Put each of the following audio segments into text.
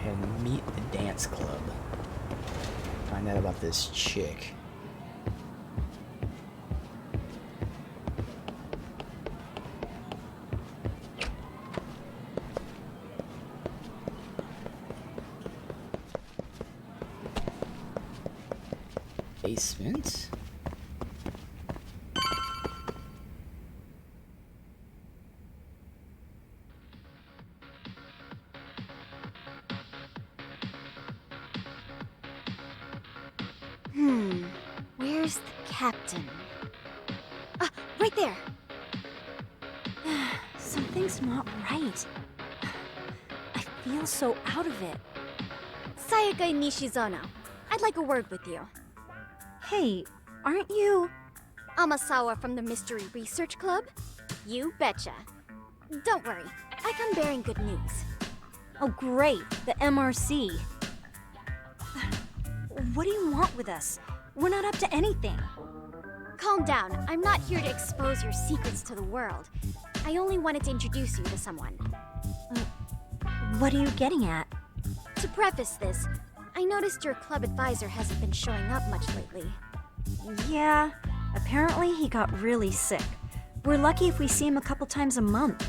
and meet the dance club. Find out about this chick. Basement? Where's the captain? Ah, right there! Something's not right. I feel so out of it. Sayaka Nishizono, I'd like a word with you. Hey, aren't you... Amasawa from the Mystery Research Club? You betcha. Don't worry, I come bearing good news. Oh great, the MRC. What do you want with us? We're not up to anything. Calm down. I'm not here to expose your secrets to the world. I only wanted to introduce you to someone. What are you getting at? To preface this, I noticed your club advisor hasn't been showing up much lately. Yeah, apparently he got really sick. We're lucky if we see him a couple times a month.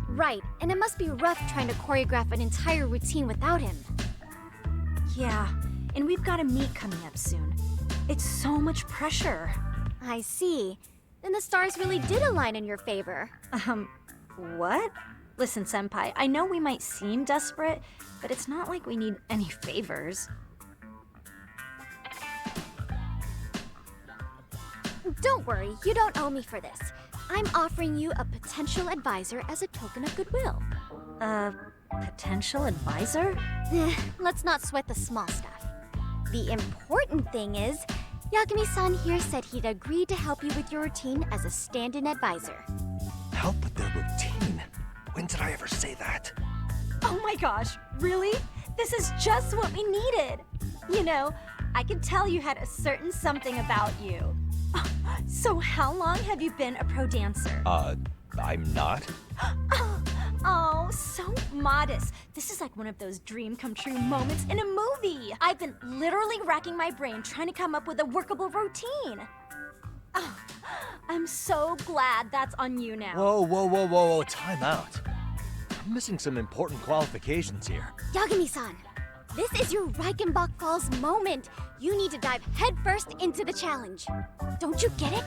Right, and it must be rough trying to choreograph an entire routine without him. Yeah, and we've got a meet coming up soon. It's so much pressure. I see. Then the stars really did align in your favor. What? Listen, Senpai, I know we might seem desperate, but it's not like we need any favors. Don't worry, you don't owe me for this. I'm offering you a potential advisor as a token of goodwill. Potential advisor? Let's not sweat the small stuff. The important thing is, Yagami-san here said he'd agreed to help you with your routine as a stand-in advisor. Help with their routine? When did I ever say that? Oh my gosh, really? This is just what we needed. You know, I could tell you had a certain something about you. So how long have you been a pro dancer? I'm not. Oh, so modest. This is like one of those dream come true moments in a movie. I've been literally racking my brain trying to come up with a workable routine. Oh, I'm so glad that's on you now. Whoa, time out. I'm missing some important qualifications here. Yagami-san, this is your Reichenbach Falls moment. You need to dive headfirst into the challenge. Don't you get it?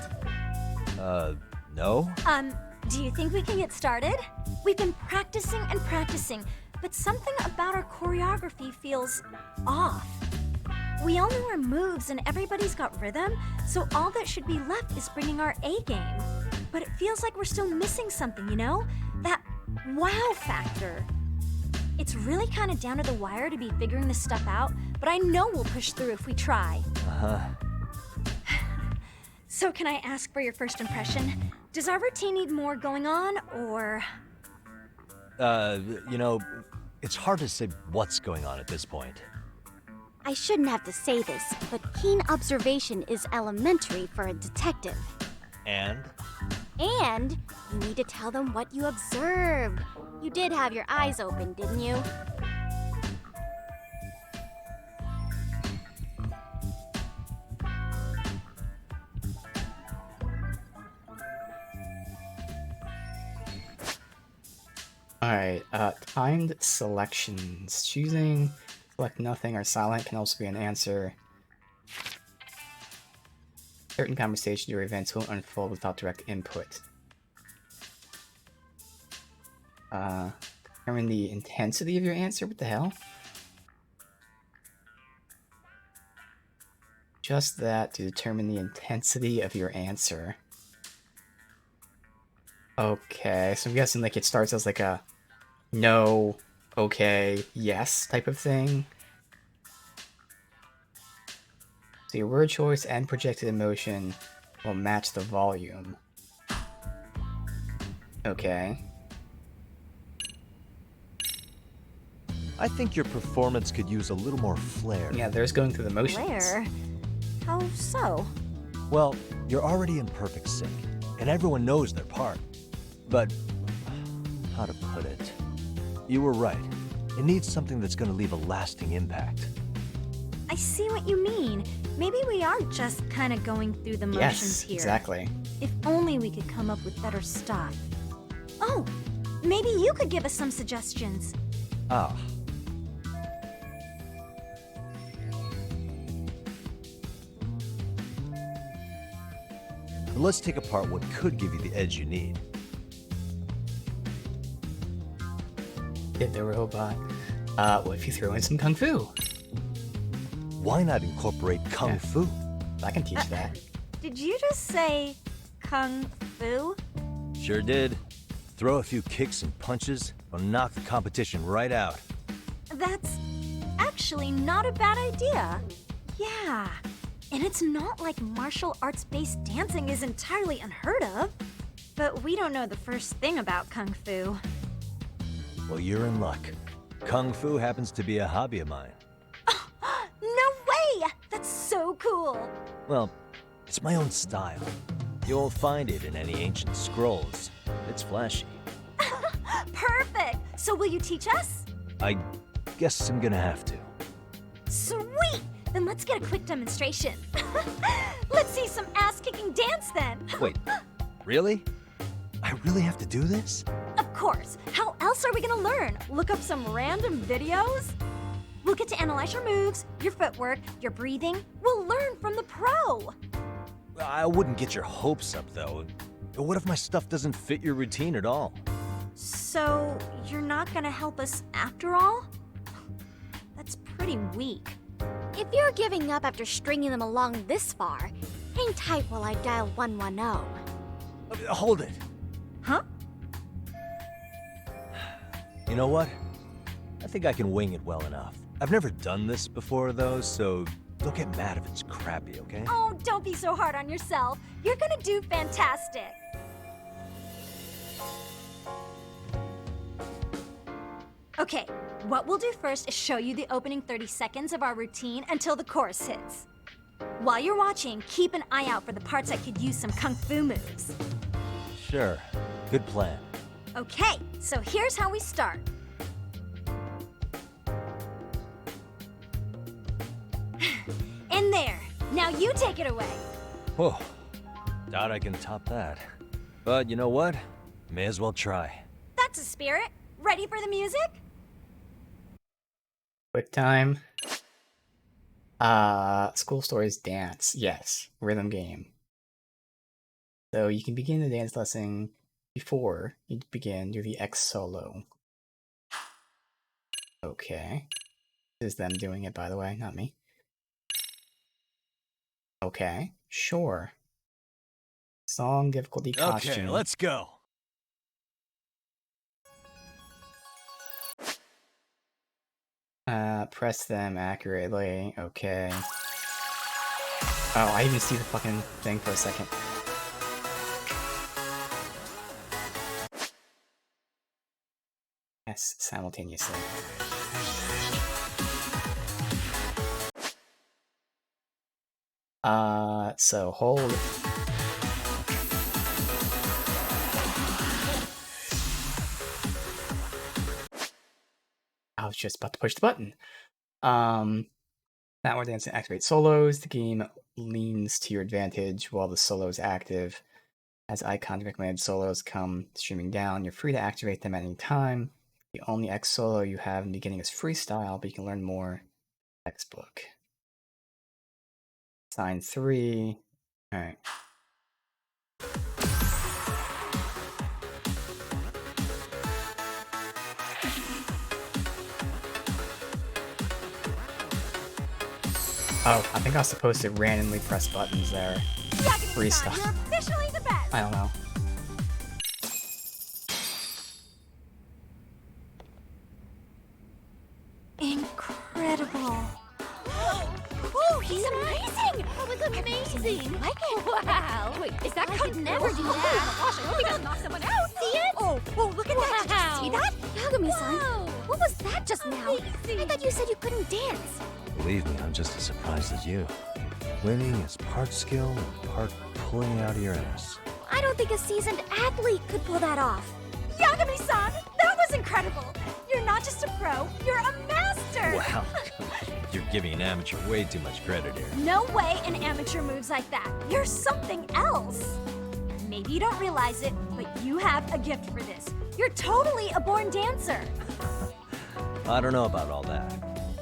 No? Do you think we can get started? We've been practicing and practicing, but something about our choreography feels off. We all know our moves and everybody's got rhythm, so all that should be left is bringing our A game. But it feels like we're still missing something, you know? That wow factor. It's really kind of down to the wire to be figuring this stuff out, but I know we'll push through if we try. So can I ask for your first impression? Does our routine need more going on, or...? You know, it's hard to say what's going on at this point. I shouldn't have to say this, but keen observation is elementary for a detective. And? And you need to tell them what you observed. You did have your eyes open, didn't you? Alright, timed selections. Choosing, select nothing or silent can also be an answer. Certain conversations or events won't unfold without direct input. Determine the intensity of your answer? What the hell? Just that to determine the intensity of your answer. Okay, so I'm guessing like it starts as like a no, okay, yes type of thing. So your word choice and projected emotion will match the volume. Okay. I think your performance could use a little more flair. Yeah, there's going through the motions. Where? How so? Well, you're already in perfect sync, and everyone knows their part. But, how to put it? You were right. It needs something that's gonna leave a lasting impact. I see what you mean. Maybe we are just kind of going through the motions Yes, here. exactly. If only we could come up with better stuff. Oh, maybe you could give us some suggestions. Ah. Let's take apart what could give you the edge you need. Hit the robot. What if you throw in some kung fu? Why not incorporate Kung Yeah. Fu? I can teach that. Did you just say Kung Fu? Sure did. Throw a few kicks and punches, will knock the competition right out. That's actually not a bad idea. Yeah. And it's not like martial arts-based dancing is entirely unheard of. But we don't know the first thing about Kung Fu. Well, you're in luck. Kung Fu happens to be a hobby of mine. No way! That's so cool! Well, it's my own style. You won't find it in any ancient scrolls. It's flashy. Perfect! So will you teach us? I guess I'm gonna have to. Sweet! Then let's get a quick demonstration. Let's see some ass-kicking dance then. Wait, really? I really have to do this? Of course. How else are we gonna learn? Look up some random videos? We'll get to analyze your moves, your footwork, your breathing. We'll learn from the pro. I wouldn't get your hopes up, though. What if my stuff doesn't fit your routine at all? So, you're not gonna help us after all? That's pretty weak. If you're giving up after stringing them along this far, hang tight while I dial 110. Hold it. Huh? You know what? I think I can wing it well enough. I've never done this before, though, so don't get mad if it's crappy, okay? Oh, don't be so hard on yourself. You're gonna do fantastic. Okay, what we'll do first is show you the opening 30 seconds of our routine until the chorus hits. While you're watching, keep an eye out for the parts that could use some kung fu moves. Sure. Good plan. Okay, so here's how we start. In there. Now you take it away. Whoa. Doubt I can top that. But you know what? May as well try. That's a spirit. Ready for the music? Quick time. School stories dance. Yes, rhythm game. So you can begin the dance lesson before you begin the X solo. Okay. This is them doing it, by the way, not me. Okay, sure. Song difficulty costume. Okay, let's go. Press them accurately. Okay. Oh, I even see the fucking thing for a second. Yes, simultaneously. So hold. I was just about to push the button. Now we're dancing activate solos. The game leans to your advantage while the solo is active. As icons recommended solos come streaming down, you're free to activate them at any time. The only X solo you have in the beginning is freestyle, but you can learn more textbook. Sign 3. Alright. Oh, I think I was supposed to randomly press buttons there. Freestyle. You're officially the best. I don't know. Incredible. Oh, he's amazing! That was amazing! Like it? Wow! Wait, is that I could never do that. Oh my gosh, I hope he doesn't knock someone out! See it? Oh, look at that. Did you see that? Yagami-san, Wow. what was that just now? I thought you said you couldn't dance. Believe me, I'm just as surprised as you. Winning is part skill and part pulling it out of your ass. I don't think a seasoned athlete could pull that off. Yagami-san, that was incredible! You're not just a pro, you're a master! Wow. You're giving an amateur way too much credit here. No way an amateur moves like that. You're something else. Maybe you don't realize it, but you have a gift for this. You're totally a born dancer. I don't know about all that.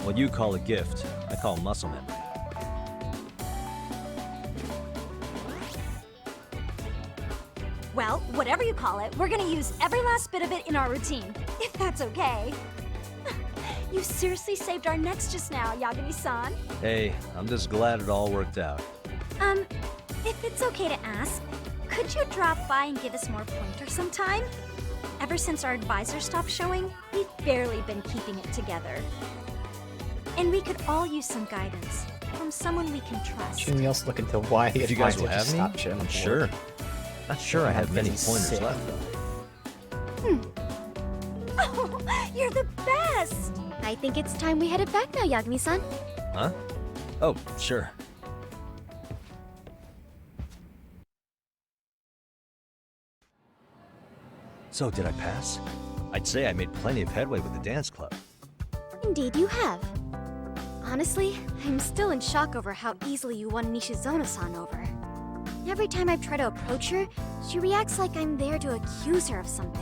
What you call a gift, I call muscle memory. Well, whatever you call it, we're gonna use every last bit of it in our routine, if that's okay. You seriously saved our necks just now, Yagami-san. Hey, I'm just glad it all worked out. If it's okay to ask, could you drop by and give us more pointers sometime? Ever since our advisor stopped showing, we've barely been keeping it together. And we could all use some guidance from someone we can trust. Shouldn't we also look into why the If you guys advisor will have just me, stopped showing the board? sure. Not sure I have many Because he's pointers sick. left, though. Oh, you're the best! I think it's time we headed back now, Yagami-san. Huh? Oh, sure. So, did I pass? I'd say I made plenty of headway with the dance club. Indeed you have. Honestly, I'm still in shock over how easily you won Nishizona-san over. Every time I try to approach her, she reacts like I'm there to accuse her of something.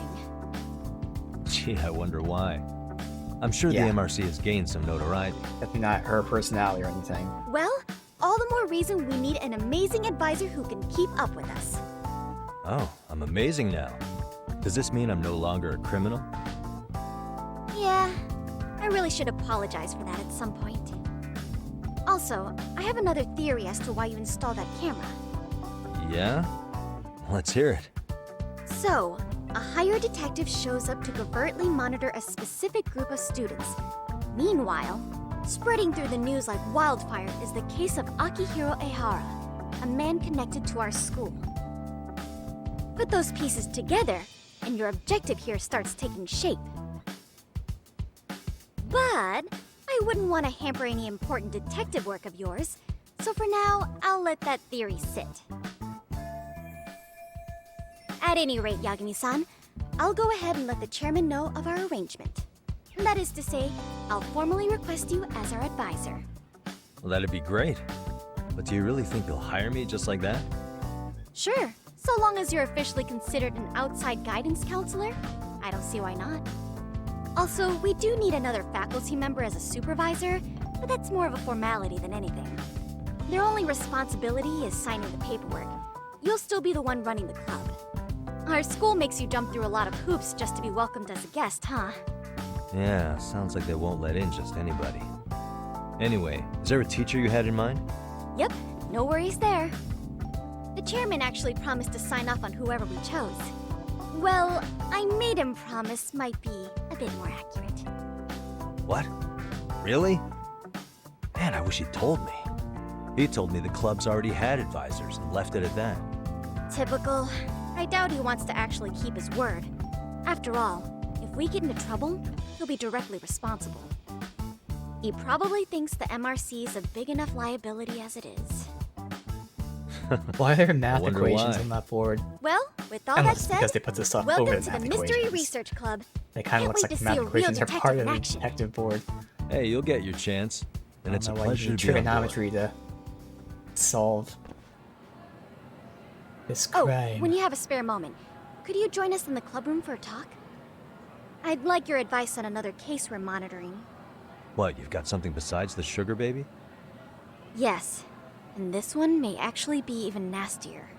Gee, I wonder why. I'm sure Yeah. the MRC has gained some notoriety. Definitely not her personality or anything. Well, all the more reason we need an amazing advisor who can keep up with us. Oh, I'm amazing now. Does this mean I'm no longer a criminal? Yeah, I really should apologize for that at some point. Also, I have another theory as to why you installed that camera. Yeah? Let's hear it. So, a hired detective shows up to covertly monitor a specific group of students. Meanwhile, spreading through the news like wildfire is the case of Akihiro Ehara, a man connected to our school. Put those pieces together, and your objective here starts taking shape. But I wouldn't want to hamper any important detective work of yours, so for now, I'll let that theory sit. At any rate, Yagami-san, I'll go ahead and let the chairman know of our arrangement. That is to say, I'll formally request you as our advisor. Well, that'd be great. But do you really think they'll hire me just like that? Sure, so long as you're officially considered an outside guidance counselor, I don't see why not. Also, we do need another faculty member as a supervisor, but that's more of a formality than anything. Their only responsibility is signing the paperwork. You'll still be the one running the club. Our school makes you jump through a lot of hoops just to be welcomed as a guest, huh? Yeah, sounds like they won't let in just anybody. Anyway, is there a teacher you had in mind? Yep, no worries there. The chairman actually promised to sign off on whoever we chose. Well, I made him promise might be a bit more accurate. What? Really? Man, I wish he'd told me. He told me the club's already had advisors and left it at that. Typical. I doubt he wants to actually keep his word. After all, if we get into trouble, he'll be directly responsible. He probably thinks the MRC is a big enough liability as it is. Why are there math wonder equations why. on that board? Well, with all that Unless it's said, because they put this stuff welcome over to the the math Mystery equations. Research Club. It kind Can't of looks wait like to the math see a real equations are part detective of in the action. detective board. Hey, you'll get your chance. And it's a I don't know why you pleasure need to be on board. trigonometry to solve this Oh, crime. when you have a spare moment, could you join us in the club room for a talk? I'd like your advice on another case we're monitoring. What, you've got something besides the sugar baby? Yes, and this one may actually be even nastier.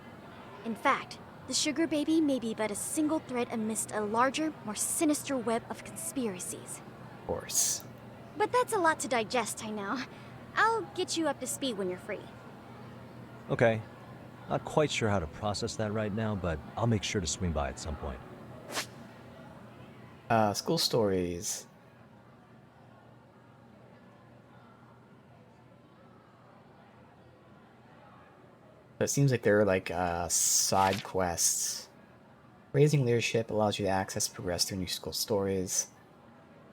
In fact, the sugar baby may be but a single thread amidst a larger, more sinister web of conspiracies. Of course. But that's a lot to digest, I know. I'll get you up to speed when you're free. Okay. Not quite sure how to process that right now, but I'll make sure to swing by at some point. School stories. So it seems like they're like side quests. Raising leadership allows you to access and progress through new school stories.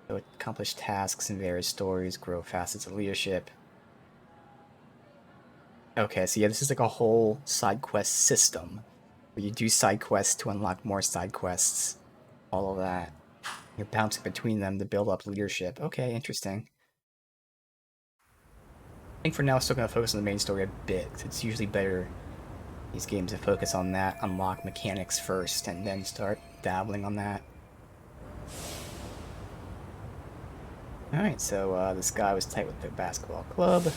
So accomplish tasks in various stories, grow facets of leadership. Okay, so yeah, this is like a whole side quest system where you do side quests to unlock more side quests. All of that. You're bouncing between them to build up leadership. Okay, interesting. I think for now, I'm still going to focus on the main story a bit. It's usually better these games to focus on that, unlock mechanics first, and then start dabbling on that. Alright, so this guy was tight with the basketball club.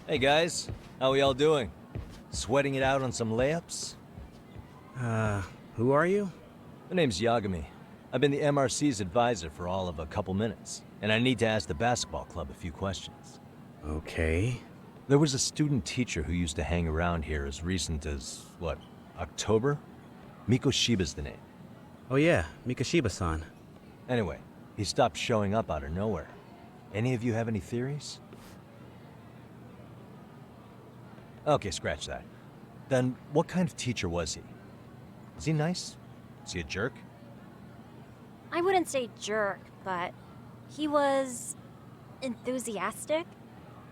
Hey guys, how we all doing? Sweating it out on some layups? Who are you? My name's Yagami. I've been the MRC's advisor for all of a couple minutes, and I need to ask the basketball club a few questions. Okay. There was a student teacher who used to hang around here as recent as, what, October? Mikoshiba's the name. Oh yeah, Mikoshiba-san. Anyway, he stopped showing up out of nowhere. Any of you have any theories? Okay, scratch that. Then, what kind of teacher was he? Was he nice? Was he a jerk? I wouldn't say jerk, but he was enthusiastic.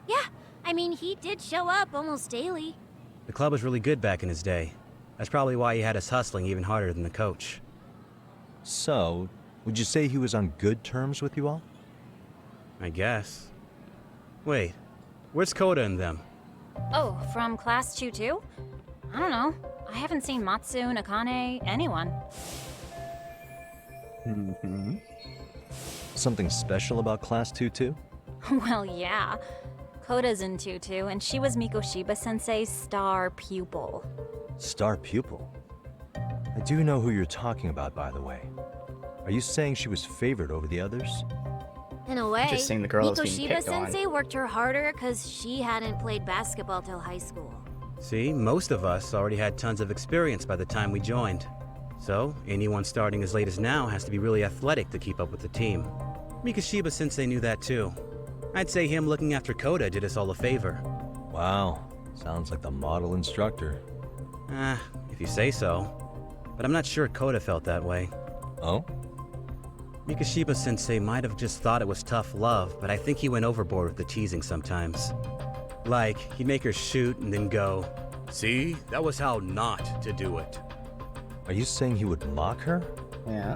Yeah, I mean, he did show up almost daily. The club was really good back in his day. That's probably why he had us hustling even harder than the coach. So, would you say he was on good terms with you all? I guess. Wait, where's Koda and them? Oh, from class 2 too? I don't know. I haven't seen Matsu, Nakane, anyone. Mm-hmm. Something special about Class 2 too? Well, yeah. Koda's in 2 and she was Mikoshiba-sensei's star pupil. Star pupil? I do know who you're talking about, by the way. Are you saying she was favored over the others? In a way, Interesting, the girl is being picked on. Mikoshiba-sensei worked her harder because she hadn't played basketball till high school. See, most of us already had tons of experience by the time we joined. So, anyone starting as late as now has to be really athletic to keep up with the team. Mikoshiba-sensei knew that too. I'd say him looking after Koda did us all a favor. Wow, sounds like the model instructor. If you say so. But I'm not sure Koda felt that way. Oh? Mikoshiba-sensei might have just thought it was tough love, but I think he went overboard with the teasing sometimes. Like, he'd make her shoot and then go, "See, that was how not to do it." Are you saying he would mock her? Yeah.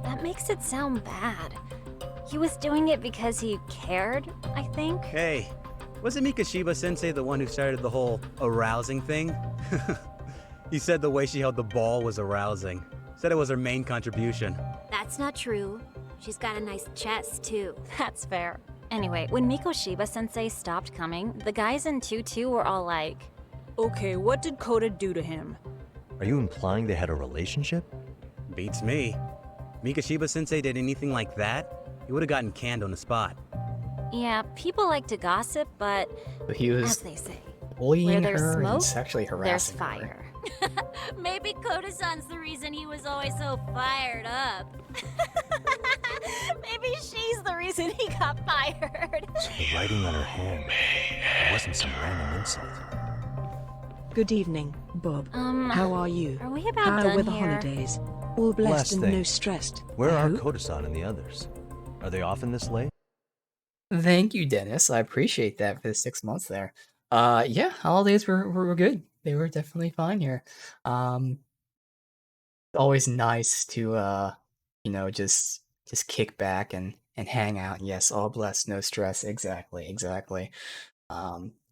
That makes it sound bad. He was doing it because he cared, I think. Hey, wasn't Mikoshiba-sensei the one who started the whole arousing thing? He said the way she held the ball was arousing. Said it was her main contribution. That's not true. She's got a nice chest, too. That's fair. Anyway, when Mikoshiba-sensei stopped coming, the guys in 2 were all like, Okay, what did Koda do to him? Are you implying they had a relationship? Beats me. Mikoshiba-sensei did anything like that, he would have gotten canned on the spot. yeah, people like to gossip, but But he as was they say, bullying where there's her and smoke, sexually there's harassing her. fire. Maybe Koda-san's the reason he was always so fired up. Maybe she's the reason he got fired. So the writing on her hand, it wasn't some random insult. Good evening, Bob. How are you? Are we about How done were the here? holidays? All blessed Last and thing. no stressed. Where I are hope? Koda-san and the others? Are they often this late? Thank you, Dennis. I appreciate that for the 6 months there. Yeah, holidays were good. They were definitely fine here. Always nice to just kick back and hang out. Yes, all blessed, no stress. Exactly.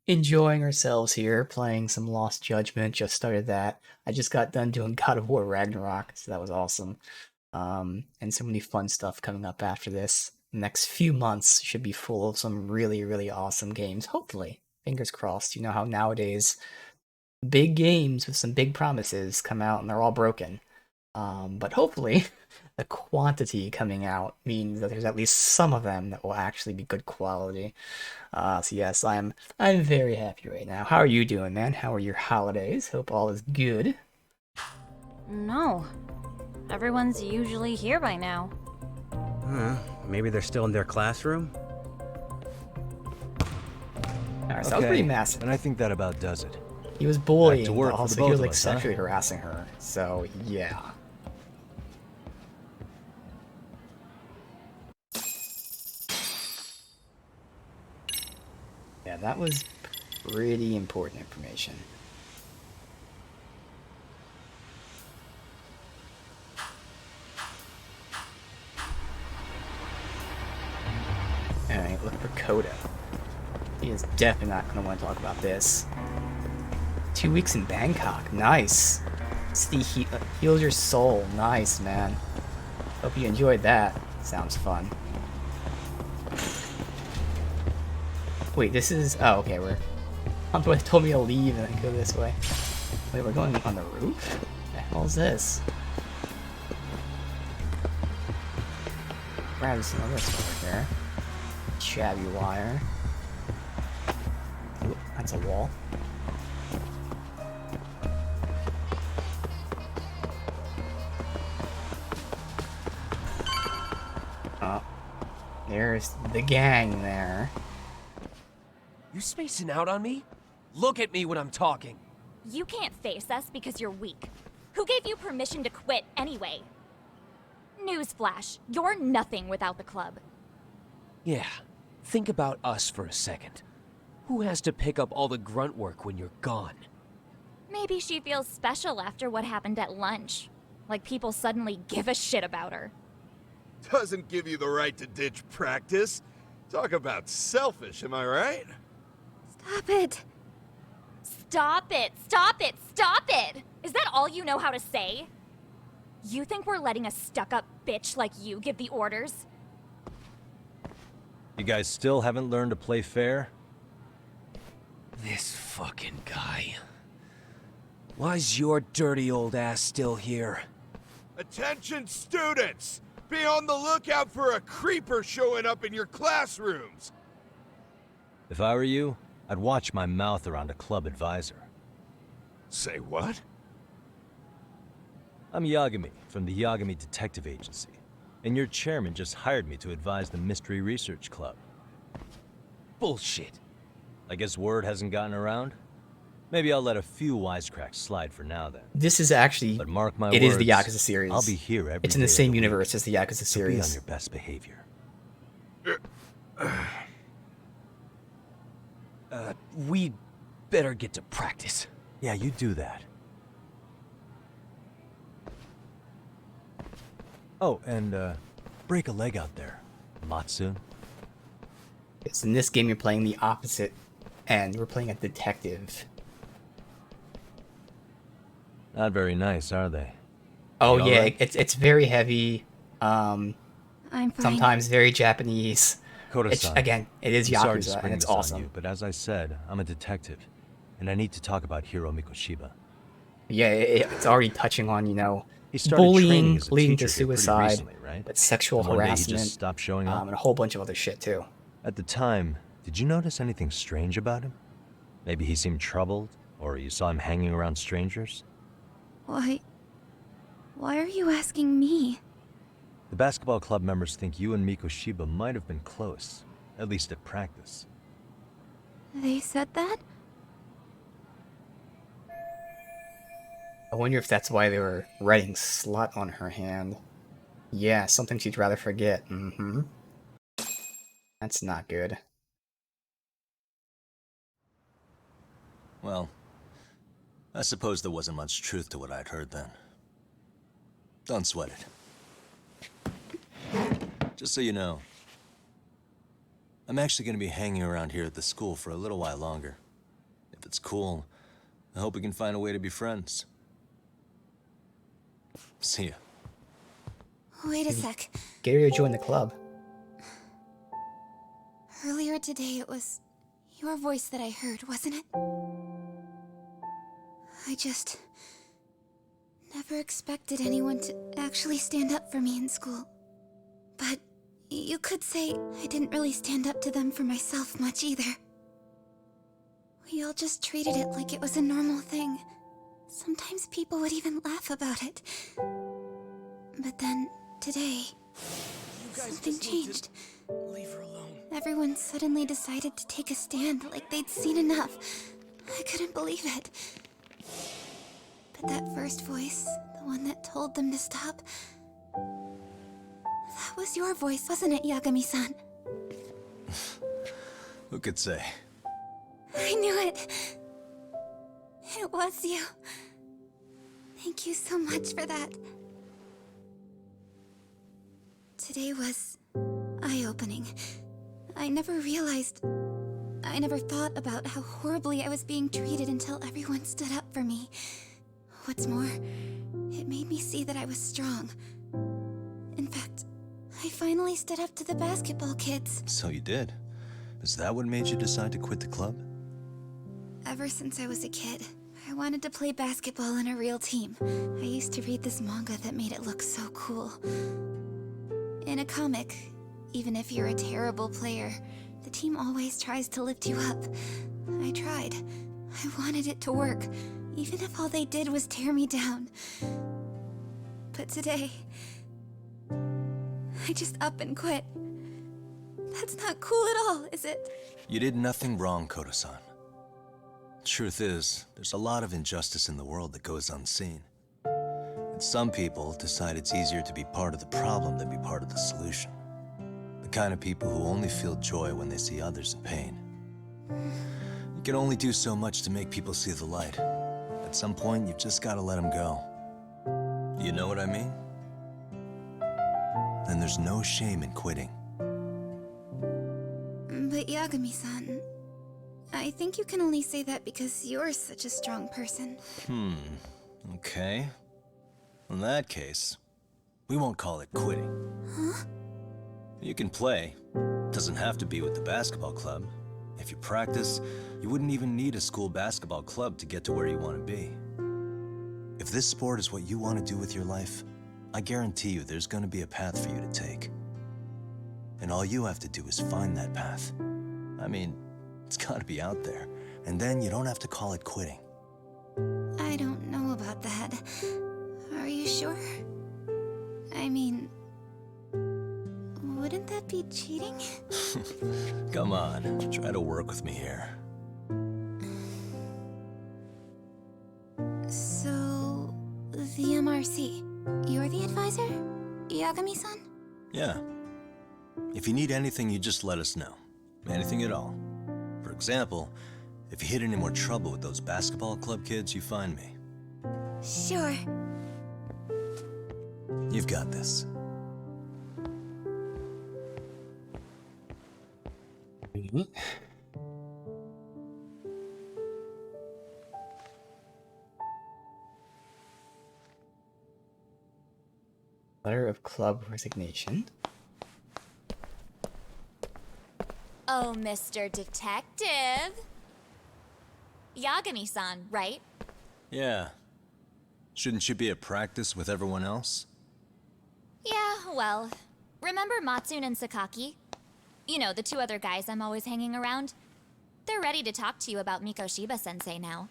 Enjoying ourselves here, playing some Lost Judgment. Just started that. I just got done doing God of War Ragnarok, so that was awesome. And so many fun stuff coming up after this. The next few months should be full of some really, really awesome games. Hopefully, fingers crossed. You know how nowadays big games with some big promises come out and they're all broken. But hopefully, the quantity coming out means that there's at least some of them that will actually be good quality. So yes, I'm very happy right now. How are you doing, man? How are your holidays? Hope all is good. No. Everyone's usually here by now. Maybe they're still in their classroom? Alright, so that was pretty massive. And I think that about does it. He was bullying, Back to work but for the also both he was of like us, huh? sexually harassing her. So yeah. Yeah, that was pretty important information. Alright, look for Coda. He is definitely not going to want to talk about this. 2 weeks in Bangkok. Nice. See, heals your soul. Nice, man. Hope you enjoyed that. Sounds fun. Wait, this is... Oh, okay, we're... Humble told me to leave and then go this way. Wait, we're going on the roof? What the hell is this? Grab some other stuff over here. Shabby wire. Ooh, that's a wall. Oh, there's the gang there. You spacing out on me? Look at me when I'm talking. You can't face us because you're weak. Who gave you permission to quit anyway? Newsflash, you're nothing without the club. Yeah, think about us for a second. Who has to pick up all the grunt work when you're gone? Maybe she feels special after what happened at lunch. Like people suddenly give a shit about her. Doesn't give you the right to ditch practice. Talk about selfish, am I right? Stop it. Stop it! Stop it! Stop it! Is that all you know how to say? You think we're letting a stuck-up bitch like you give the orders? You guys still haven't learned to play fair? This fucking guy. Why's your dirty old ass still here? Attention students! Be on the lookout for a creeper showing up in your classrooms! If I were you, I'd watch my mouth around a club advisor. Say what? I'm Yagami from the Yagami Detective Agency, and your chairman just hired me to advise the Mystery Research Club. Bullshit. I guess word hasn't gotten around? Maybe I'll let a few wisecracks slide for now then. This is actually... But mark my It words, is the Yakuza series. I'll be here every It's in the day of same week, universe as the Yakuza so be on series. your best behavior. We'd better get to practice. Yeah, you do that. Oh, and break a leg out there, Matsu. Yes, in this game you're playing the opposite end. We're playing a detective. Not very nice, are they? Oh You yeah, alright? it's very heavy. I'm fine. Sometimes very Japanese. Koda-san, Again, it is I'm sorry to Yakuza, spring and it's this on awesome. you, but as I said, I'm a detective, and I need to talk about Hiro Mikoshiba. Yeah, it's already touching on, you know, He started training bullying as a leading teacher to here pretty suicide, recently, right? but sexual And one day he harassment, just stopped showing up. and a whole bunch of other shit too. At the time, did you notice anything strange about him? Maybe he seemed troubled, or you saw him hanging around strangers? Why are you asking me? The basketball club members think you and Mikoshiba might have been close, at least at practice. They said that? I wonder if that's why they were writing slut on her hand. Yeah, something she'd rather forget. Mm-hmm. That's not good. Well, I suppose there wasn't much truth to what I'd heard then. Don't sweat it. Just so you know, I'm actually going to be hanging around here at the school for a little while longer. If it's cool, I hope we can find a way to be friends. See ya. Wait a sec. Get her to join the club. Earlier today it was your voice that I heard, wasn't it? I just never expected anyone to actually stand up for me in school. But you could say I didn't really stand up to them for myself much either. We all just treated it like it was a normal thing. Sometimes people would even laugh about it. But then, today, something changed. Leave her alone. Everyone suddenly decided to take a stand like they'd seen enough. I couldn't believe it. But that first voice, the one that told them to stop, that was your voice, wasn't it, Yagami-san? Who could say? I knew it. It was you. Thank you so much for that. Today was eye-opening. I never thought about how horribly I was being treated until everyone stood up for me. What's more, it made me see that I was strong. In fact, I finally stood up to the basketball kids. So you did. Is that what made you decide to quit the club? Ever since I was a kid, I wanted to play basketball in a real team. I used to read this manga that made it look so cool. In a comic, even if you're a terrible player, the team always tries to lift you up. I tried. I wanted it to work, even if all they did was tear me down. But today, I just up and quit. That's not cool at all, is it? You did nothing wrong, Koto-san. Truth is, there's a lot of injustice in the world that goes unseen. And some people decide it's easier to be part of the problem than be part of the solution. The kind of people who only feel joy when they see others in pain. You can only do so much to make people see the light. At some point, you've just got to let them go. You know what I mean? Then there's no shame in quitting. But Yagami-san, I think you can only say that because you're such a strong person. Okay. In that case, we won't call it quitting. Huh? You can play. Doesn't have to be with the basketball club. If you practice, you wouldn't even need a school basketball club to get to where you want to be. If this sport is what you want to do with your life, I guarantee you there's going to be a path for you to take. And all you have to do is find that path. I mean, it's got to be out there. And then you don't have to call it quitting. I don't know about that. Are you sure? I mean, wouldn't that be cheating? Come on, try to work with me here. So, the MRC, you're the advisor? Yagami-san? Yeah. If you need anything, you just let us know. Anything at all. For example, if you hit any more trouble with those basketball club kids, you find me. Sure. You've got this. Letter of club resignation. Oh, Mr. Detective. Yagami-san, right? Yeah. Shouldn't you be at practice with everyone else? Yeah, well, remember Matsune and Sakaki? You know, the two other guys I'm always hanging around? They're ready to talk to you about Mikoshiba-sensei now.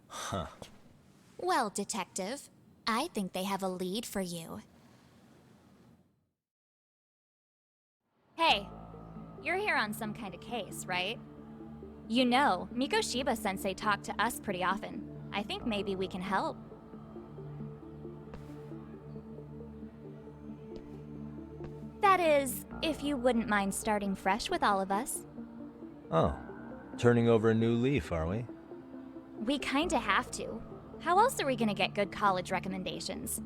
Huh. Well, Detective, I think they have a lead for you. Hey, you're here on some kind of case, right? You know, Mikoshiba-sensei talked to us pretty often. I think maybe we can help. That is, if you wouldn't mind starting fresh with all of us. Oh, turning over a new leaf, are we? We kinda have to. How else are we gonna get good college recommendations?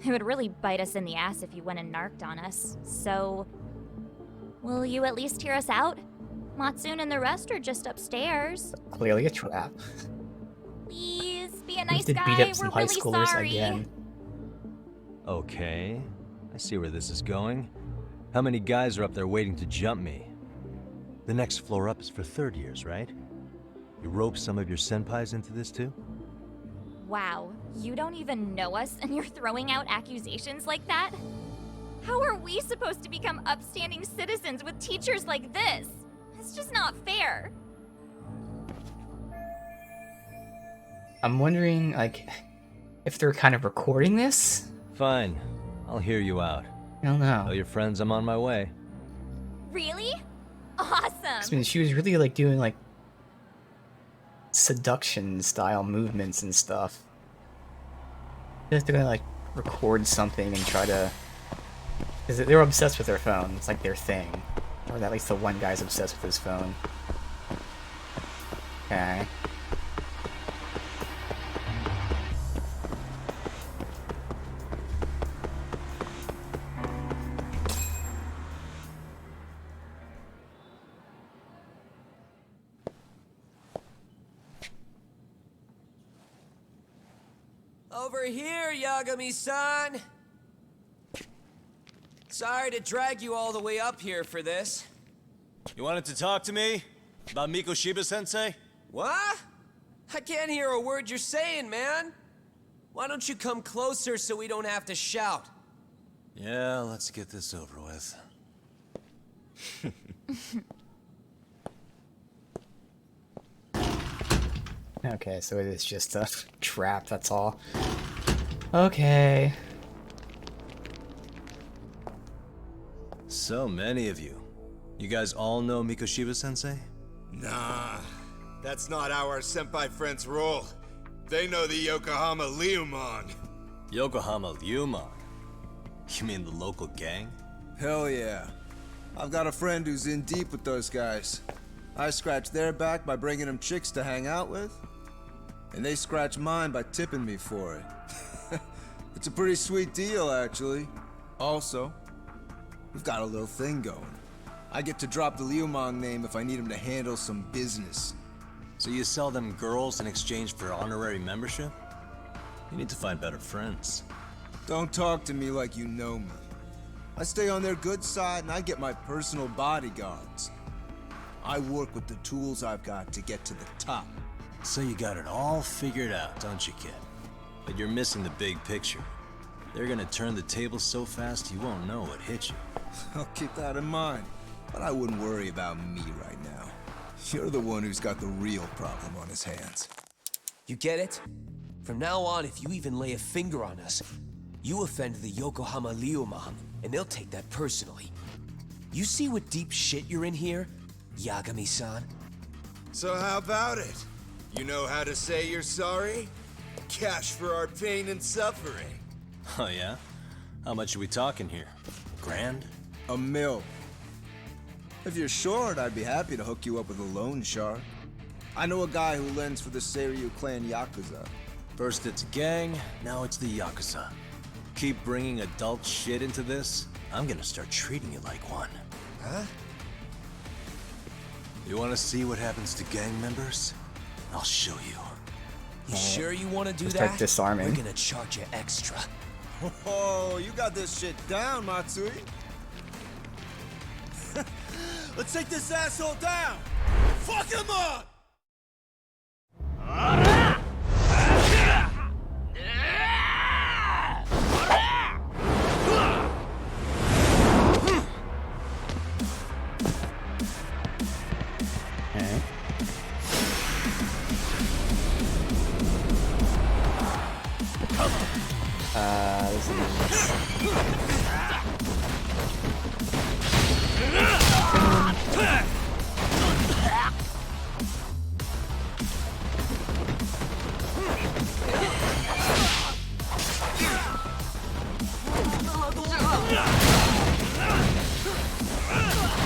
It would really bite us in the ass if you went and narked on us, so... Will you at least hear us out? Matsune and the rest are just upstairs. Clearly a trap. Please, be a We nice did guy, beat up some we're high really schoolers sorry. again. Okay, I see where this is going. How many guys are up there waiting to jump me? The next floor up is for third years, right? You rope some of your senpais into this too? Wow, you don't even know us and you're throwing out accusations like that? How are we supposed to become upstanding citizens with teachers like this? It's just not fair. I'm wondering, like, if they're kind of recording this? Fine, I'll hear you out. I don't know. Tell your friends I'm on my way. Really? awesome. I mean, she was really like doing like seduction style movements and stuff. They're gonna like record something and try to, because they were obsessed with their phone. It's like their thing, or at least the one guy's obsessed with his phone. Okay. Over here, Yagami-san! Sorry to drag you all the way up here for this. You wanted to talk to me? About Mikoshiba-sensei? What? I can't hear a word you're saying, man. Why don't you come closer so we don't have to shout? Yeah, let's get this over with. Okay, so it is just a trap, that's all. Okay. So many of you. You guys all know Mikoshiba-sensei? Nah, that's not how our senpai friends roll. They know the Yokohama Liumang. Yokohama Liumang? You mean the local gang? Hell yeah. I've got a friend who's in deep with those guys. I scratch their back by bringing them chicks to hang out with, and they scratch mine by tipping me for it. It's a pretty sweet deal, actually. Also, we've got a little thing going. I get to drop the Liumang name if I need him to handle some business. So you sell them girls in exchange for honorary membership? You need to find better friends. Don't talk to me like you know me. I stay on their good side and I get my personal bodyguards. I work with the tools I've got to get to the top. So you got it all figured out, don't you, kid? But you're missing the big picture. They're gonna turn the tables so fast you won't know what hit you. I'll keep that in mind. But I wouldn't worry about me right now. You're the one who's got the real problem on his hands. You get it? From now on, if you even lay a finger on us, you offend the Yokohama Liumang, and they'll take that personally. You see what deep shit you're in here, Yagami-san? So how about it? You know how to say you're sorry? Cash for our pain and suffering. Oh yeah? How much are we talking here? Grand? $1 million. If you're short, I'd be happy to hook you up with a loan shark. I know a guy who lends for the Seiryu clan Yakuza. First it's a gang, now it's the Yakuza. Keep bringing adult shit into this, I'm gonna start treating you like one. Huh? You wanna see what happens to gang members? I'll show you. You sure you want to do Just that? like disarming. We're gonna charge you extra. Oh, you got this shit down, Matsui. Let's take this asshole down! Fuck him up! Okay. This is...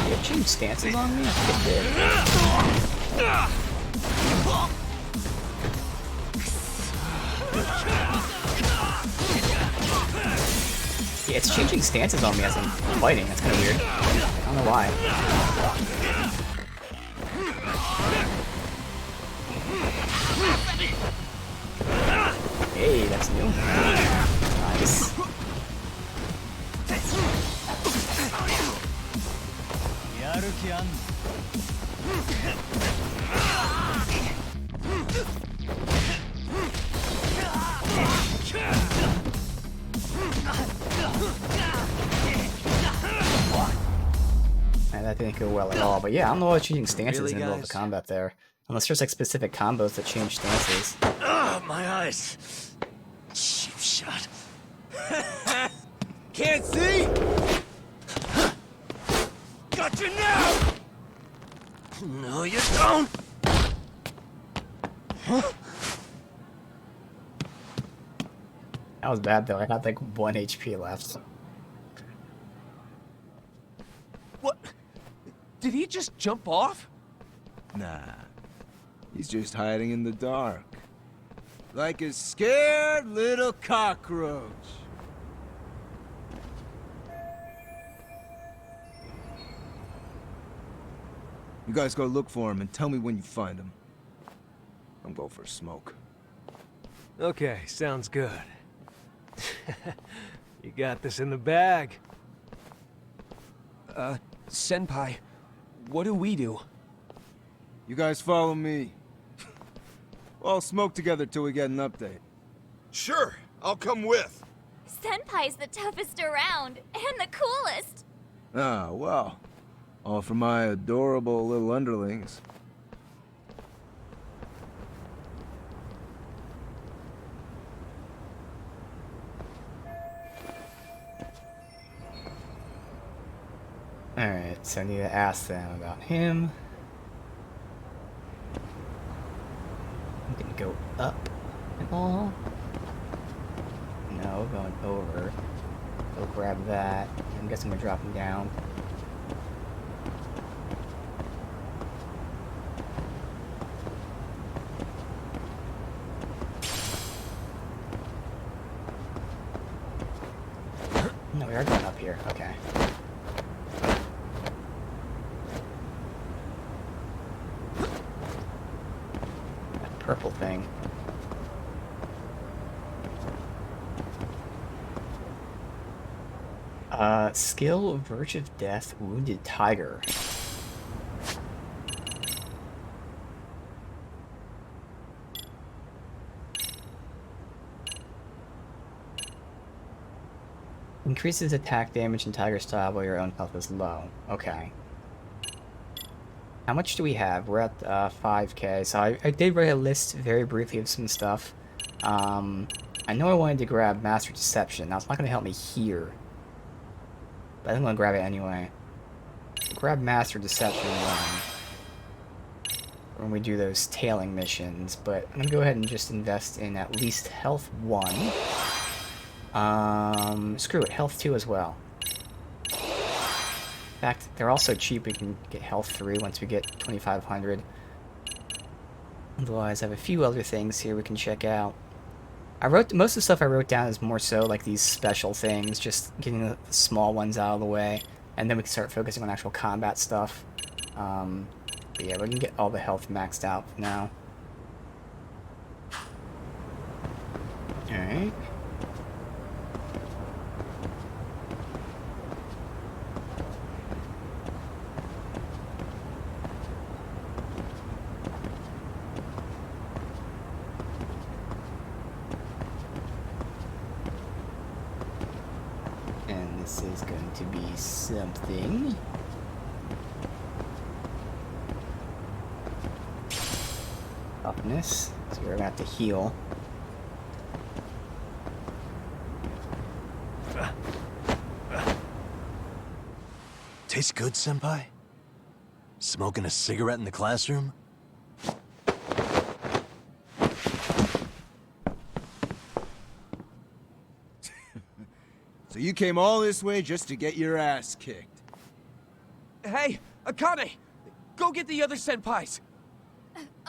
You have changed stances on me? Yeah, it's changing stances on me as I'm fighting. That's kind of weird. I don't know why. Hey, that's new. Nice. Man, that didn't go well at all, but yeah, I don't know why changing stances Really, in the middle of the combat there. Unless there's like specific combos that change stances. Ah, my eyes! Cheap shot. Can't see? Got you now! No, you don't! That was bad though. I had like 1 HP left. What? Did he just jump off? Nah. He's just hiding in the dark. Like a scared little cockroach. You guys go look for him and tell me when you find him. I'm going for a smoke. Okay, sounds good. You got this in the bag. Senpai, what do we do? You guys follow me. We'll all smoke together till we get an update. Sure, I'll come with. Senpai's the toughest around, and the coolest. Ah, well. All for my adorable little underlings. Alright, so I need to ask them about him. I'm gonna go up and all. No, going over. Go grab that. I'm guessing we're dropping down. No, we are going up here. Okay. That purple thing. Skill, Verge of Death, Wounded Tiger. Increases attack damage in Tiger style while your own health is low. Okay. How much do we have? We're at 5k, so I did write a list very briefly of some stuff. I know I wanted to grab Master Deception. Now, it's not going to help me here. But I'm going to grab it anyway. Grab Master Deception when we do those tailing missions, but I'm going to go ahead and just invest in at least Health 1. Screw it, Health 2 as well. In fact, they're also cheap. We can get Health 3 once we get 2,500. Otherwise, I have a few other things here we can check out. Most of the stuff I wrote down is more so like these special things, just getting the small ones out of the way, and then we can start focusing on actual combat stuff. But yeah, we can get all the health maxed out for now. Alright. This is going to be something. Toughness, so we're gonna have to heal. Tastes good, Senpai? Smoking a cigarette in the classroom? So you came all this way just to get your ass kicked. Hey, Akane! Go get the other senpais!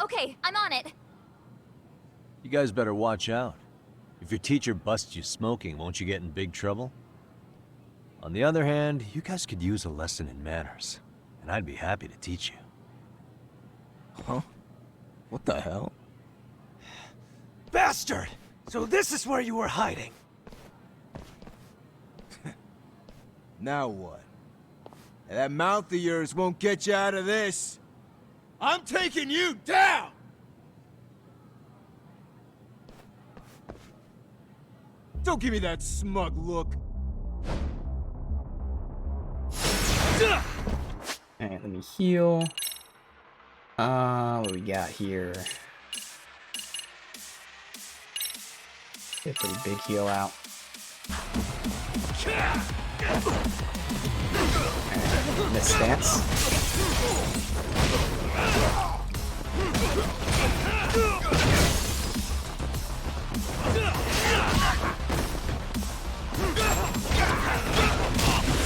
Okay, I'm on it. You guys better watch out. If your teacher busts you smoking, won't you get in big trouble? On the other hand, you guys could use a lesson in manners, and I'd be happy to teach you. Huh? What the hell? Bastard! So this is where you were hiding. Now what? That mouth of yours won't get you out of this. I'm taking you down! Don't give me that smug look. Alright, let me heal. What do we got here? Get a pretty big heal out. Miss stance.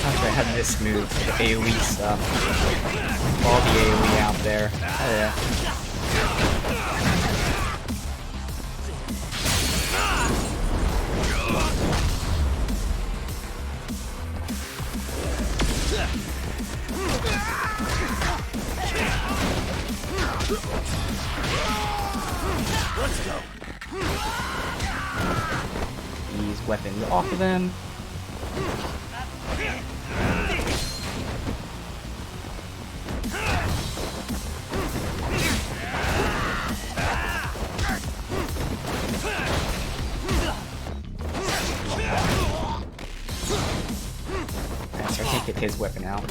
Actually, I had this move, the AoE stuff. All the AoE out there. Oh yeah. Let's go. These weapons off of them. So I can't get his weapon out.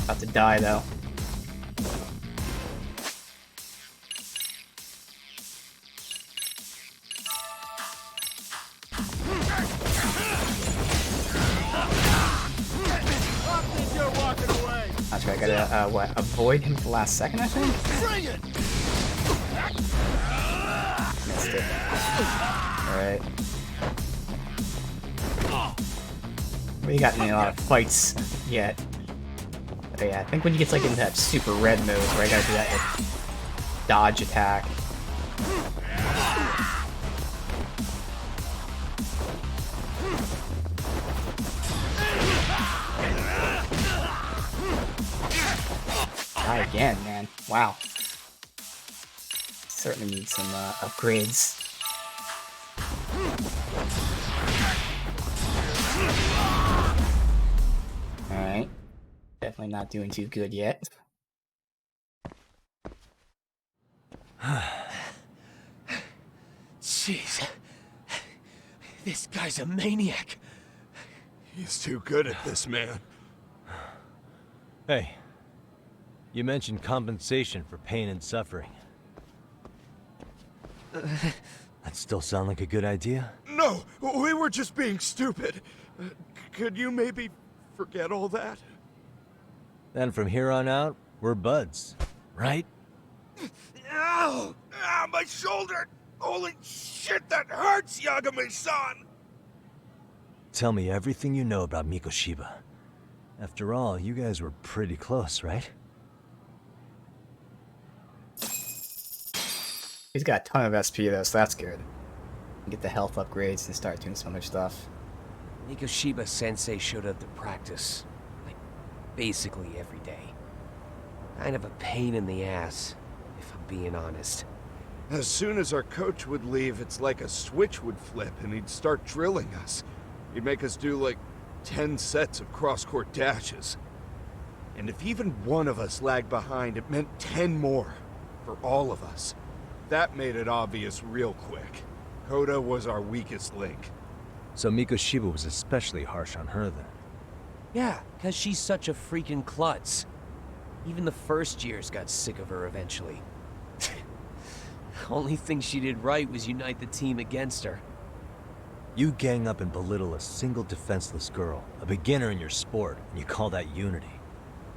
About to die though. That's right, I gotta, avoid him at the last second, I think? Bring it! Missed it. Alright. We got in a lot of fights yet. Oh yeah, I think when you get like into that super red mode where I gotta do that like, dodge attack. Die again, man. Wow. Certainly need some upgrades. Alright. Definitely not doing too good yet. Jeez. This guy's a maniac. He's too good at this, man. Hey, you mentioned compensation for pain and suffering. That still sound like a good idea? No, we were just being stupid. Could you maybe forget all that? Then from here on out, we're buds, right? Ow! Ah, my shoulder! Holy shit, that hurts, Yagami-san! Tell me everything you know about Mikoshiba. After all, you guys were pretty close, right? He's got a ton of SP though, so that's good. Get the health upgrades and start doing some other stuff. Mikoshiba Sensei showed up to practice, like, basically every day. Kind of a pain in the ass, if I'm being honest. As soon as our coach would leave, it's like a switch would flip and he'd start drilling us. He'd make us do like 10 sets of cross-court dashes. And if even one of us lagged behind, it meant 10 more for all of us. That made it obvious real quick. Hoda was our weakest link. So Mikoshiba was especially harsh on her then? Yeah, because she's such a freaking klutz. Even the first years got sick of her eventually. Only thing she did right was unite the team against her. You gang up and belittle a single defenseless girl, a beginner in your sport, and you call that unity.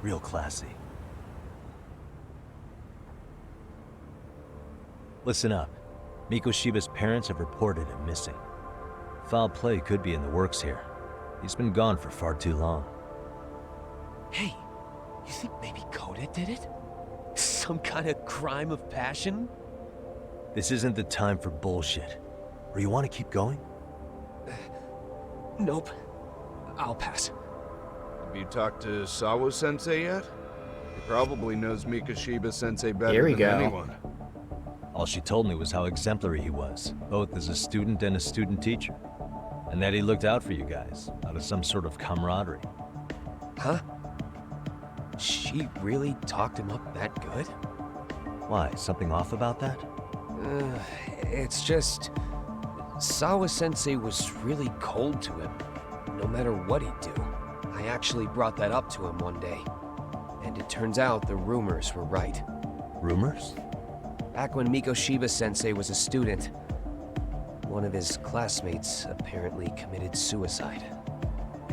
Real classy. Listen up. Mikoshiba's parents have reported him missing. Foul play could be in the works here. He's been gone for far too long. Hey, you think maybe Koda did it? Some kind of crime of passion? This isn't the time for bullshit. Or you want to keep going? Nope. I'll pass. Have you talked to Sawa-sensei yet? He probably knows Mikoshiba-sensei better Here we than go. anyone. All she told me was how exemplary he was, both as a student and a student teacher. And that he looked out for you guys, out of some sort of camaraderie. Huh? She really talked him up that good? Why, something off about that? It's just... Sawa-sensei was really cold to him, no matter what he'd do. I actually brought that up to him one day. And it turns out the rumors were right. Rumors? Back when Mikoshiba-sensei was a student, one of his classmates apparently committed suicide.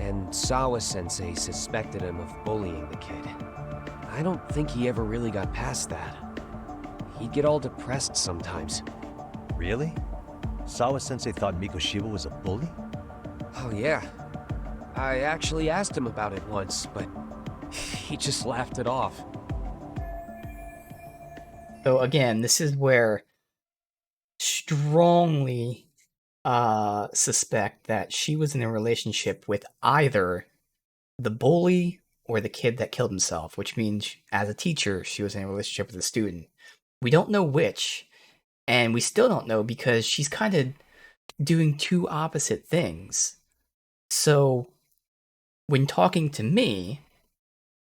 and Sawa-sensei suspected him of bullying the kid. I don't think he ever really got past that. He'd get all depressed sometimes. Really? Sawa-sensei thought Mikoshiba was a bully? Oh yeah. I actually asked him about it once, but he just laughed it off. So again, this is where strongly suspect that she was in a relationship with either the bully or the kid that killed himself, which means as a teacher, she was in a relationship with a student. We don't know which, and we still don't know because she's kind of doing two opposite things. So when talking to me,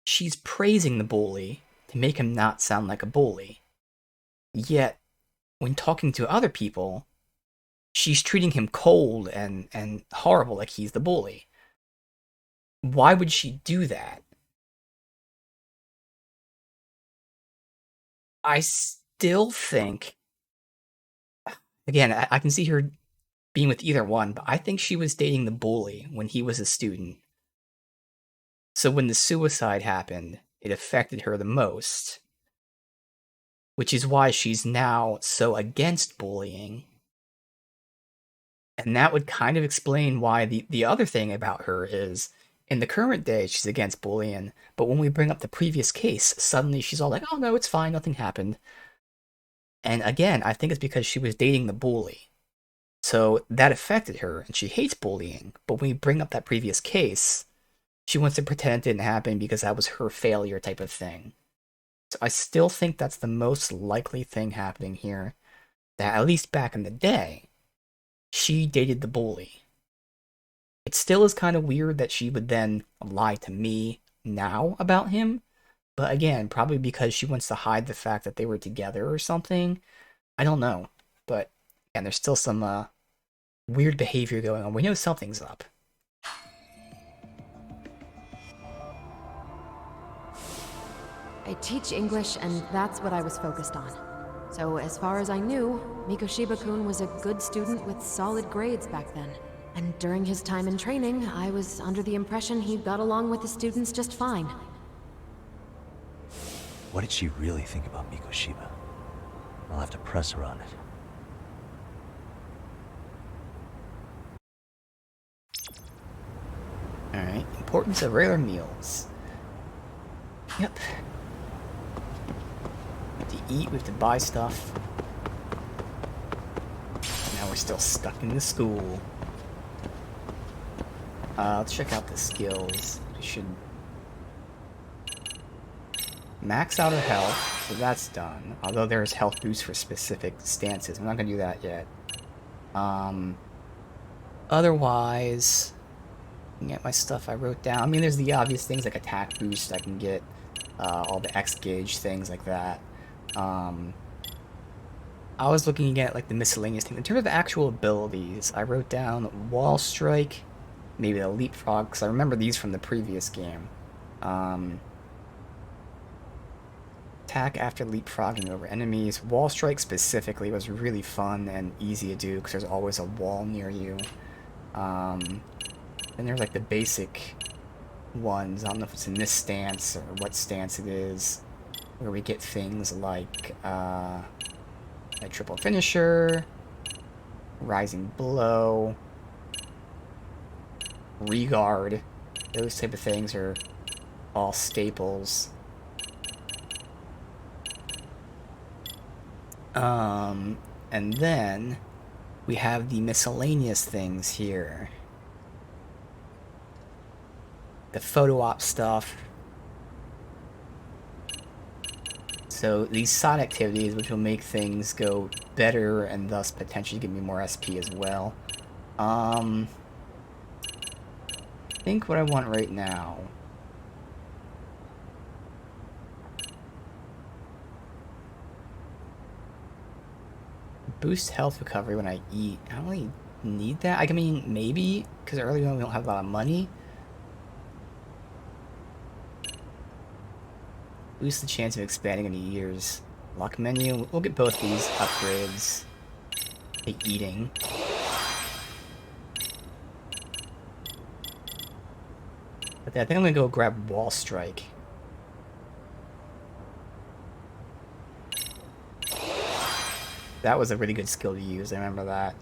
she's praising the bully to make him not sound like a bully. Yet, when talking to other people, she's treating him cold and horrible, like he's the bully. Why would she do that? I still think, again, I can see her being with either one, but I think she was dating the bully when he was a student. So when the suicide happened, it affected her the most, which is why she's now so against bullying. And that would kind of explain why the other thing about her is, in the current day, she's against bullying, but when we bring up the previous case, suddenly she's all like, oh no, it's fine, nothing happened. And again, I think it's because she was dating the bully. So that affected her, and she hates bullying, but when we bring up that previous case, she wants to pretend it didn't happen because that was her failure type of thing. So I still think that's the most likely thing happening here, that at least back in the day, she dated the bully. It still is kind of weird that she would then lie to me now about him, but again, probably because she wants to hide the fact that they were together or something. I don't know, but again, there's still some weird behavior going on. We know something's up. I teach English, and that's what I was focused on. So as far as I knew, Mikoshiba-kun was a good student with solid grades back then. And during his time in training, I was under the impression he got along with the students just fine. What did she really think about Mikoshiba? I'll have to press her on it. Alright, importance of regular meals. Yep. To eat, we have to buy stuff. Now we're still stuck in the school. Let's check out the skills. We should max out our health, so that's done. Although there's health boost for specific stances. I'm not gonna do that yet. Otherwise, get my stuff I wrote down. I mean, there's the obvious things like attack boost. I can get all the X gauge things like that. I was looking at like the miscellaneous things. In terms of the actual abilities, I wrote down Wall Strike, maybe the Leapfrog, because I remember these from the previous game. Attack after leapfrogging over enemies. Wall Strike specifically was really fun and easy to do because there's always a wall near you. And there's like the basic ones. I don't know if it's in this stance or what stance it is, where we get things like a triple finisher, rising blow, regard. Those type of things are all staples. And then we have the miscellaneous things here. The photo op stuff. So these side activities, which will make things go better and thus potentially give me more SP as well. I think what I want right now. Boost health recovery when I eat. I don't really need that. I mean, maybe, because early on we don't have a lot of money. Boost the chance of expanding into years. Lock menu. We'll get both these upgrades. Take eating. But I think I'm gonna go grab Wall Strike. That was a really good skill to use, I remember that.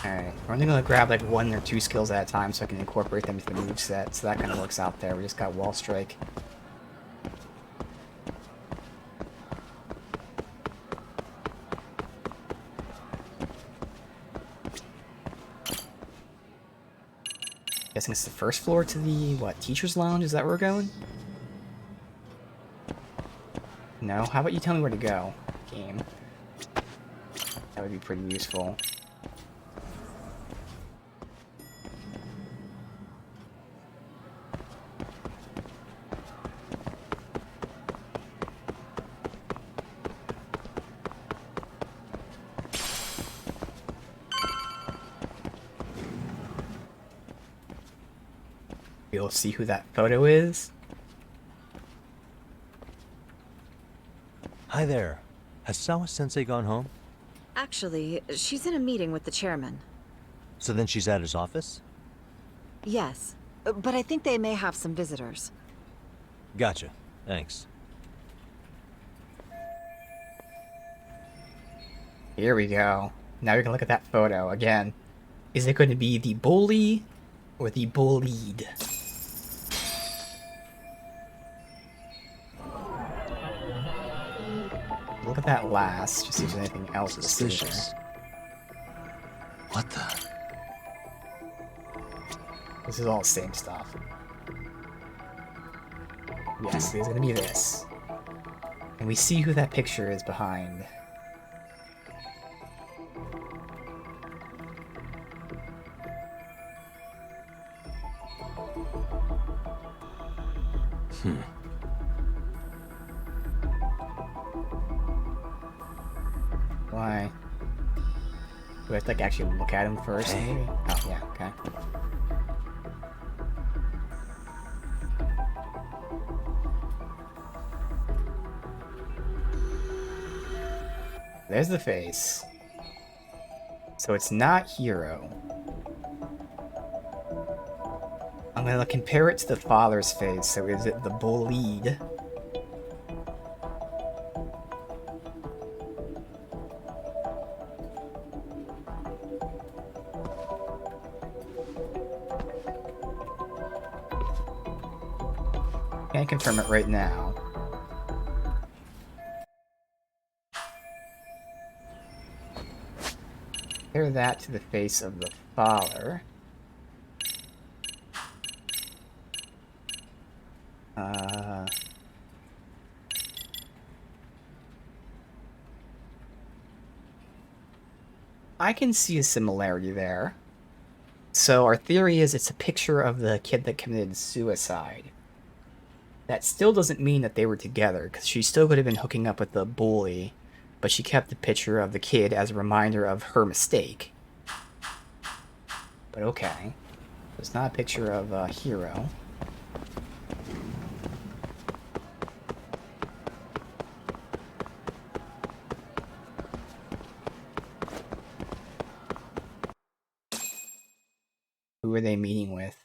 Alright, we're only gonna grab like 1 or 2 skills at a time so I can incorporate them into the moveset, so that kind of works out there. We just got Wall Strike. Guessing it's the first floor to the, what, teacher's lounge? Is that where we're going? No? How about you tell me where to go, game? That would be pretty useful. You'll see who that photo is. Hi there. Has Sawa-sensei gone home? Actually, she's in a meeting with the chairman. So then she's at his office? Yes, but I think they may have some visitors. Gotcha. Thanks. Here we go. Now we can look at that photo again. Is it going to be the bully or the bullied? Look at that last, just see if there's anything else suspicious. What the? This is all the same stuff. Yes, there's gonna be this. And we see who that picture is behind. Why? Do I have to like actually look at him first? Maybe? Oh yeah, okay. There's the face. So it's not Hiro. I'm gonna compare it to the father's face. So is it the bullied? Can't confirm it right now. Compare that to the face of the father. I can see a similarity there. So our theory is it's a picture of the kid that committed suicide. That still doesn't mean that they were together, because she still could have been hooking up with the bully, but she kept the picture of the kid as a reminder of her mistake. But okay. It's not a picture of Hiro. Who are they meeting with?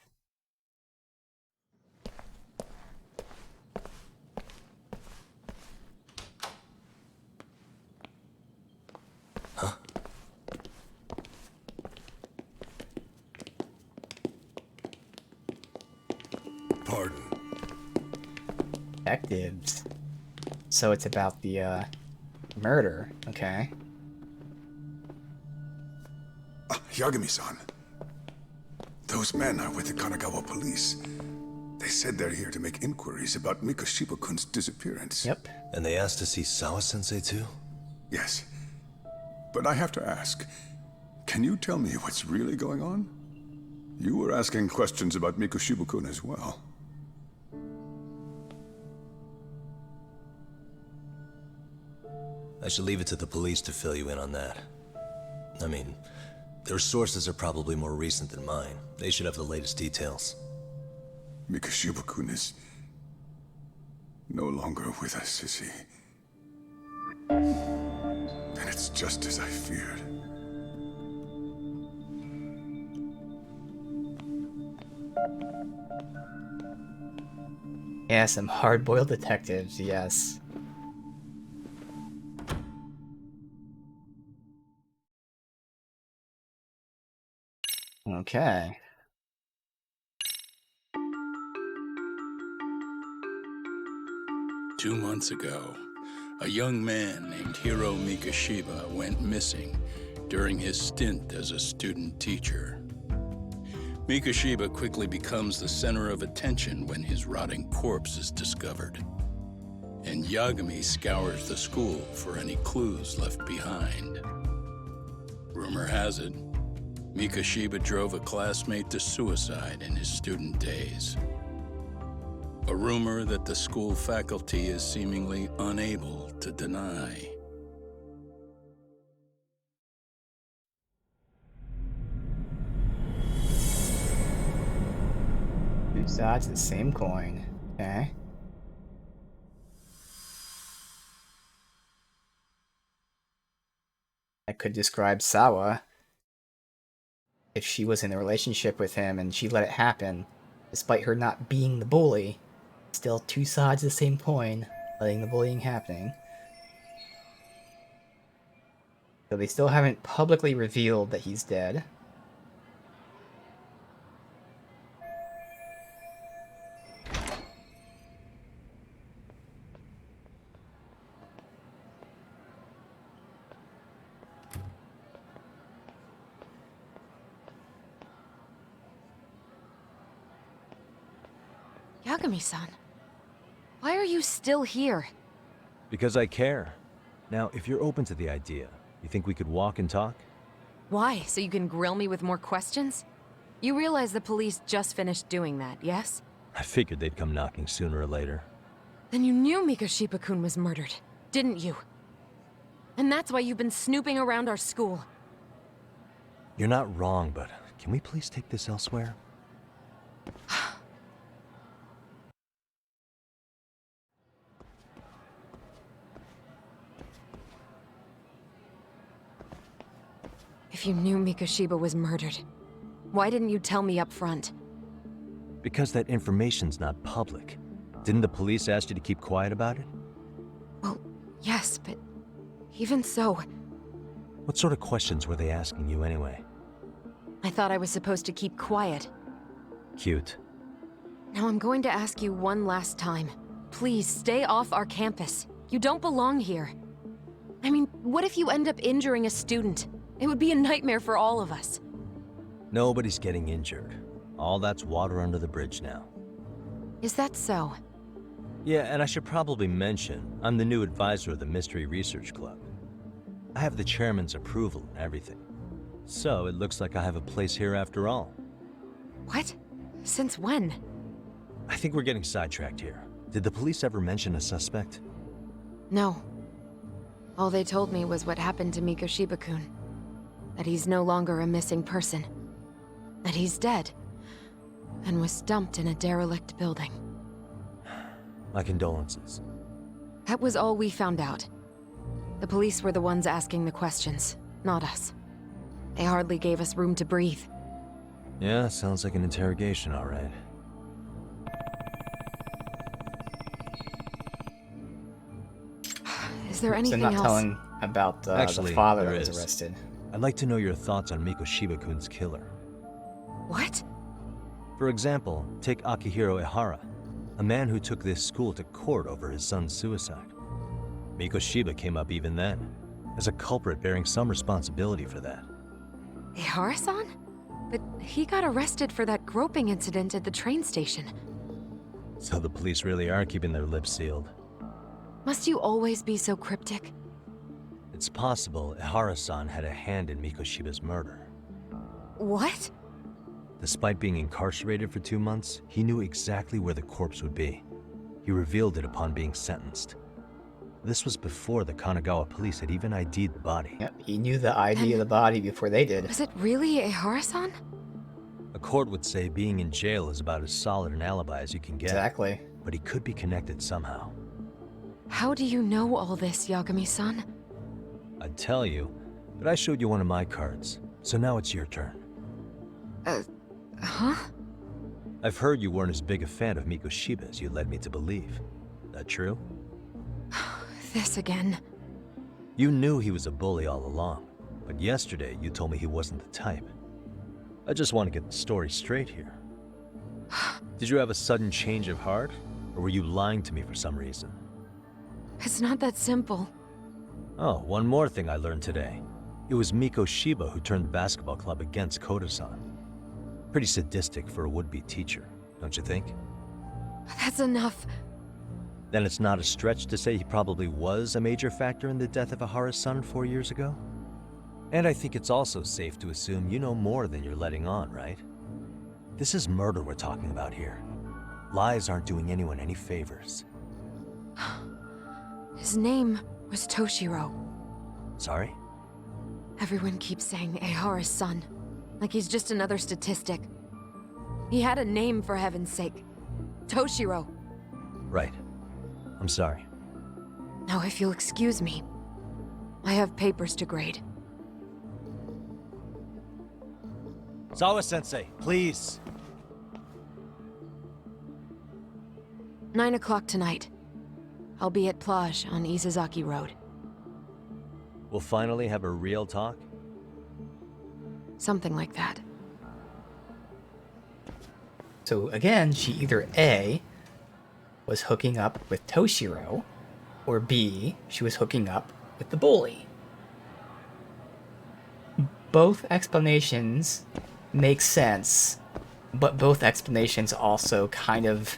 Pardon. Detectives. So it's about the murder, okay. Yagami-san. Those men are with the Kanagawa police. They said they're here to make inquiries about Mikoshiba-kun's disappearance. Yep. And they asked to see Sawa-sensei too? Yes. But I have to ask, can you tell me what's really going on? You were asking questions about Mikoshiba-kun as well. I should leave it to the police to fill you in on that. I mean, their sources are probably more recent than mine. They should have the latest details. Mikoshiba-kun is no longer with us, is he? Then it's just as I feared. Yeah, some hard-boiled detectives, yes. Okay. Two months ago, a young man named Hiro Mikashiba went missing during his stint as a student teacher. Mikashiba quickly becomes the center of attention when his rotting corpse is discovered. And Yagami scours the school for any clues left behind. Rumor has it, Mikashiba drove a classmate to suicide in his student days. A rumor that the school faculty is seemingly unable to deny. Two sides of the same coin. Okay. That could describe Sawa. If she was in a relationship with him and she let it happen, despite her not being the bully, still two sides of the same coin, letting the bullying happening. So they still haven't publicly revealed that he's dead. Yagami-san, why are you still here? Because I care. Now, if you're open to the idea, you think we could walk and talk? Why? So you can grill me with more questions? You realize the police just finished doing that, yes? I figured they'd come knocking sooner or later. Then you knew Mikashiba-kun was murdered, didn't you? And that's why you've been snooping around our school. You're not wrong, but can we please take this elsewhere? If you knew Mikashiba was murdered, why didn't you tell me up front? Because that information's not public. Didn't the police ask you to keep quiet about it? Well, yes, but even so... What sort of questions were they asking you anyway? I thought I was supposed to keep quiet. Cute. Now I'm going to ask you one last time. Please, stay off our campus. You don't belong here. I mean, what if you end up injuring a student? It would be a nightmare for all of us. Nobody's getting injured. All that's water under the bridge now. Is that so? Yeah, and I should probably mention, I'm the new advisor of the Mystery Research Club. I have the chairman's approval and everything. So it looks like I have a place here after all. What? Since when? I think we're getting sidetracked here. Did the police ever mention a suspect? No. All they told me was what happened to Mikashiba-kun. That he's no longer a missing person. That he's dead. And was dumped in a derelict building. My condolences. That was all we found out. The police were the ones asking the questions, not us. They hardly gave us room to breathe. Yeah, sounds like an interrogation, all right. Is there anything so not else? telling about Actually, the father there that was is. arrested. I'd like to know your thoughts on Mikashiba-kun's killer. What? For example, take Akihiro Ehara, a man who took this school to court over his son's suicide. Mikashiba came up even then, as a culprit bearing some responsibility for that. Ehara-san? But he got arrested for that groping incident at the train station. So the police really are keeping their lips sealed. Must you always be so cryptic? It's possible Ehara-san had a hand in Mikashiba's murder. What? Despite being incarcerated for 2 months, he knew exactly where the corpse would be. He revealed it upon being sentenced. This was before the Kanagawa police had even ID'd the body. Yep, he knew the ID of the body before they did. Was it really Ehara-san? A court would say being in jail is about as solid an alibi as you can get. Exactly. But he could be connected somehow. How do you know all this, Yagami-san? I'd tell you, but I showed you one of my cards, so now it's your turn. Huh? I've heard you weren't as big a fan of Mikoshiba as you led me to believe. That true? This again. You knew he was a bully all along, but yesterday you told me he wasn't the type. I just want to get the story straight here. Did you have a sudden change of heart, or were you lying to me for some reason? It's not that simple. Oh, one more thing I learned today. It was Mikoshiba who turned the basketball club against Kodo-san. Pretty sadistic for a would-be teacher, don't you think? That's enough. Then it's not a stretch to say he probably was a major factor in the death of Ahara's son 4 years ago? And I think it's also safe to assume you know more than you're letting on, right? This is murder we're talking about here. Lies aren't doing anyone any favors. His name was Toshiro. Sorry? Everyone keeps saying Ahara's son, like he's just another statistic. He had a name, for heaven's sake. Toshiro. Right. I'm sorry. Now, if you'll excuse me, I have papers to grade. Sawa-sensei, please. 9 o'clock tonight. I'll be at Plage on Isazaki Road. We'll finally have a real talk? Something like that. So again, she either A, was hooking up with Toshiro, or B, she was hooking up with the bully. Both explanations make sense, but both explanations also kind of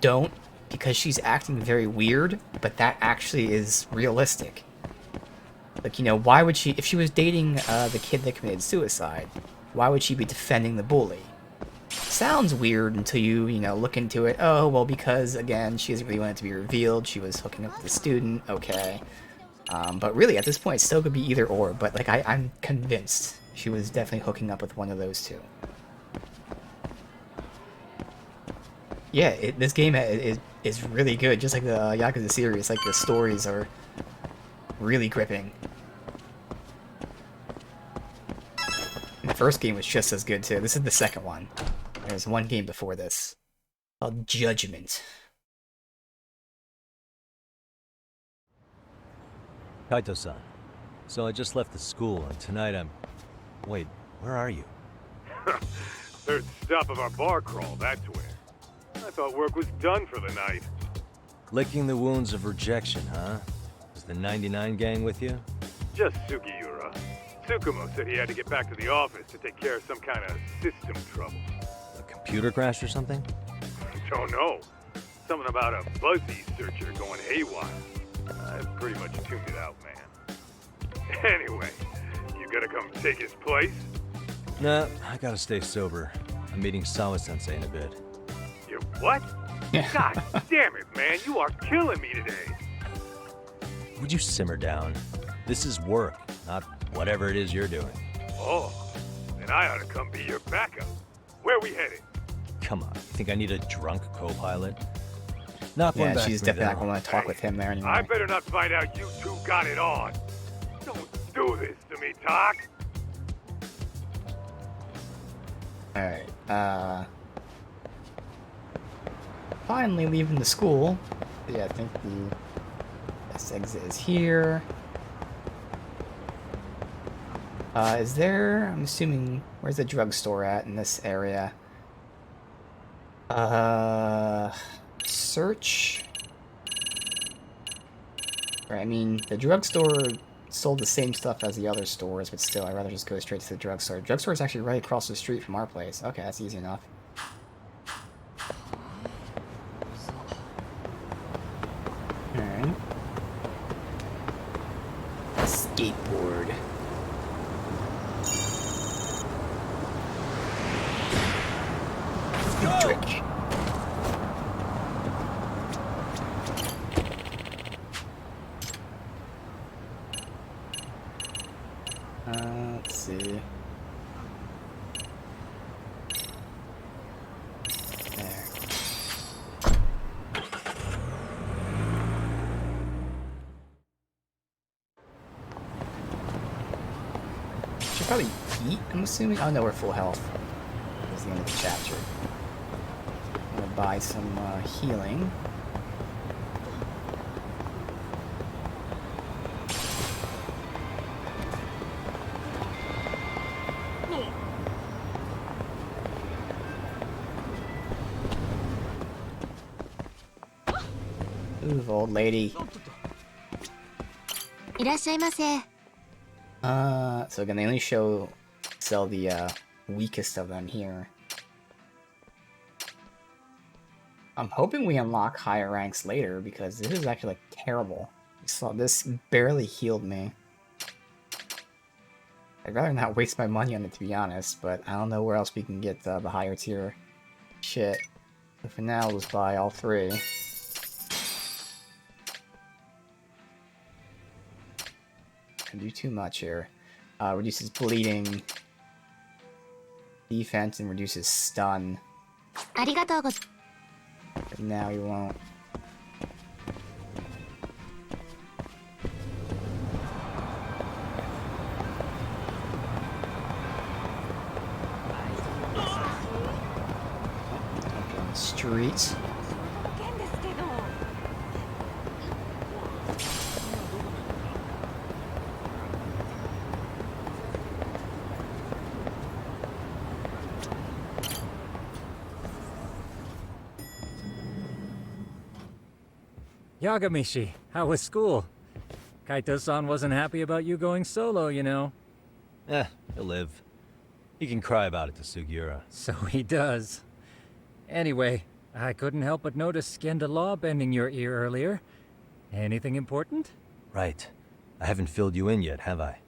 don't, because she's acting very weird, but that actually is realistic. Like, you know, why would she, if she was dating the kid that committed suicide, why would she be defending the bully? Sounds weird until you know, look into it. Oh, well, because, again, she doesn't really want it to be revealed. She was hooking up with the student, okay. But really, at this point, it still could be either or, but, like, I'm convinced she was definitely hooking up with one of those two. Yeah, this game is really good, just like the Yakuza series. Like, the stories are really gripping. And the first game was just as good, too. This is the second one. There's one game before this called Judgment. Kaito-san, so I just left the school, and tonight I'm... Wait, where are you? Third stop of our bar crawl, that's where. I thought work was done for the night. Licking the wounds of rejection, huh? Is the 99 gang with you? Just Sugiura. Tsukumo said he had to get back to the office to take care of some kind of system trouble. A computer crash or something? Don't know. Something about a Buzzy searcher going haywire. I pretty much tuned it out, man. Anyway, you gonna come take his place? Nah, I gotta stay sober. I'm meeting Sawa-sensei in a bit. You what? God damn it, man. You are killing me today. Would you simmer down? This is work, not whatever it is you're doing. Oh, then I ought to come be your backup. Where we headed? Come on, you think I need a drunk co-pilot? Not going Yeah, back she's to definitely not Vidal. going to want to talk with him there anymore. I better not find out you two got it on. Don't do this to me, Talk. Alright, finally leaving the school. Yeah, I think the best exit is here. Is there, I'm assuming, where's the drugstore at in this area? Search? Right, I mean, the drugstore sold the same stuff as the other stores, but still, I'd rather just go straight to the drugstore. The drugstore is actually right across the street from our place. Okay, that's easy enough. Alright. Skateboard. Trick. Let's see. There. Should probably eat, I'm assuming. Oh no, we're full health. That's the end of the chapter. buy some healing. Ooh, old lady. So again, they only sell the weakest of them here. I'm hoping we unlock higher ranks later, because this is actually like terrible. So this barely healed me. I'd rather not waste my money on it, to be honest, but I don't know where else we can get the higher tier shit. So for now, let's buy all 3. Can do too much here. Reduces bleeding, defense, and reduces stun. But now he won't. Okay, on the streets. Yagamishi, how was school? Kaito-san wasn't happy about you going solo, you know. He'll live. He can cry about it to Sugiura. So he does. Anyway, I couldn't help but notice Skenda Law bending your ear earlier. Anything important? Right. I haven't filled you in yet, have I?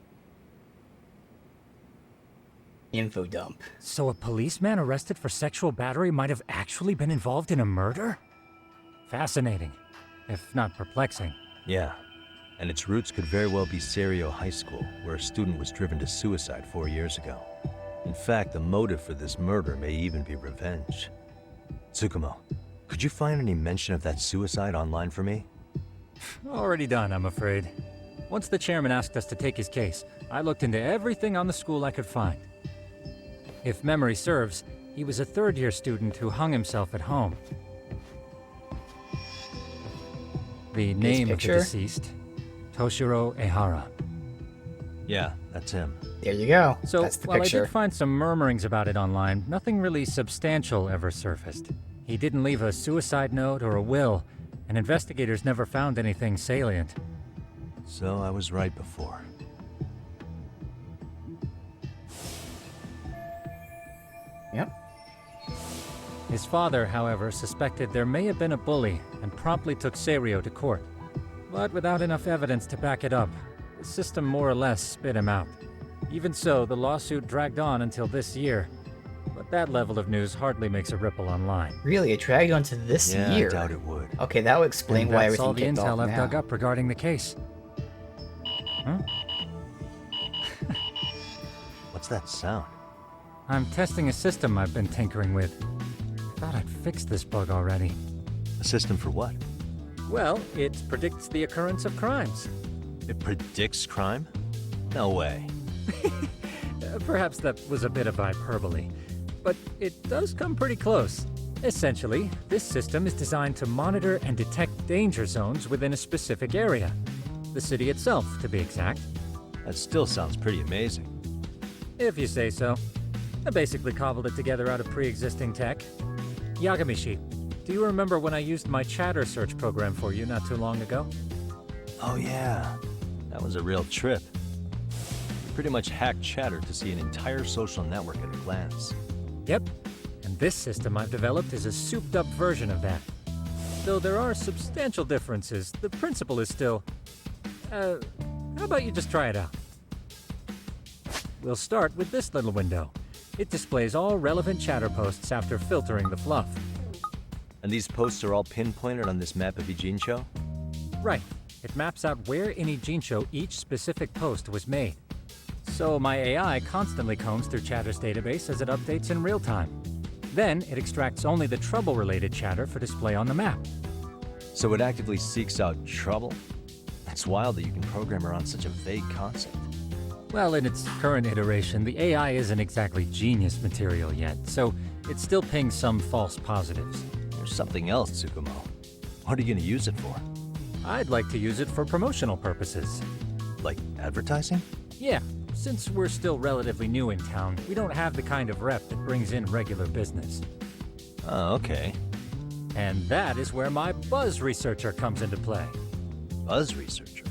Info dump. So a policeman arrested for sexual battery might have actually been involved in a murder? Fascinating, if not perplexing. Yeah. And its roots could very well be Serio High School, where a student was driven to suicide 4 years ago. In fact, the motive for this murder may even be revenge. Tsukumo, could you find any mention of that suicide online for me? Already done, I'm afraid. Once the chairman asked us to take his case, I looked into everything on the school I could find. If memory serves, he was a third-year student who hung himself at home. The name of the deceased, Toshiro Ehara. Yeah, that's him. There you go. So, that's the while picture. I did find some murmurings about it online, nothing really substantial ever surfaced. He didn't leave a suicide note or a will, and investigators never found anything salient. So I was right before. Yep. His father, however, suspected there may have been a bully and promptly took Serio to court. But without enough evidence to back it up, the system more or less spit him out. Even so, the lawsuit dragged on until this year. But that level of news hardly makes a ripple online. Really? It dragged on to this Yeah, year? I doubt it would. Okay, that would explain And why that's everything all the kicked intel off I've now. dug up regarding the case. Huh? What's that sound? I'm testing a system I've been tinkering with. Thought I'd fixed this bug already. A system for what? Well, it predicts the occurrence of crimes. It predicts crime? No way. Perhaps that was a bit of hyperbole, but it does come pretty close. Essentially, this system is designed to monitor and detect danger zones within a specific area. The city itself, to be exact. That still sounds pretty amazing. If you say so. I basically cobbled it together out of pre-existing tech. Yagamishi, do you remember when I used my chatter search program for you not too long ago? Oh yeah, that was a real trip. You pretty much hacked Chatter to see an entire social network at a glance. Yep, and this system I've developed is a souped-up version of that. Though there are substantial differences, the principle is still... how about you just try it out? We'll start with this little window. It displays all relevant chatter posts after filtering the fluff. And these posts are all pinpointed on this map of Ijincho? Right. It maps out where in Ijincho each specific post was made. So my AI constantly combs through Chatter's database as it updates in real time. Then it extracts only the trouble-related chatter for display on the map. So it actively seeks out trouble? It's wild that you can program around such a vague concept. Well, in its current iteration, the AI isn't exactly genius material yet, so it still pings some false positives. You're something else, Tsukumo. What are you gonna use it for? I'd like to use it for promotional purposes. Like advertising? Yeah, since we're still relatively new in town, we don't have the kind of rep that brings in regular business. Oh, okay. And that is where my buzz researcher comes into play. Buzz researcher?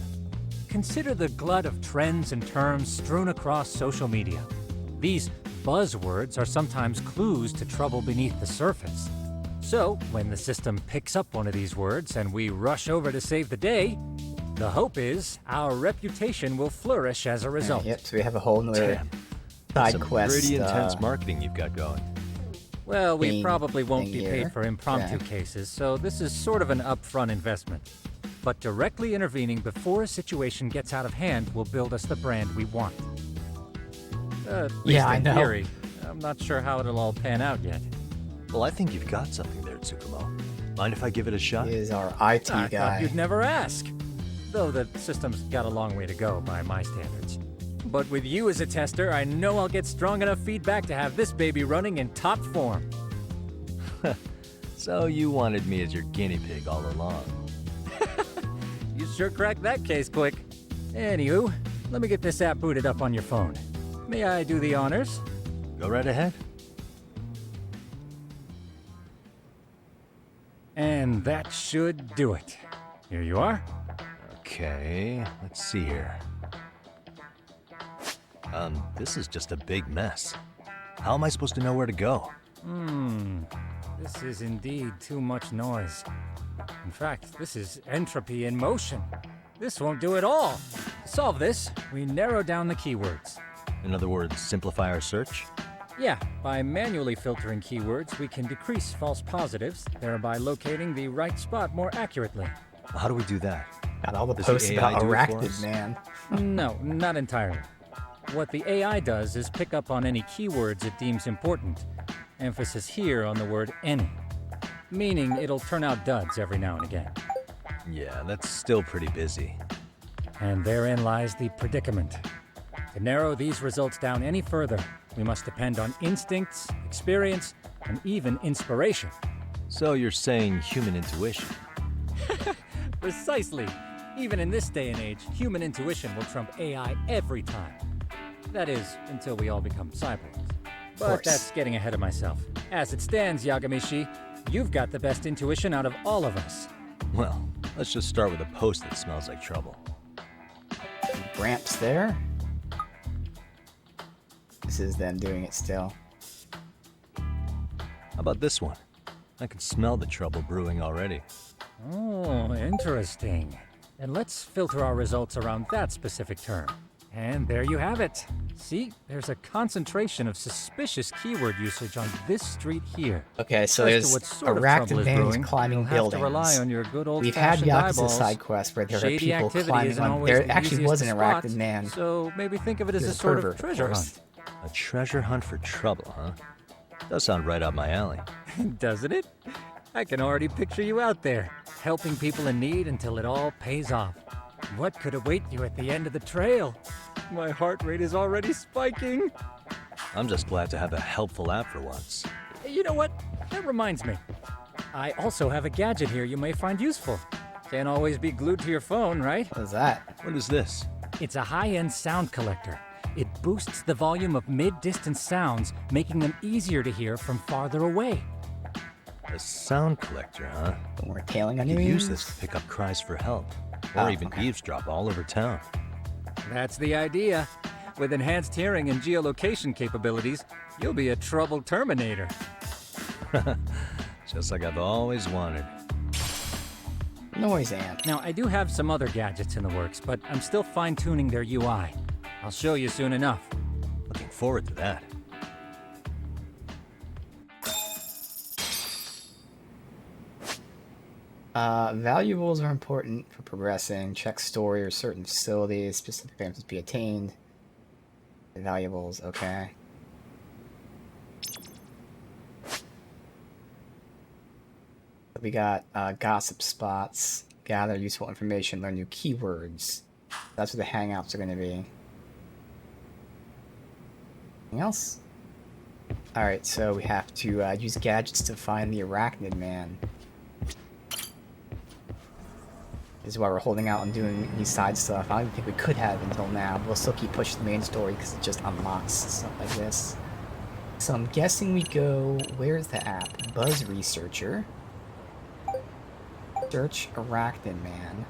Consider the glut of trends and terms strewn across social media. These buzzwords are sometimes clues to trouble beneath the surface. So, when the system picks up one of these words and we rush over to save the day, the hope is our reputation will flourish as a result. Yep, so we have a whole nother side Some quest. pretty intense marketing you've got going. Well, we Thing- probably won't thing be here. paid for impromptu Okay. cases, so this is sort of an upfront investment. But directly intervening before a situation gets out of hand will build us the brand we want. At least Yeah, I in know. theory. I'm not sure how it'll all pan out yet. Well, I think you've got something there, Tsukumo. Mind if I give it a shot? He is our IT I guy. thought you'd never ask. Though the system's got a long way to go by my standards. But with you as a tester, I know I'll get strong enough feedback to have this baby running in top form. So you wanted me as your guinea pig all along. You sure cracked that case quick. Anywho, let me get this app booted up on your phone. May I do the honors? Go right ahead. And that should do it. Here you are. Okay, let's see here. This is just a big mess. How am I supposed to know where to go? This is indeed too much noise. In fact, this is entropy in motion. This won't do it all. To solve this, we narrow down the keywords. In other words, simplify our search? Yeah, by manually filtering keywords, we can decrease false positives, thereby locating the right spot more accurately. How do we do that? Got all the Does the posts AI about do it for Arachnid, us? man. No, not entirely. What the AI does is pick up on any keywords it deems important. Emphasis here on the word any. Meaning it'll turn out duds every now and again. Yeah, that's still pretty busy. And therein lies the predicament. To narrow these results down any further, we must depend on instincts, experience, and even inspiration. So you're saying human intuition? Precisely. Even in this day and age, human intuition will trump AI every time. That is, until we all become cyborgs. But course. that's getting ahead of myself. As it stands, Yagamishi, you've got the best intuition out of all of us. Well, let's just start with a post that smells like trouble. Ramps there. This is them doing it still. How about this one? I can smell the trouble brewing already. Oh, interesting. And let's filter our results around that specific term. And there you have it. See, there's a concentration of suspicious keyword usage on this street here. Okay, so As to there's what sort of trouble is Arachnid brewing, climbing you'll have buildings. to rely on your good We've had old-fashioned Yakuza eyeballs. side quests where there are Shady people activity climbing isn't on. always There the actually easiest was to an spot, Arachnid man. So maybe think of it as He's a a sort pervert, of of treasure course. hunt. A treasure hunt for trouble, huh? Does sound right up my alley. Doesn't it? I can already picture you out there, helping people in need until it all pays off. What could await you at the end of the trail? My heart rate is already spiking. I'm just glad to have a helpful app for once. You know what? That reminds me. I also have a gadget here you may find useful. Can't always be glued to your phone, right? What is that? What is this? It's a high-end sound collector. It boosts the volume of mid-distance sounds, making them easier to hear from farther away. A sound collector, huh? When we're tailing on You your could use ears? this to pick up cries for help, or Oh, even okay. eavesdrop all over town. That's the idea. With enhanced hearing and geolocation capabilities, you'll be a troubled Terminator. Just like I've always wanted. Noise amp. Now, I do have some other gadgets in the works, but I'm still fine-tuning their UI. I'll show you soon enough. Looking forward to that. Valuables are important for progressing. Check story or certain facilities. Specific items must be attained. Valuables, okay. We got gossip spots. Gather useful information. Learn new keywords. That's what the hangouts are going to be. Anything else? Alright, so we have to use gadgets to find the Arachnid Man. This is why we're holding out and doing any side stuff. I don't even think we could have until now, but we'll still keep pushing the main story because it just unlocks stuff like this. So I'm guessing we go... Where's the app? Buzz Researcher. Search Arachnid Man.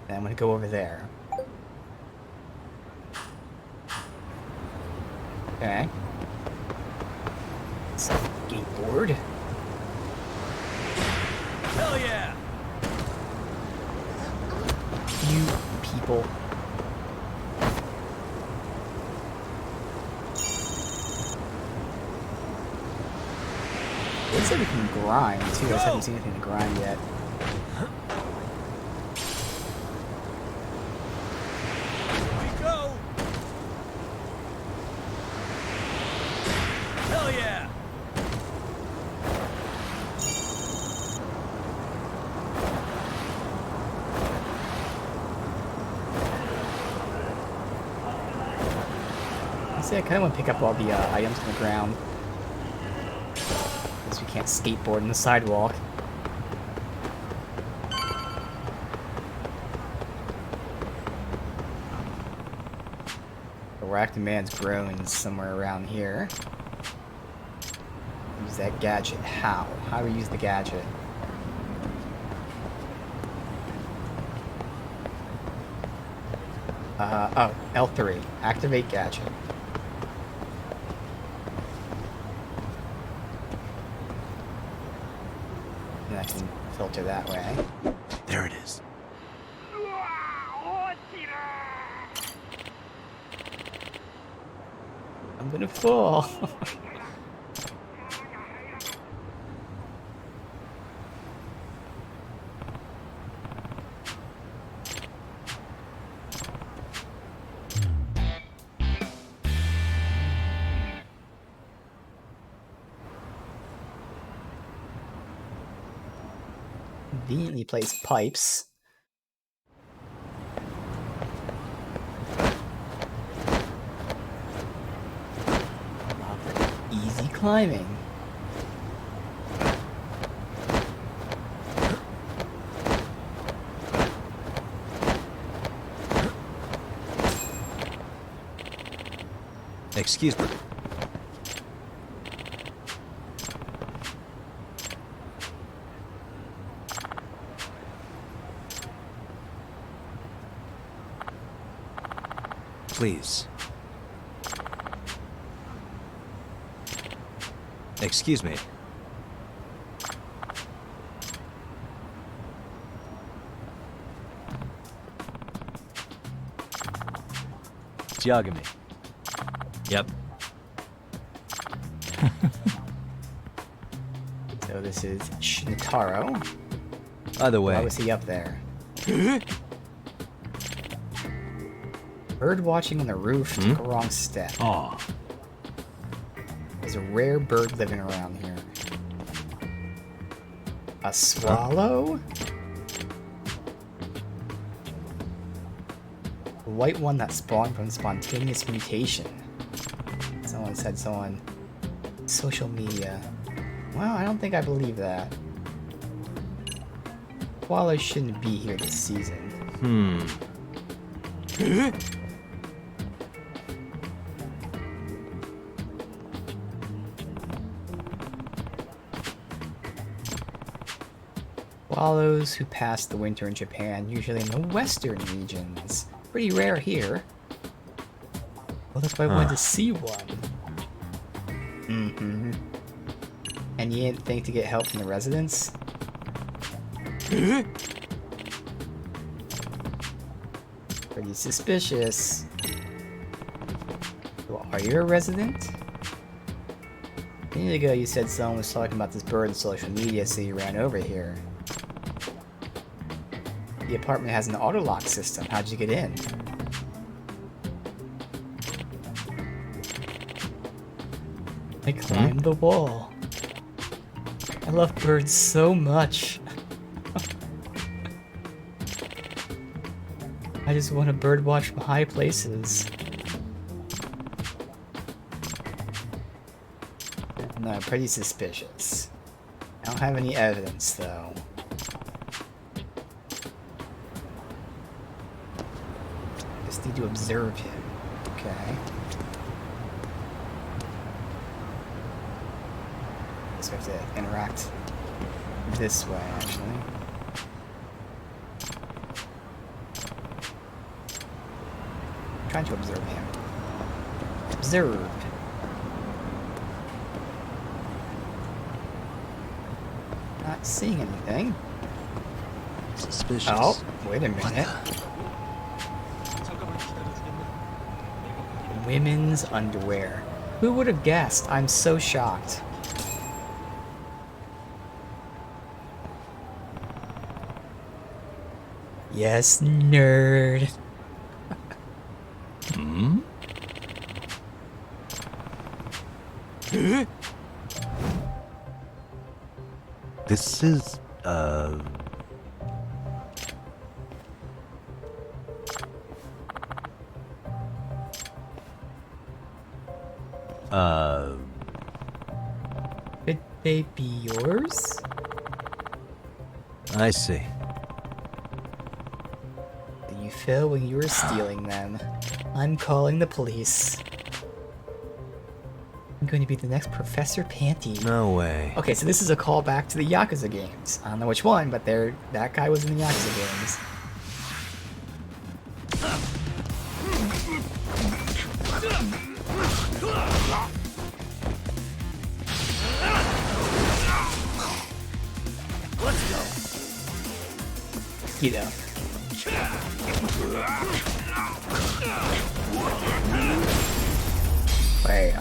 Then I'm gonna go over there. Okay. Skateboard. Hell yeah! You people. It said we can grind too. I just haven't seen anything to grind yet. We go! Hell yeah! I kind of want to pick up all the items on the ground. Because we can't skateboard on the sidewalk. The Arachnid Man's grown somewhere around here. Use that gadget. How? How do we use the gadget? Oh, L3. Activate gadget. And I can filter that way. There it is. I'm gonna fall. Conveniently placed pipes. Easy climbing. Excuse me. Please. Excuse me. Yagami. Yep. So this is Shintaro. Either way. Why was he up there? Bird watching on the roof took a wrong step. Aw. There's a rare bird living around here. A swallow? A white one that spawned from spontaneous mutation. Someone said so on social media. Well, I don't think I believe that. Swallows shouldn't be here this season. Swallows who pass the winter in Japan, usually in the western regions. Pretty rare here. What if I wanted to see one? And you didn't think to get help from the residents? Pretty suspicious. Well, are you a resident? A minute ago you said someone was talking about this bird on social media, so you ran over here. The apartment has an auto-lock system. How'd you get in? I climbed the wall. I love birds so much. I just want to birdwatch from high places. don't know, pretty suspicious. I don't have any evidence, though. Just need to observe him. Okay. Guess we have to interact this way, actually. I'm trying to observe him. Observe. Not seeing anything. Suspicious. Oh, wait a minute. Women's underwear. Who would have guessed? I'm so shocked. Yes, nerd. Hmm? This is, Could they be yours? I see. You fell when you were stealing them. I'm calling the police. I'm going to be the next Professor Panty. No way. Okay, so this is a callback to the Yakuza games. I don't know which one, but that guy was in the Yakuza games. Let's go. You know. Wait,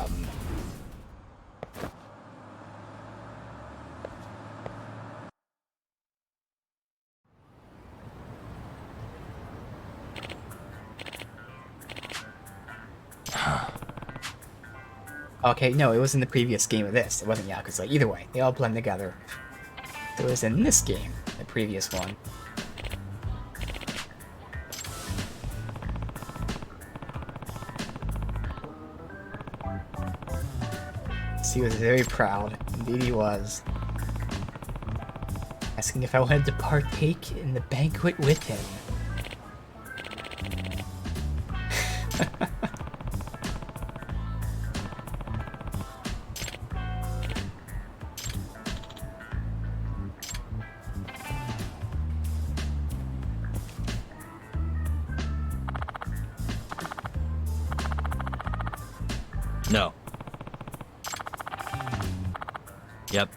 Okay, no, it was in the previous game of this. It wasn't Yakuza. Either way, they all blend together. So it was in this game, the previous one. He was very proud. Indeed he was. Asking if I wanted to partake in the banquet with him. No. Yep.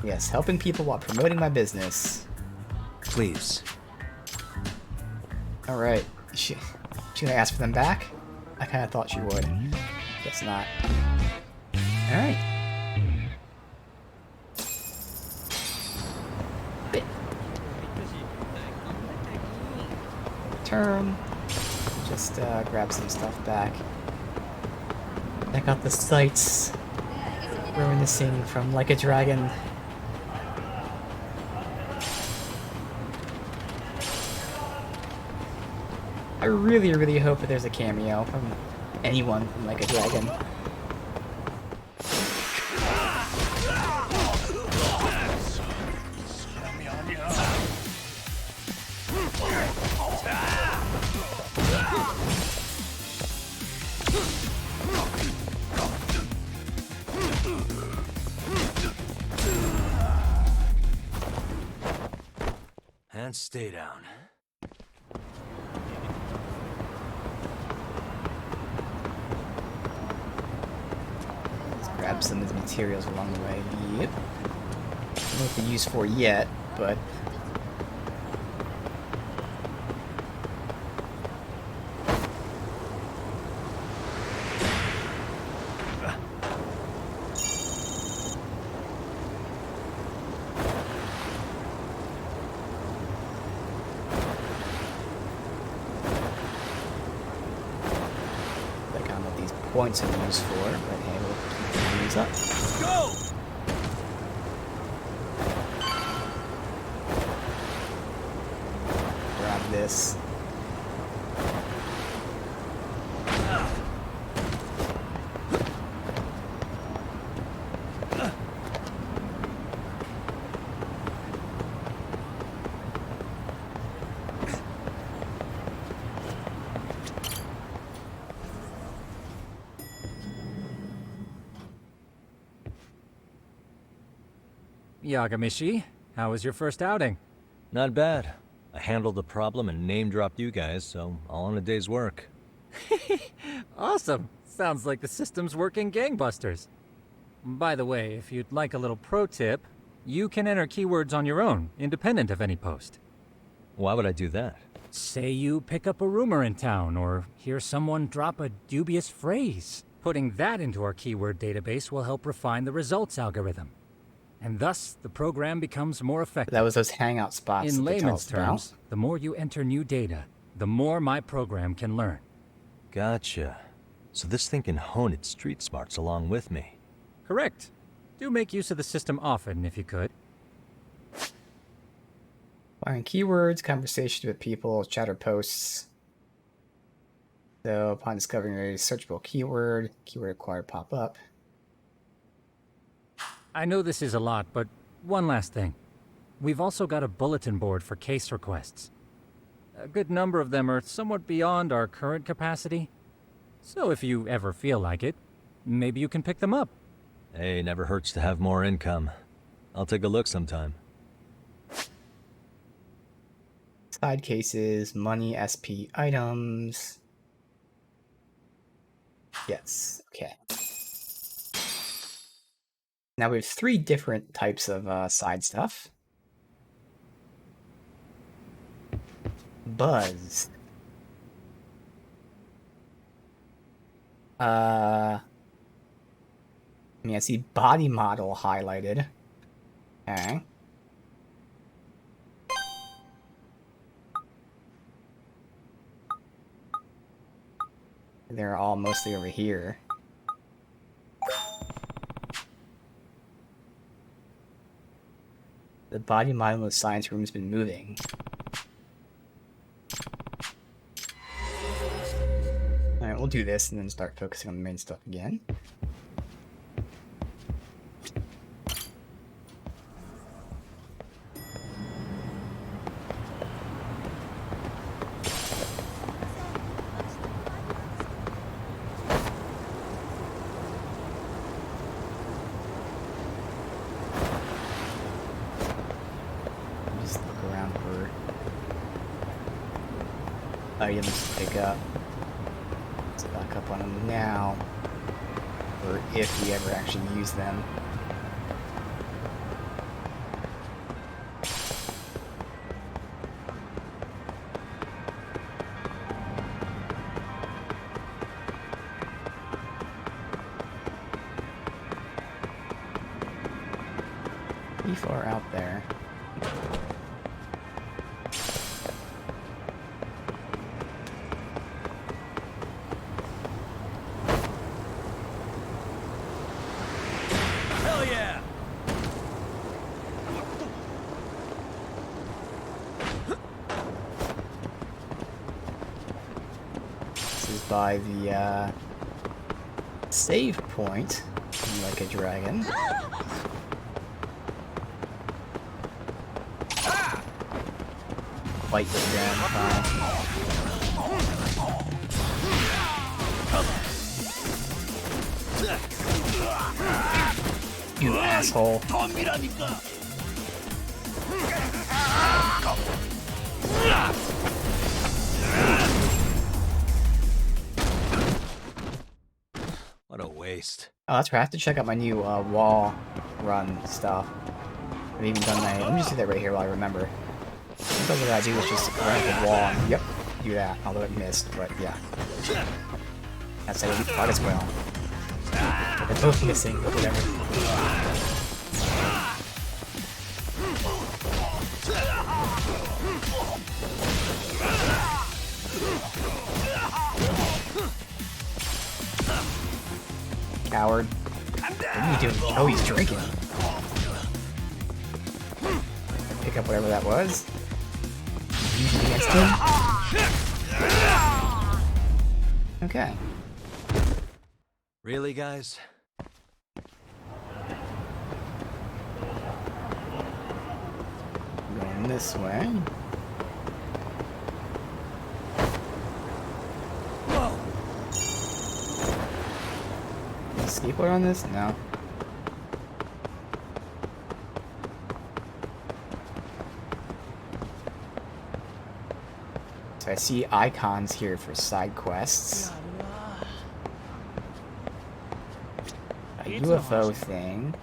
Yes, helping people while promoting my business. Please. Alright. She gonna ask for them back? I kinda thought she would. Guess not. Alright. Turn. Just grab some stuff back. Check out the sights. Reminiscing from Like a Dragon. I really, really hope that there's a cameo from anyone from Like a Dragon. And stay down. Let's grab some of the materials along the way. Yep. I don't know what they're used for yet, but... points are used for, but hey, we'll keep these up. Let's go! this. Yagamishi, how was your first outing? Not bad. I handled the problem and name-dropped you guys, so all in a day's work. Awesome. Sounds like the system's working gangbusters. By the way, if you'd like a little pro tip, you can enter keywords on your own, independent of any post. Why would I do that? Say you pick up a rumor in town, or hear someone drop a dubious phrase. Putting that into our keyword database will help refine the results algorithm. And thus, the program becomes more effective. That was those hangout spots. In that they tell layman's us about. terms, the more you enter new data, the more my program can learn. Gotcha. So this thing can hone its street smarts along with me. Correct. Do make use of the system often, if you could. Find keywords, conversations with people, chatter posts. So upon discovering a searchable keyword, keyword acquired pop up. I know this is a lot, but one last thing. We've also got a bulletin board for case requests. A good number of them are somewhat beyond our current capacity. So if you ever feel like it, maybe you can pick them up. Hey, never hurts to have more income. I'll take a look sometime. Side cases, money, SP items. Yes, okay. Now we have 3 different types of side stuff. Buzz. I see body model highlighted. Okay. They're all mostly over here. The body model in the science room has been moving. Alright, we'll do this and then start focusing on the main stuff again. Just look around for items to pick up. Let's back up on them now, or if we ever actually use them. Pretty far out there. Hell yeah! This is by the save point, like a dragon. Fight with dragon. You asshole. What a waste. Oh, that's right. I have to check out my new wall run stuff. I've even done that. Let me just do that right here while I remember. Sometimes what I do is just run the wall. And, yep, do that. Although it missed, but yeah. That's how we might as well. They're both missing, but whatever. Coward. What are you doing? Oh, he's drinking. Pick up whatever that was. use it against him. Okay. Really, guys? Going this way. Whoa! Skateboard on this? No. So I see icons here for side quests. A UFO thing.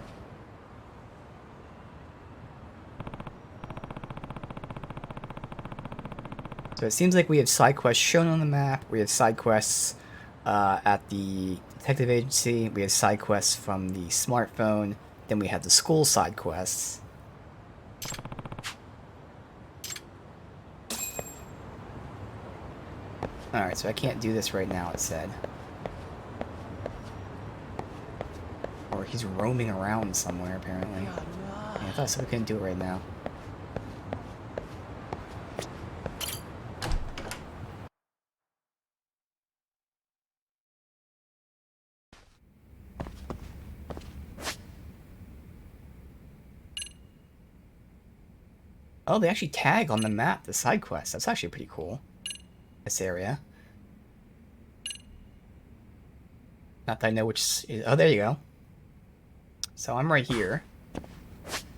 So it seems like we have side quests shown on the map. We have side quests at the detective agency. We have side quests from the smartphone. Then we have the school side quests. Alright, so I can't do this right now, it said. Or he's roaming around somewhere, apparently. Yeah, I thought so we couldn't do it right now. Oh, they actually tag on the map the side quests. That's actually pretty cool. This area. Not that I know which is... Oh, there you go. So I'm right here.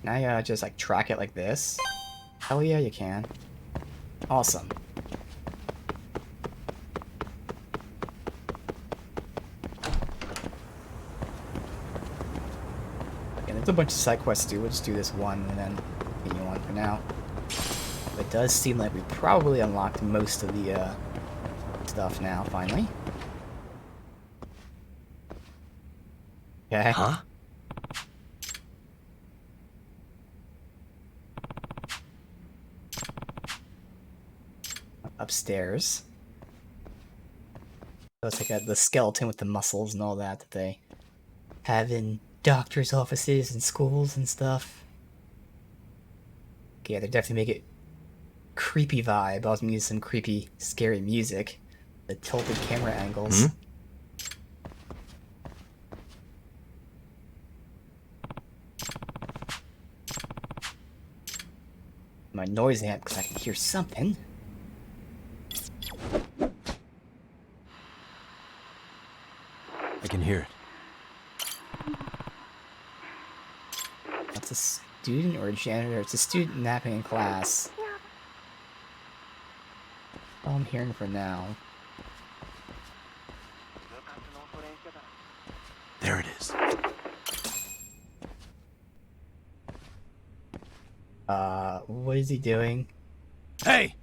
Now you just like track it like this. Hell yeah, you can. Awesome. Okay, there's a bunch of side quests to do. We'll just do this one and then continue on for now. It does seem like we probably unlocked most of the stuff now, finally. Okay. Huh? Upstairs. So it's like the skeleton with the muscles and all that they have in doctors' offices and schools and stuff. Okay, they definitely make it creepy vibe. I was gonna use some creepy, scary music. The tilted camera angles. My noise amp, because I can hear something. I can hear it. That's a student or a janitor? It's a student napping in class. All I'm hearing for now. There it is. What is he doing? Hey!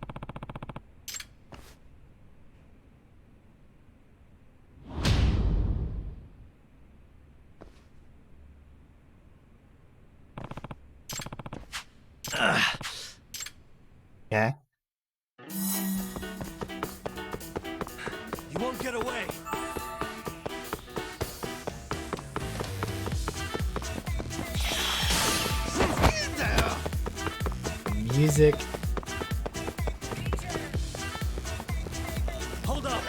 Yeah. You won't get away. Music. Hold up.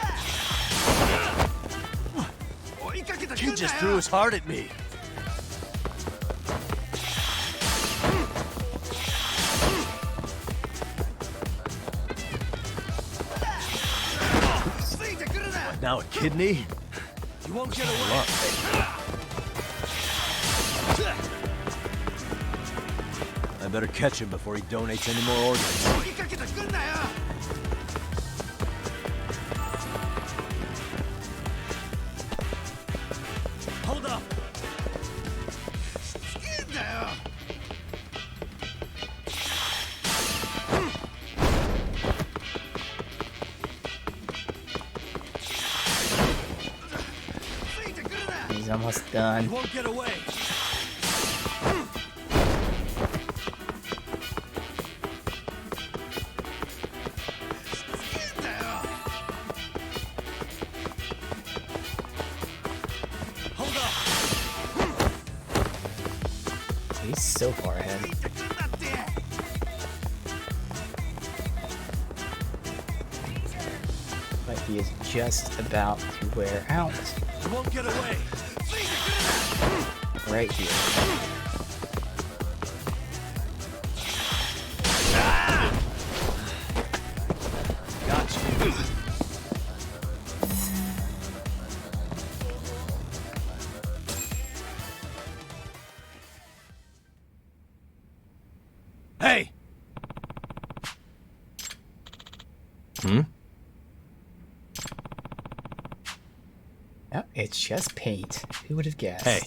He just threw his heart at me. What, now a kidney? You won't get away. I better catch him before he donates any more organs. Hold up. He's almost done. You won't get away. He's so far ahead. he is just about to wear out. You won't get away. Right here. Gotcha. Hey! Yep, it's just paint. Who would have guessed? Hey.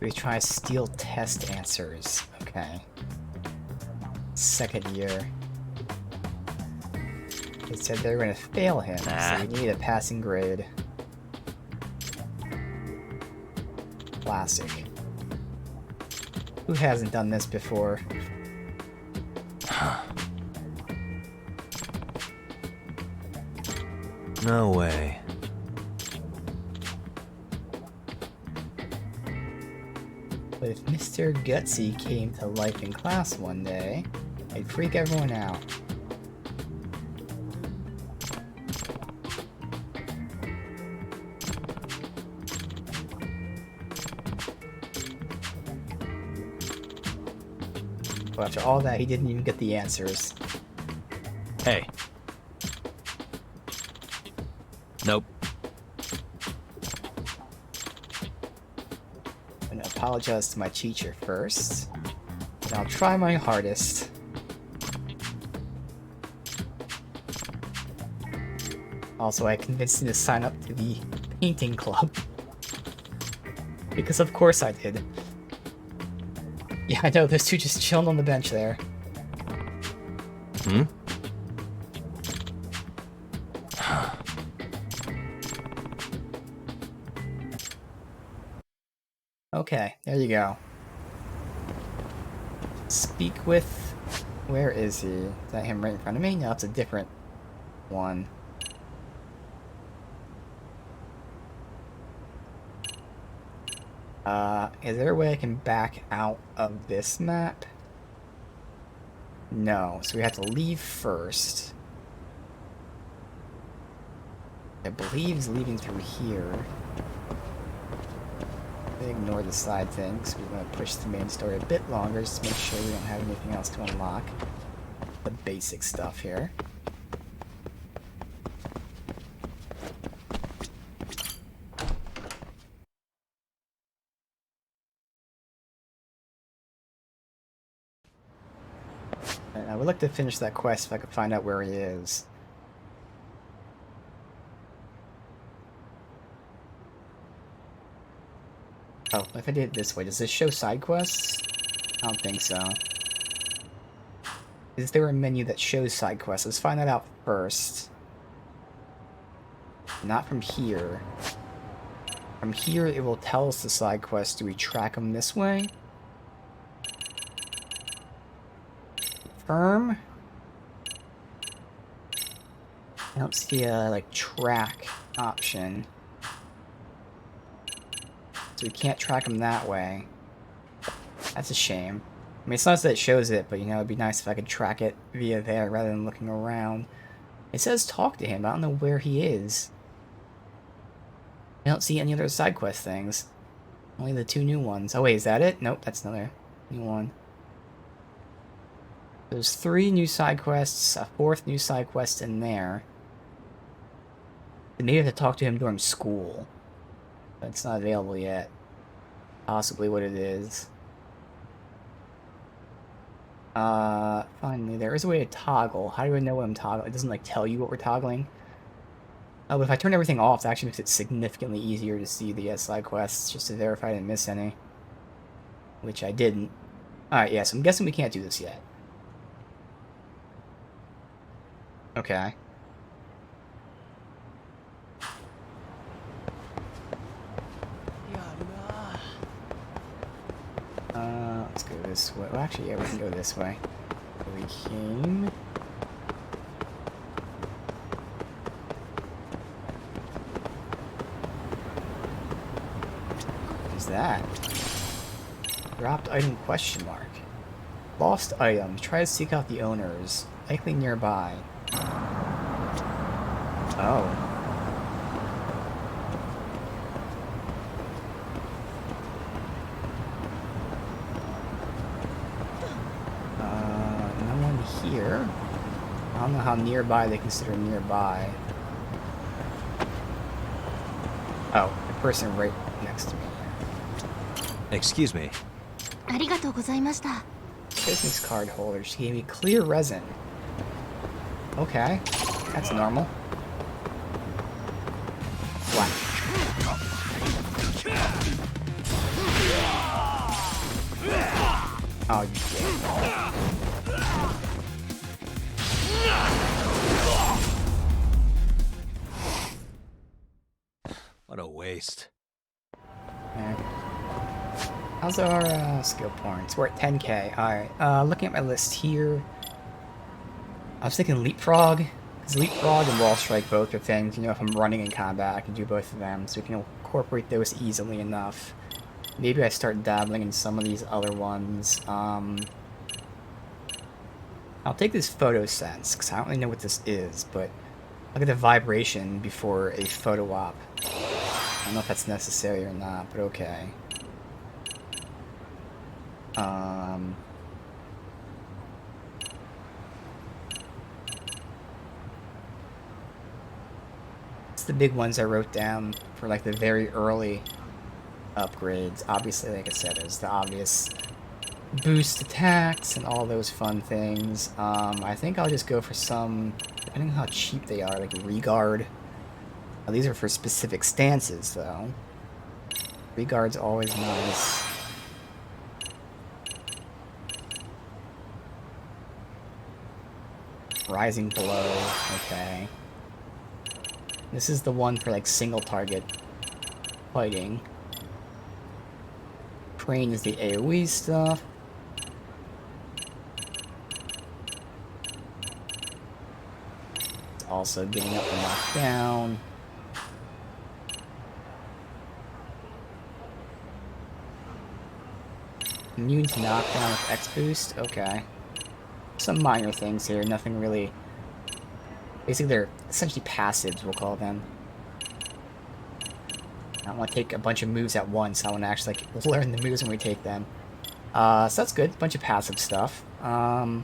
We try steal test answers. Okay. Second year. They said they were going to fail him, so we need a passing grade. Classic. Who hasn't done this before? No way. But if Mr. Gutsy came to life in class one day, he'd freak everyone out. But after all that, he didn't even get the answers. Hey. Nope. I'm gonna apologize to my teacher first, and I'll try my hardest. Also, I convinced him to sign up to the painting club. Because of course I did. Yeah, I know, those two just chilling on the bench there. Okay, there you go. Speak with... Where is he? Is that him right in front of me? No, it's a different one. Is there a way I can back out of this map? No, so we have to leave first. I believe he's leaving through here. Ignore the side things. We're going to push the main story a bit longer just to make sure we don't have anything else to unlock. The basic stuff here. And I would like to finish that quest if I could find out where he is. Oh, if I did it this way, does this show side quests? I don't think so. Is there a menu that shows side quests? Let's find that out first. Not from here. From here, it will tell us the side quests. Do we track them this way? Confirm? I don't see a, like, track option. So we can't track them that way. That's a shame. I mean, it's nice that it shows it, but you know, it'd be nice if I could track it via there rather than looking around. It says talk to him, but I don't know where he is. I don't see any other side quest things. Only the two new ones. Oh wait, is that it? Nope, that's another new one. There's 3 new side quests, a 4th new side quest in there. And maybe I have to talk to him during school. But it's not available yet. Possibly what it is. Finally, there is a way to toggle. How do I know what I'm toggling? It doesn't, like, tell you what we're toggling. Oh, but if I turn everything off, it actually makes it significantly easier to see the side quests, just to verify I didn't miss any. Which I didn't. Alright, yeah, so I'm guessing we can't do this yet. Okay. Let's go this way. Well, actually, yeah, we can go this way. We came. Dropped item question mark. Lost items. Try to seek out the owners. Likely nearby. Oh. No one here. I don't know how nearby they consider nearby. Oh, the person right next to me. Excuse me. ありがとうございました。 Business card holder. She gave me clear resin. Okay, that's normal. What? Oh, yeah. What a waste. Yeah. How's our skill points? We're at 10k. Alright, looking at my list here. I was thinking Leapfrog. Because Leapfrog and Wall Strike both are things, you know, if I'm running in combat, I can do both of them. So we can incorporate those easily enough. Maybe I start dabbling in some of these other ones. I'll take this photo sense, because I don't really know what this is, but look at the vibration before a photo op. I don't know if that's necessary or not, but okay. It's the big ones I wrote down for like the very early upgrades. Obviously, like I said, there's the obvious boost attacks and all those fun things. I think I'll just go for some, depending on how cheap they are, like Regard. Now, these are for specific stances, though. Regard's always nice. Rising Blow, okay. This is the one for like single target fighting. Crane is the AoE stuff. It's also getting up and knocked down. Immune to knockdown with X boost, okay. Some minor things here, nothing really. Basically, they're essentially passives, we'll call them. I don't want to take a bunch of moves at once. I want to actually like learn the moves when we take them. So that's good. A bunch of passive stuff. I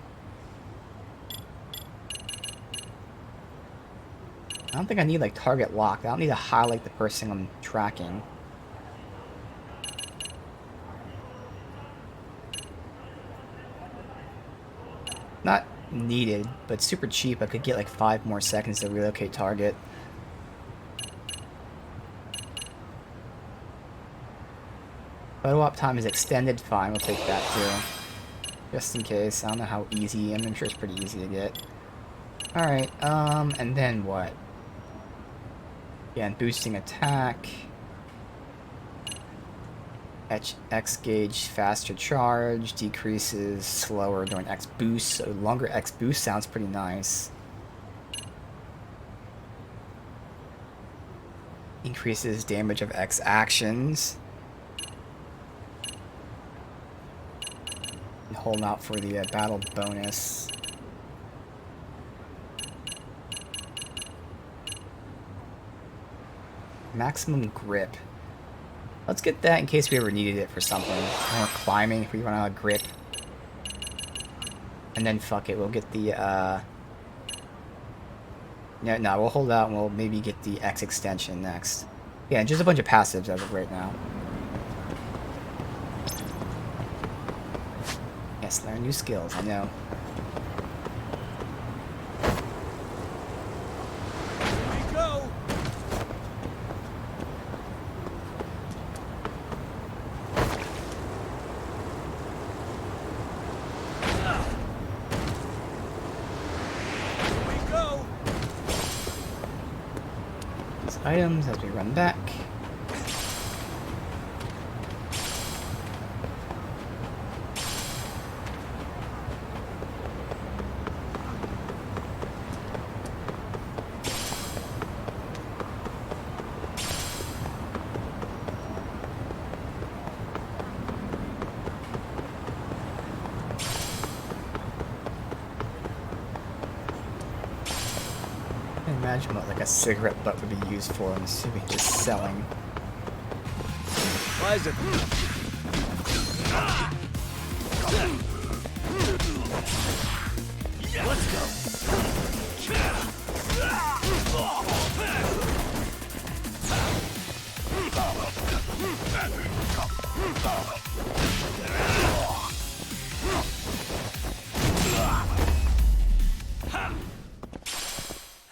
don't think I need like target lock. I don't need to highlight the person I'm tracking. Not needed, but super cheap. I could get like 5 more seconds to relocate target. Photo op time is extended, fine, we'll take that too. Just in case, I don't know how easy, I'm sure it's pretty easy to get. Alright, and then what? Again, boosting attack. X gauge faster charge, decreases slower during X boost, so longer X boost sounds pretty nice. Increases damage of X actions. And holding out for the battle bonus. Maximum grip. Let's get that in case we ever needed it for something. When we're climbing, if we run out of grip. And then fuck it, we'll get the, No, we'll hold out and we'll maybe get the X extension next. Yeah, just a bunch of passives as of right now. Yes, learn new skills, I know. Items as we run back. Imagine what like a cigarette butt would be used for. I'm assuming just selling. Why is it? Let's go.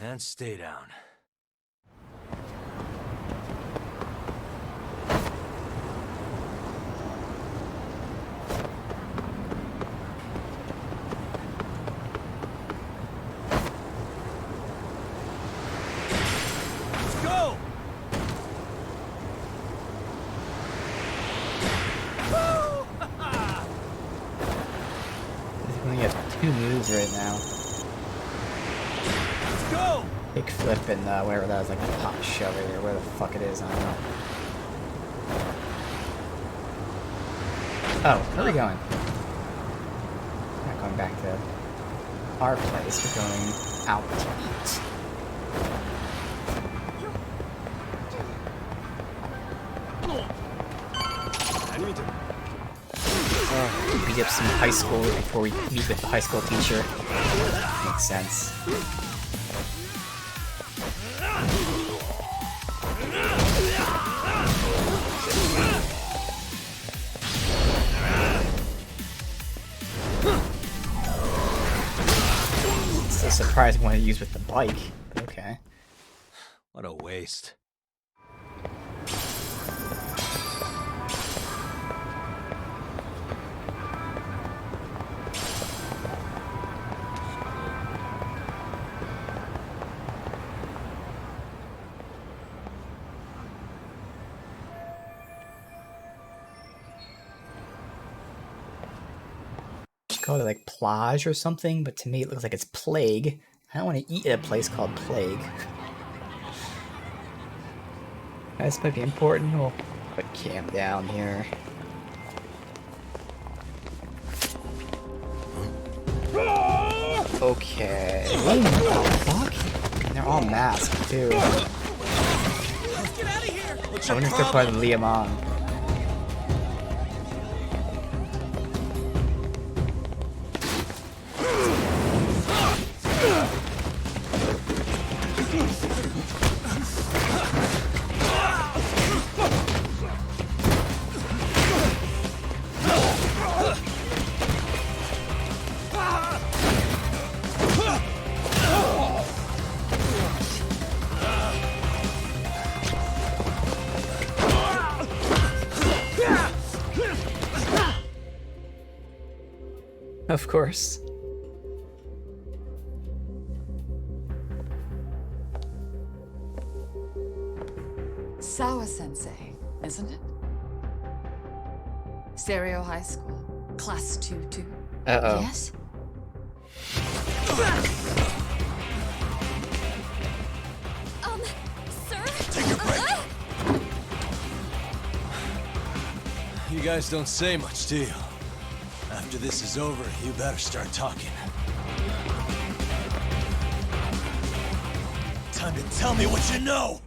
And stay down. Let's go. We only have 2 moves right now. Let's go. Big flip and whatever that is, like a pop shove it or where the fuck it is, I don't know. Oh, where are we going? We're not going back to our place, we're going out to eat. Beat up some high school before we meet with the high school teacher. Makes sense. So surprising one to use with the bike. Okay. What a waste. Call it like plage or something, but to me it looks like it's plague. I don't want to eat at a place called Plague. This might be important. We'll put Cam down here. Okay. What the fuck? And they're all masked too. Let's get out of here. I wonder if they're part of the Liamon. Of course. Sawa-sensei, isn't it? Stereo High School, Class 2-2. Uh-oh. Yes? Sir? Take your break. You guys don't say much, do you? After this is over, you better start talking. Time to tell me what you know!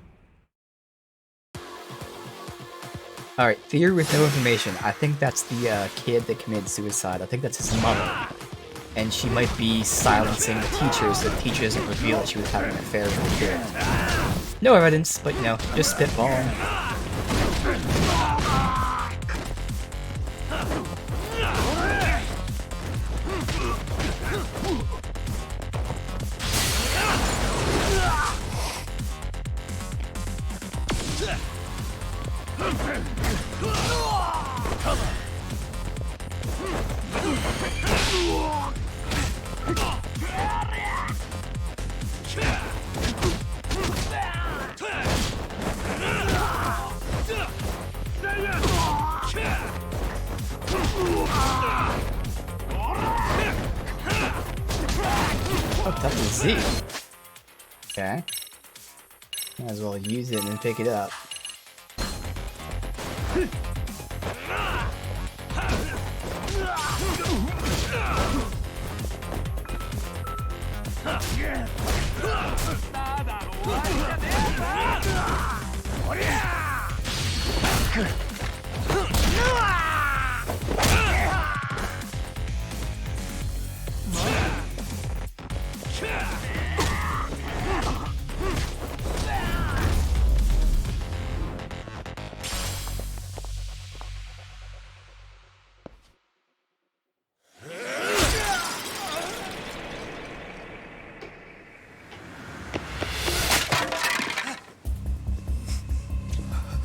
Alright, theory with no information. I think that's the kid that committed suicide. I think that's his mother. And she might be silencing the teachers so the teacher doesn't reveal that she was having an affair with the kid. No evidence, but you know, just spitballing. Oh, tough to see. Okay. Might as well use it and pick it up.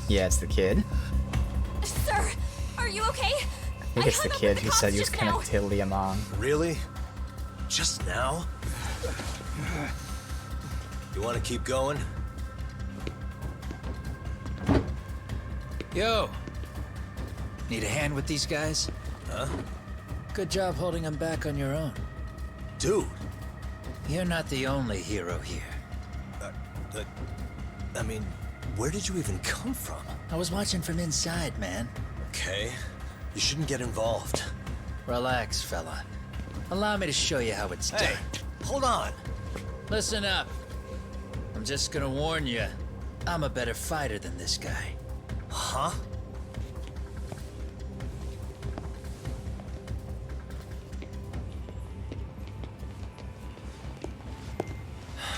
Yeah, it's the kid. Sir, are you okay? I think it's the kid who said he was connectively among. Really? Just now? You want to keep going? Yo! Need a hand with these guys? Huh? Good job holding them back on your own. Dude! You're not the only hero here. I mean, where did you even come from? I was watching from inside, man. Okay. You shouldn't get involved. Relax, fella. Allow me to show you how it's done. Hey, hold on. Listen up. I'm just gonna warn you. I'm a better fighter than this guy. Huh?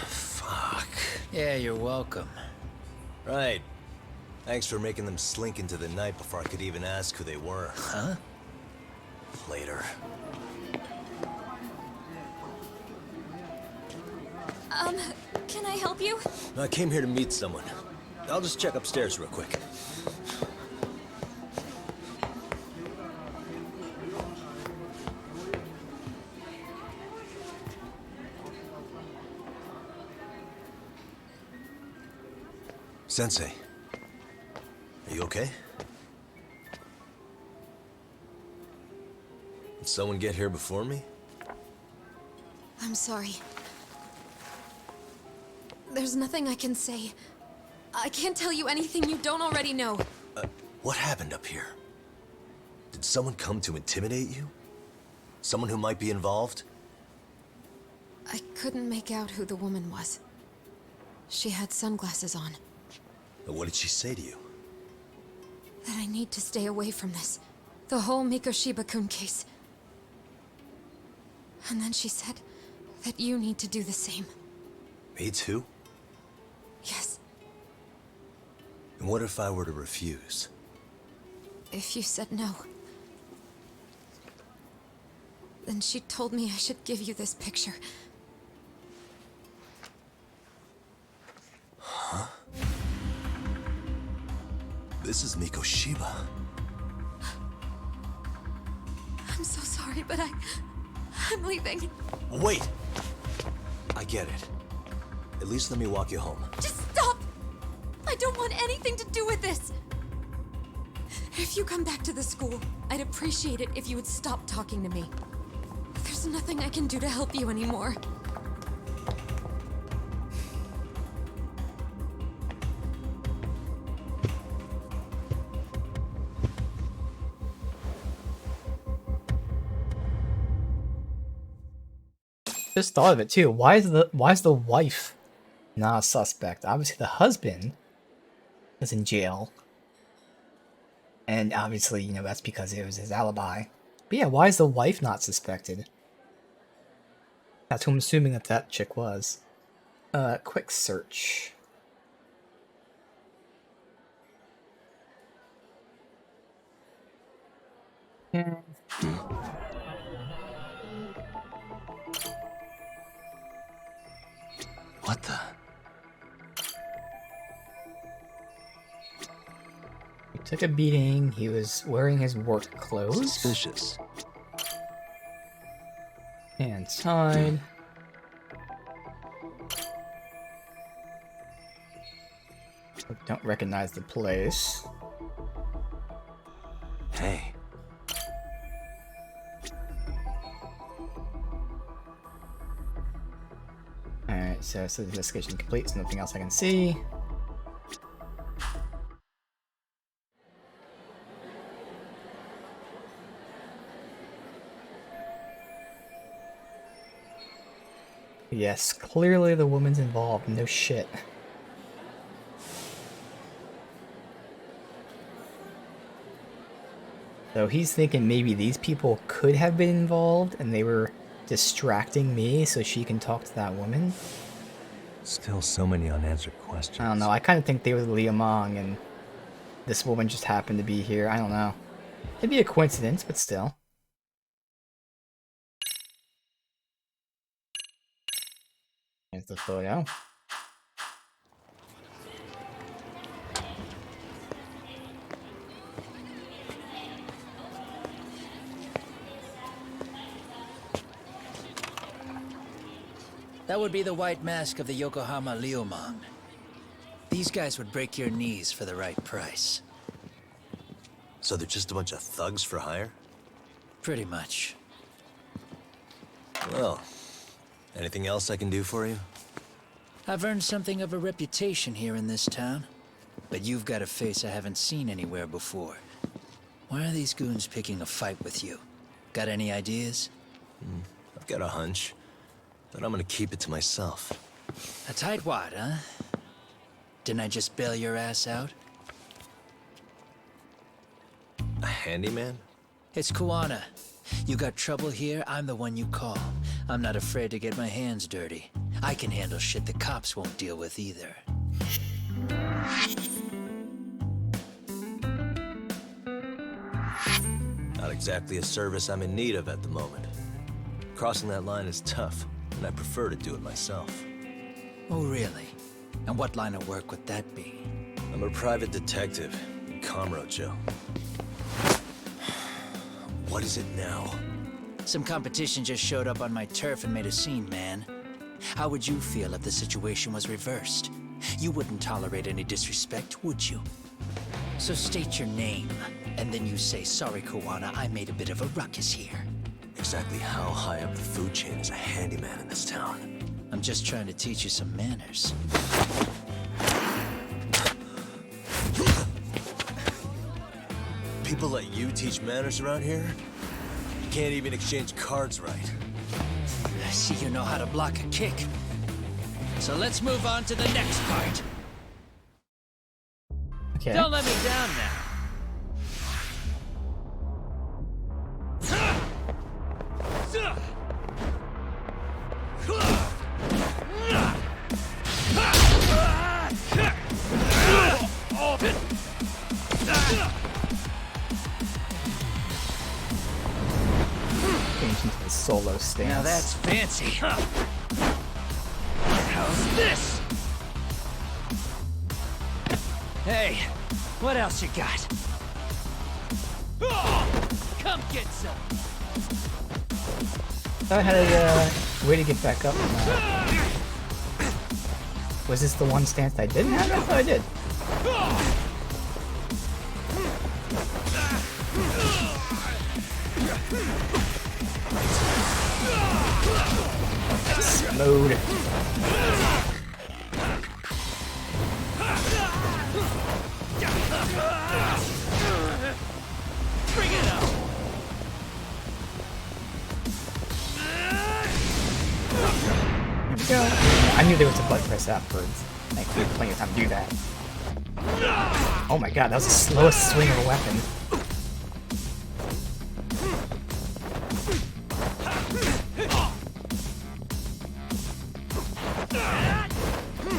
Fuck. Yeah, you're welcome. Right. Thanks for making them slink into the night before I could even ask who they were. Huh? Later. Can I help you? I came here to meet someone. I'll just check upstairs real quick. Sensei, are you okay? Did someone get here before me? I'm sorry. There's nothing I can say. I can't tell you anything you don't already know. What happened up here? Did someone come to intimidate you? Someone who might be involved? I couldn't make out who the woman was. She had sunglasses on. What did she say to you? That I need to stay away from this. The whole Mikoshiba-kun case. And then she said that you need to do the same. Me too? Yes. And what if I were to refuse? If you said no. Then she told me I should give you this picture. Huh? This is Mikoshiba. I'm so sorry, but I'm leaving. Wait! I get it. At least let me walk you home. Just stop! I don't want anything to do with this! If you come back to the school, I'd appreciate it if you would stop talking to me. There's nothing I can do to help you anymore. Just thought of it too. Why is the wife not a suspect? Obviously the husband is in jail. And obviously, you know, that's because it was his alibi. But yeah, why is the wife not suspected? That's who I'm assuming that chick was. Quick search. What the? He took a beating. He was wearing his work clothes. Suspicious. Inside. Don't recognize the place. Hey. Alright, so the investigation complete, so nothing else I can see. Yes, clearly the woman's involved, no shit. So he's thinking maybe these people could have been involved and they were distracting me so she can talk to that woman. Still so many unanswered questions. I don't know. I kind of think they were the Liamang and this woman just happened to be here. I don't know. It'd be a coincidence, but still. Here's the photo. That would be the white mask of the Yokohama Liumang. These guys would break your knees for the right price. So they're just a bunch of thugs for hire? Pretty much. Well, anything else I can do for you? I've earned something of a reputation here in this town. But you've got a face I haven't seen anywhere before. Why are these goons picking a fight with you? Got any ideas? I've got a hunch, but I'm gonna keep it to myself. A tightwad, huh? Didn't I just bail your ass out? A handyman? It's Kuwana. You got trouble here, I'm the one you call. I'm not afraid to get my hands dirty. I can handle shit the cops won't deal with either. Not exactly a service I'm in need of at the moment. Crossing that line is tough, and I prefer to do it myself. Oh, really? And what line of work would that be? I'm a private detective in Kamurocho. What is it now? Some competition just showed up on my turf and made a scene, man. How would you feel if the situation was reversed? You wouldn't tolerate any disrespect, would you? So state your name, and then you say, sorry, Kuwana, I made a bit of a ruckus here. Exactly how high up the food chain is a handyman in this town? I'm just trying to teach you some manners. People let you teach manners around here? You can't even exchange cards right. I see you know how to block a kick. So let's move on to the next part. Okay. Don't let me down now. Change into the solo stance. Now that's fancy. How's this? Hey, what else you got? Come get some. I had a way to get back up. Was this the one stance I didn't have? I thought I did. Mode. Bring it up. Here we go. I knew there was a button press afterwards. Thankfully, plenty of time to do that. Oh my god, that was the slowest swing of a weapon.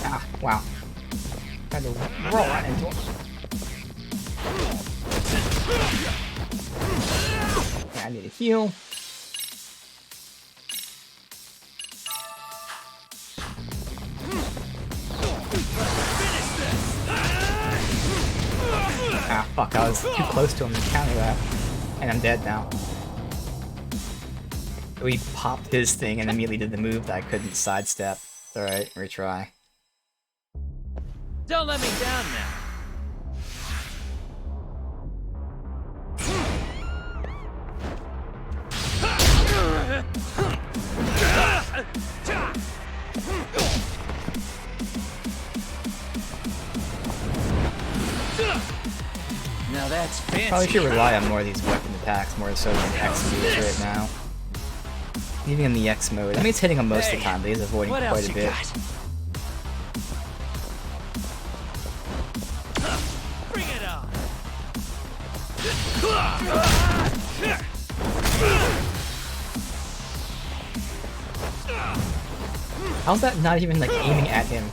Ah, wow. Tried to roll right into him. Yeah, I need a heal. Ah, fuck, I was too close to him to counter that. And I'm dead now. So he popped his thing and immediately did the move that I couldn't sidestep. Alright, retry. Don't let me down now. Now that's fancy. Probably should rely on more of these weapon attacks, more so than the X moves right now. Even in the X mode. I mean, it's hitting him most of the time, but he's avoiding What quite else a you bit. got? Bring it on. How's that not even like aiming at him?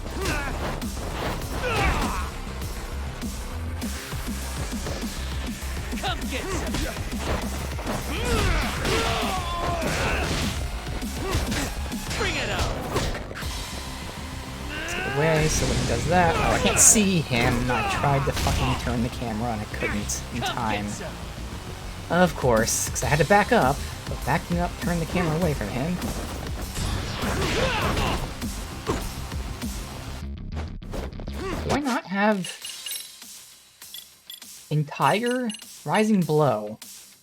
Come get some. Bring it on. Let's get away so when he does that. Oh, I can't see him. I tried to fucking turn the camera and I couldn't in time. Of course, because I had to back up. But backing up turned the camera away from him. Do I not have entire rising blow?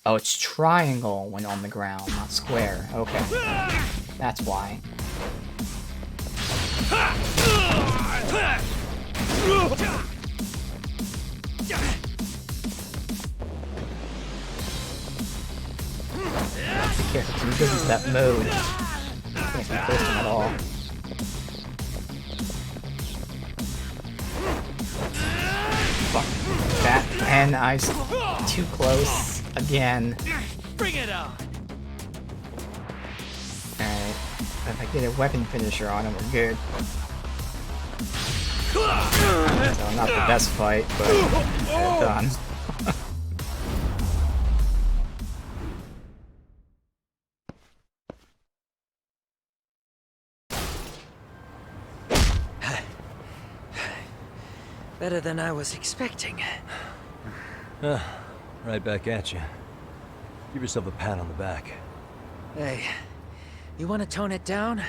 Oh, it's triangle when on the ground, not square. Okay. That's why. Be careful, because he goes into that mode. Can't be close to him at all. Fuck that. And I was too close again. Bring it on. Alright. If I get a weapon finisher on him, we're good. So not the best fight, but get it done. Better than I was expecting. Right back at you. Give yourself a pat on the back. Hey, you want to tone it down?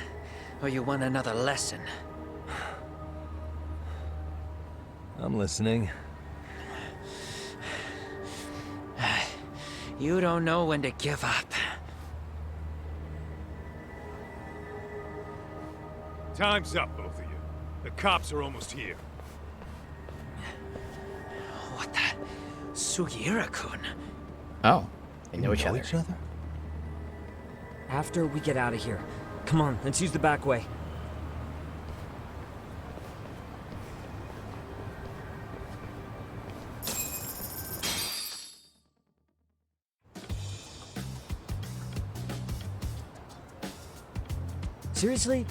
Or you want another lesson? I'm listening. You don't know when to give up. Time's up, both of you. The cops are almost here. What the? Sugiura-kun? Oh, they know each other. After we get out of here. Come on, let's use the back way. Seriously?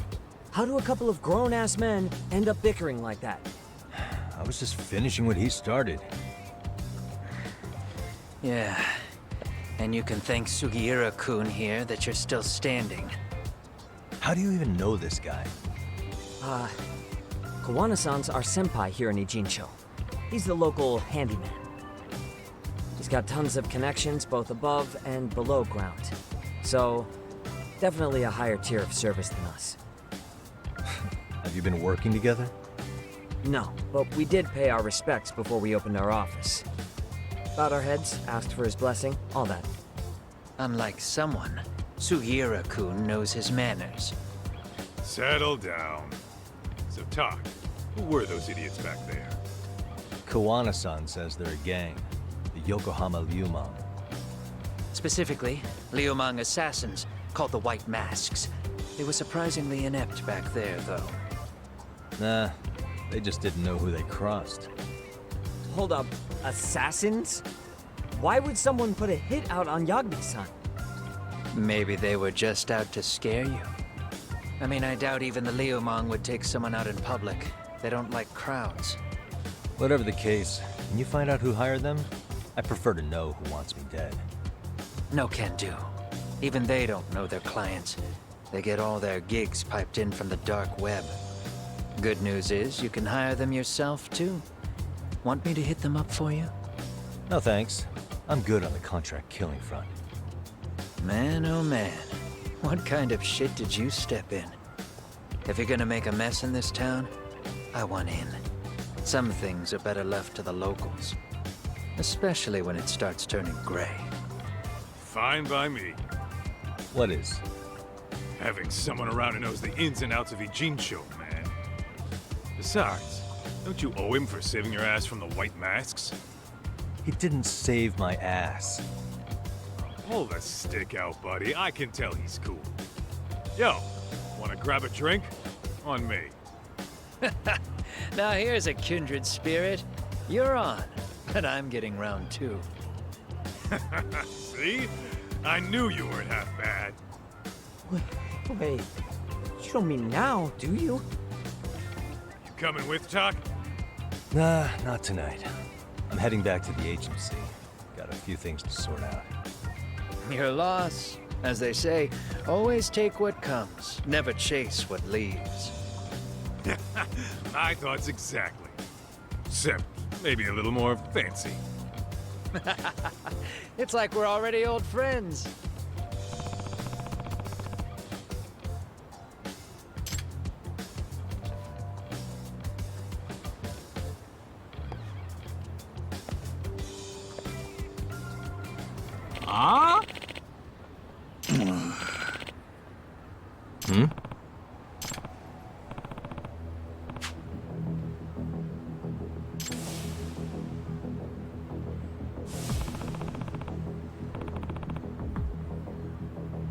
How do a couple of grown-ass men end up bickering like that? I was just finishing what he started. Yeah. And you can thank Sugiura-kun here that you're still standing. How do you even know this guy? Kawana-san's our senpai here in Ijincho. He's the local handyman. He's got tons of connections both above and below ground. So, definitely a higher tier of service than us. Have you been working together? No, but we did pay our respects before we opened our office. Bowed our heads, asked for his blessing, all that. Unlike someone, Sugiura-kun knows his manners. Settle down. So talk. Who were those idiots back there? Kawana-san says they're a gang. The Yokohama Liumang. Specifically, Liumang assassins, called the White Masks. They were surprisingly inept back there, though. Nah, they just didn't know who they crossed. Hold up, assassins? Why would someone put a hit out on Yagami-san? Maybe they were just out to scare you. I mean, I doubt even the Liumang would take someone out in public. They don't like crowds. Whatever the case, when you find out who hired them, I prefer to know who wants me dead. No can do. Even they don't know their clients. They get all their gigs piped in from the dark web. Good news is, you can hire them yourself, too. Want me to hit them up for you? No thanks. I'm good on the contract killing front. Man, oh man. What kind of shit did you step in? If you're gonna make a mess in this town, I want in. Some things are better left to the locals. Especially when it starts turning gray. Fine by me. What is? Having someone around who knows the ins and outs of Ijincho, man. Besides, don't you owe him for saving your ass from the White Masks? He didn't save my ass. Pull the stick out, buddy. I can tell he's cool. Yo, wanna grab a drink? On me. Now here's a kindred spirit. You're on, but I'm getting round two. See? I knew you weren't half bad. Wait, You don't mean now, do you? You coming with, Talk? Nah, not tonight. I'm heading back to the agency. Got a few things to sort out. Your loss. As they say, always take what comes, never chase what leaves. My thoughts exactly. Except maybe a little more fancy. It's like we're already old friends. Huh? Hmm?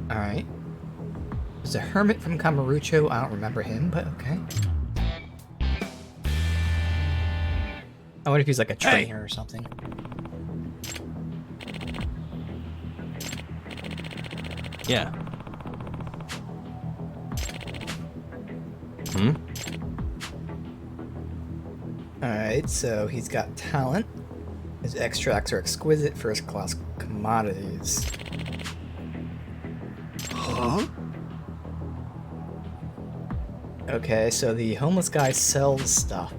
Alright. There's a hermit from Kamurocho. I don't remember him, but okay. I wonder if he's like a trainer or something. Yeah. Hmm? Alright, so he's got talent. His extracts are exquisite first-class commodities. Huh? Okay, so the homeless guy sells stuff.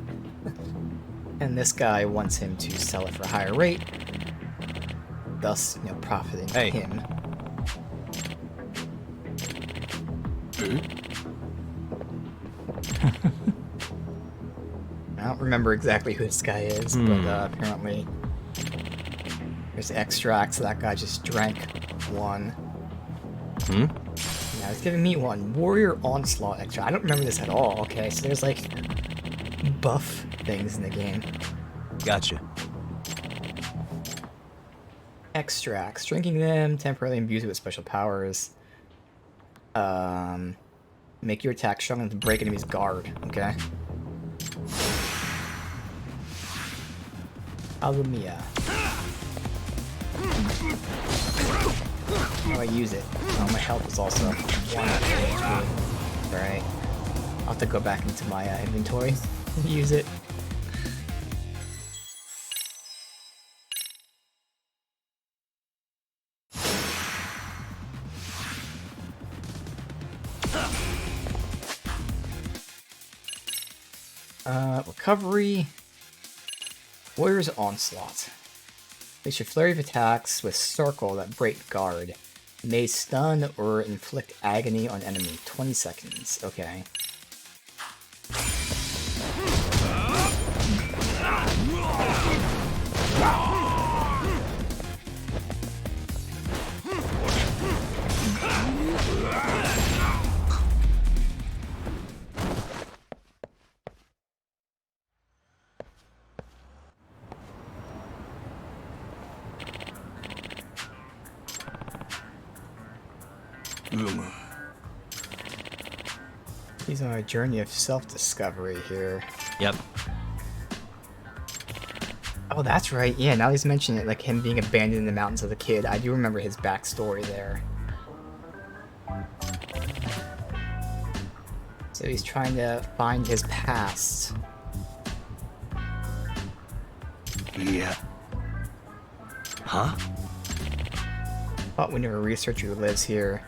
And this guy wants him to sell it for a higher rate, thus, you know, profiting him. I don't remember exactly who this guy is, but apparently there's extracts. That guy just drank one. Now he's giving me one. Warrior Onslaught extract. I don't remember this at all. Okay, so there's like buff things in the game. Gotcha. Extracts. Drinking them temporarily imbues you with special powers. Make your attack strong enough to break enemy's guard. Okay. Alumia. How do I use it? Oh, my health is also 1. Alright. I'll have to go back into my inventory and use it. Recovery. Warrior's Onslaught. Place your flurry of attacks with circle that break guard. May stun or inflict agony on enemy. 20 seconds. Okay. He's on a journey of self-discovery here. Yep. Oh, that's right. Yeah, now he's mentioning it, like him being abandoned in the mountains as a kid. I do remember his backstory there. So he's trying to find his past. Yeah. Huh? But we never research who lives here.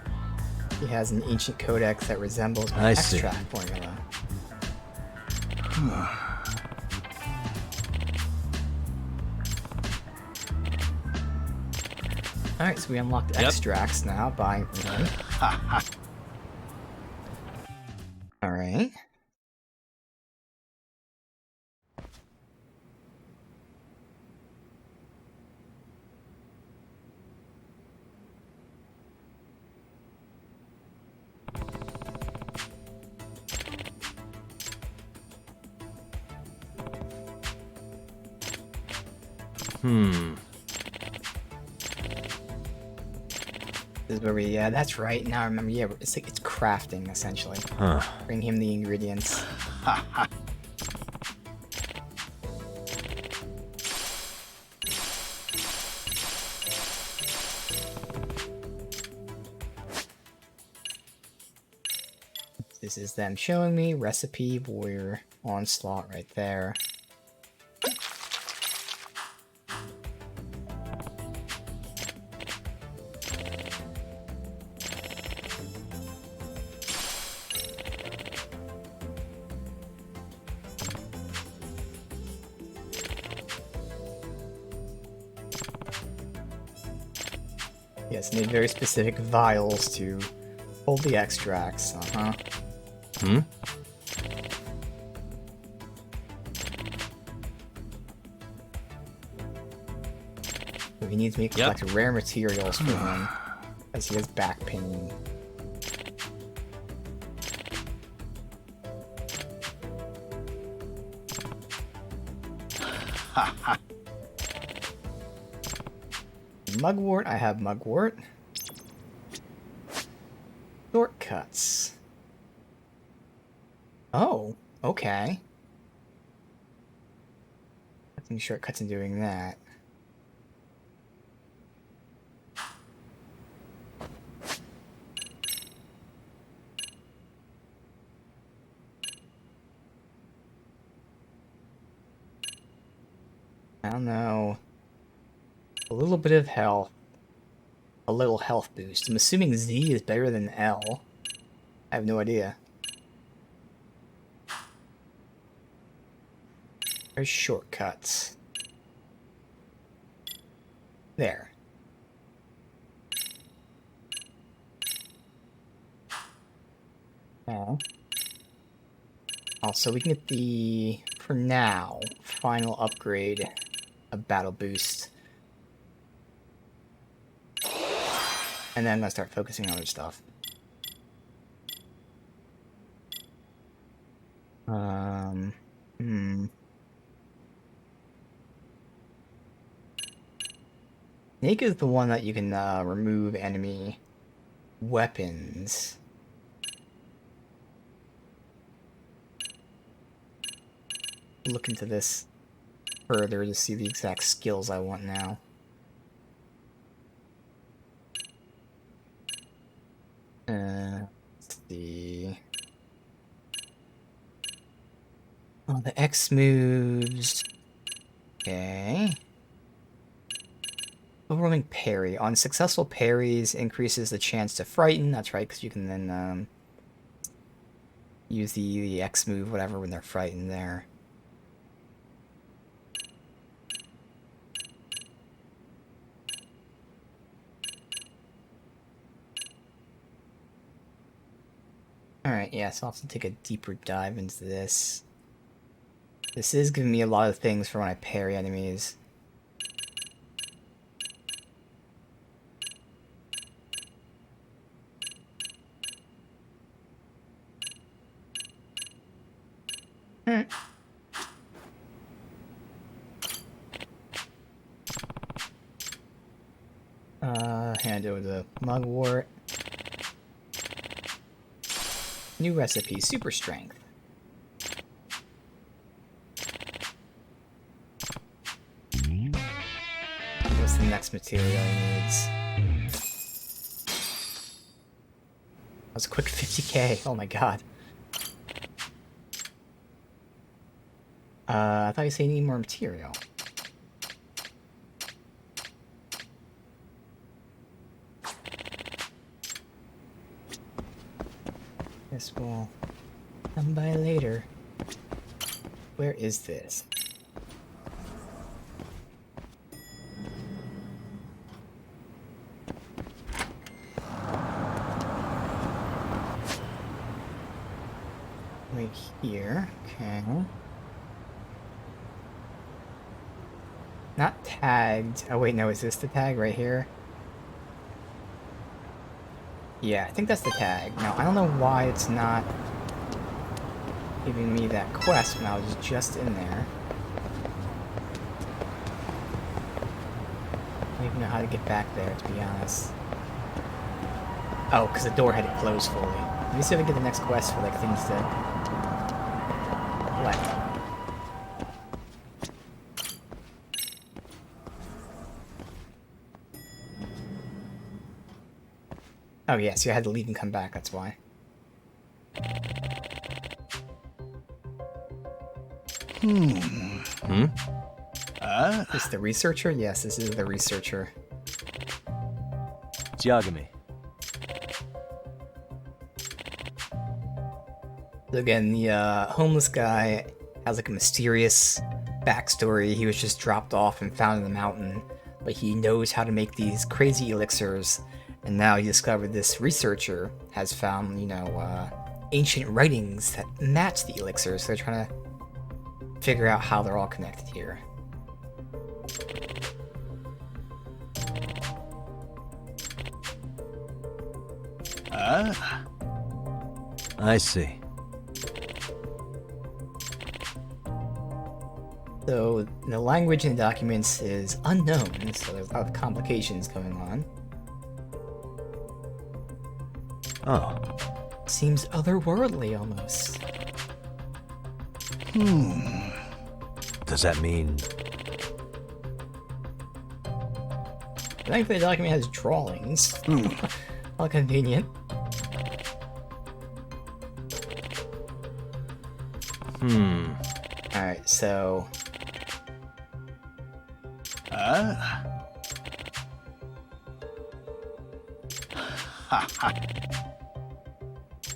He has an ancient codex that resembles my extract formula. Alright, so we unlocked extracts now, buying from him. Alright. This is where we, yeah, that's right. Now I remember, yeah, it's like, it's crafting, essentially. Huh. Bring him the ingredients. This is them showing me recipe warrior onslaught right there. Yes, need very specific vials to hold the extracts. Hmm? So he needs me to collect rare materials for him, as he has back pain. Mugwort, I have mugwort. Shortcuts. Oh, okay. Any shortcuts in doing that. I don't know. A little bit of health. A little health boost. I'm assuming Z is better than L. I have no idea. There's shortcuts. There. Oh. Also, we can get the, for now, final upgrade of Battle Boost. And then I'm gonna start focusing on other stuff. Snake is the one that you can remove enemy weapons. Look into this further to see the exact skills I want now. Let's see. Oh, the X moves. Okay. Overwhelming parry. On successful parries, increases the chance to frighten. That's right, because you can then use the X move, whatever, when they're frightened there. Alright, yeah, so I'll have to take a deeper dive into this. This is giving me a lot of things for when I parry enemies. Hand over the mugwort. New recipe, super strength. What's the next material he needs? That was a quick 50k, oh my god. I thought you said you need more material. Guess we'll come by later. Where is this? Right here, okay. Not tagged. Oh wait, no, is this the tag right here? Yeah, I think that's the tag. Now, I don't know why it's not giving me that quest when I was just in there. I don't even know how to get back there, to be honest. Oh, because the door had it closed fully. Let me see if I can get the next quest for, like, things to collect. Oh, yeah, so I had to leave and come back, that's why. Is the researcher? Yes, this is the researcher. It's Yagami. So again, the homeless guy has like a mysterious backstory. He was just dropped off and found in the mountain, but he knows how to make these crazy elixirs. And now he discovered this researcher has found, you know, ancient writings that match the elixirs. So they're trying to figure out how they're all connected here. I see. So the language in the documents is unknown, so there's a lot of complications going on. Oh. Seems otherworldly almost. Does that mean... Thankfully the document has drawings. How convenient. Alright, so...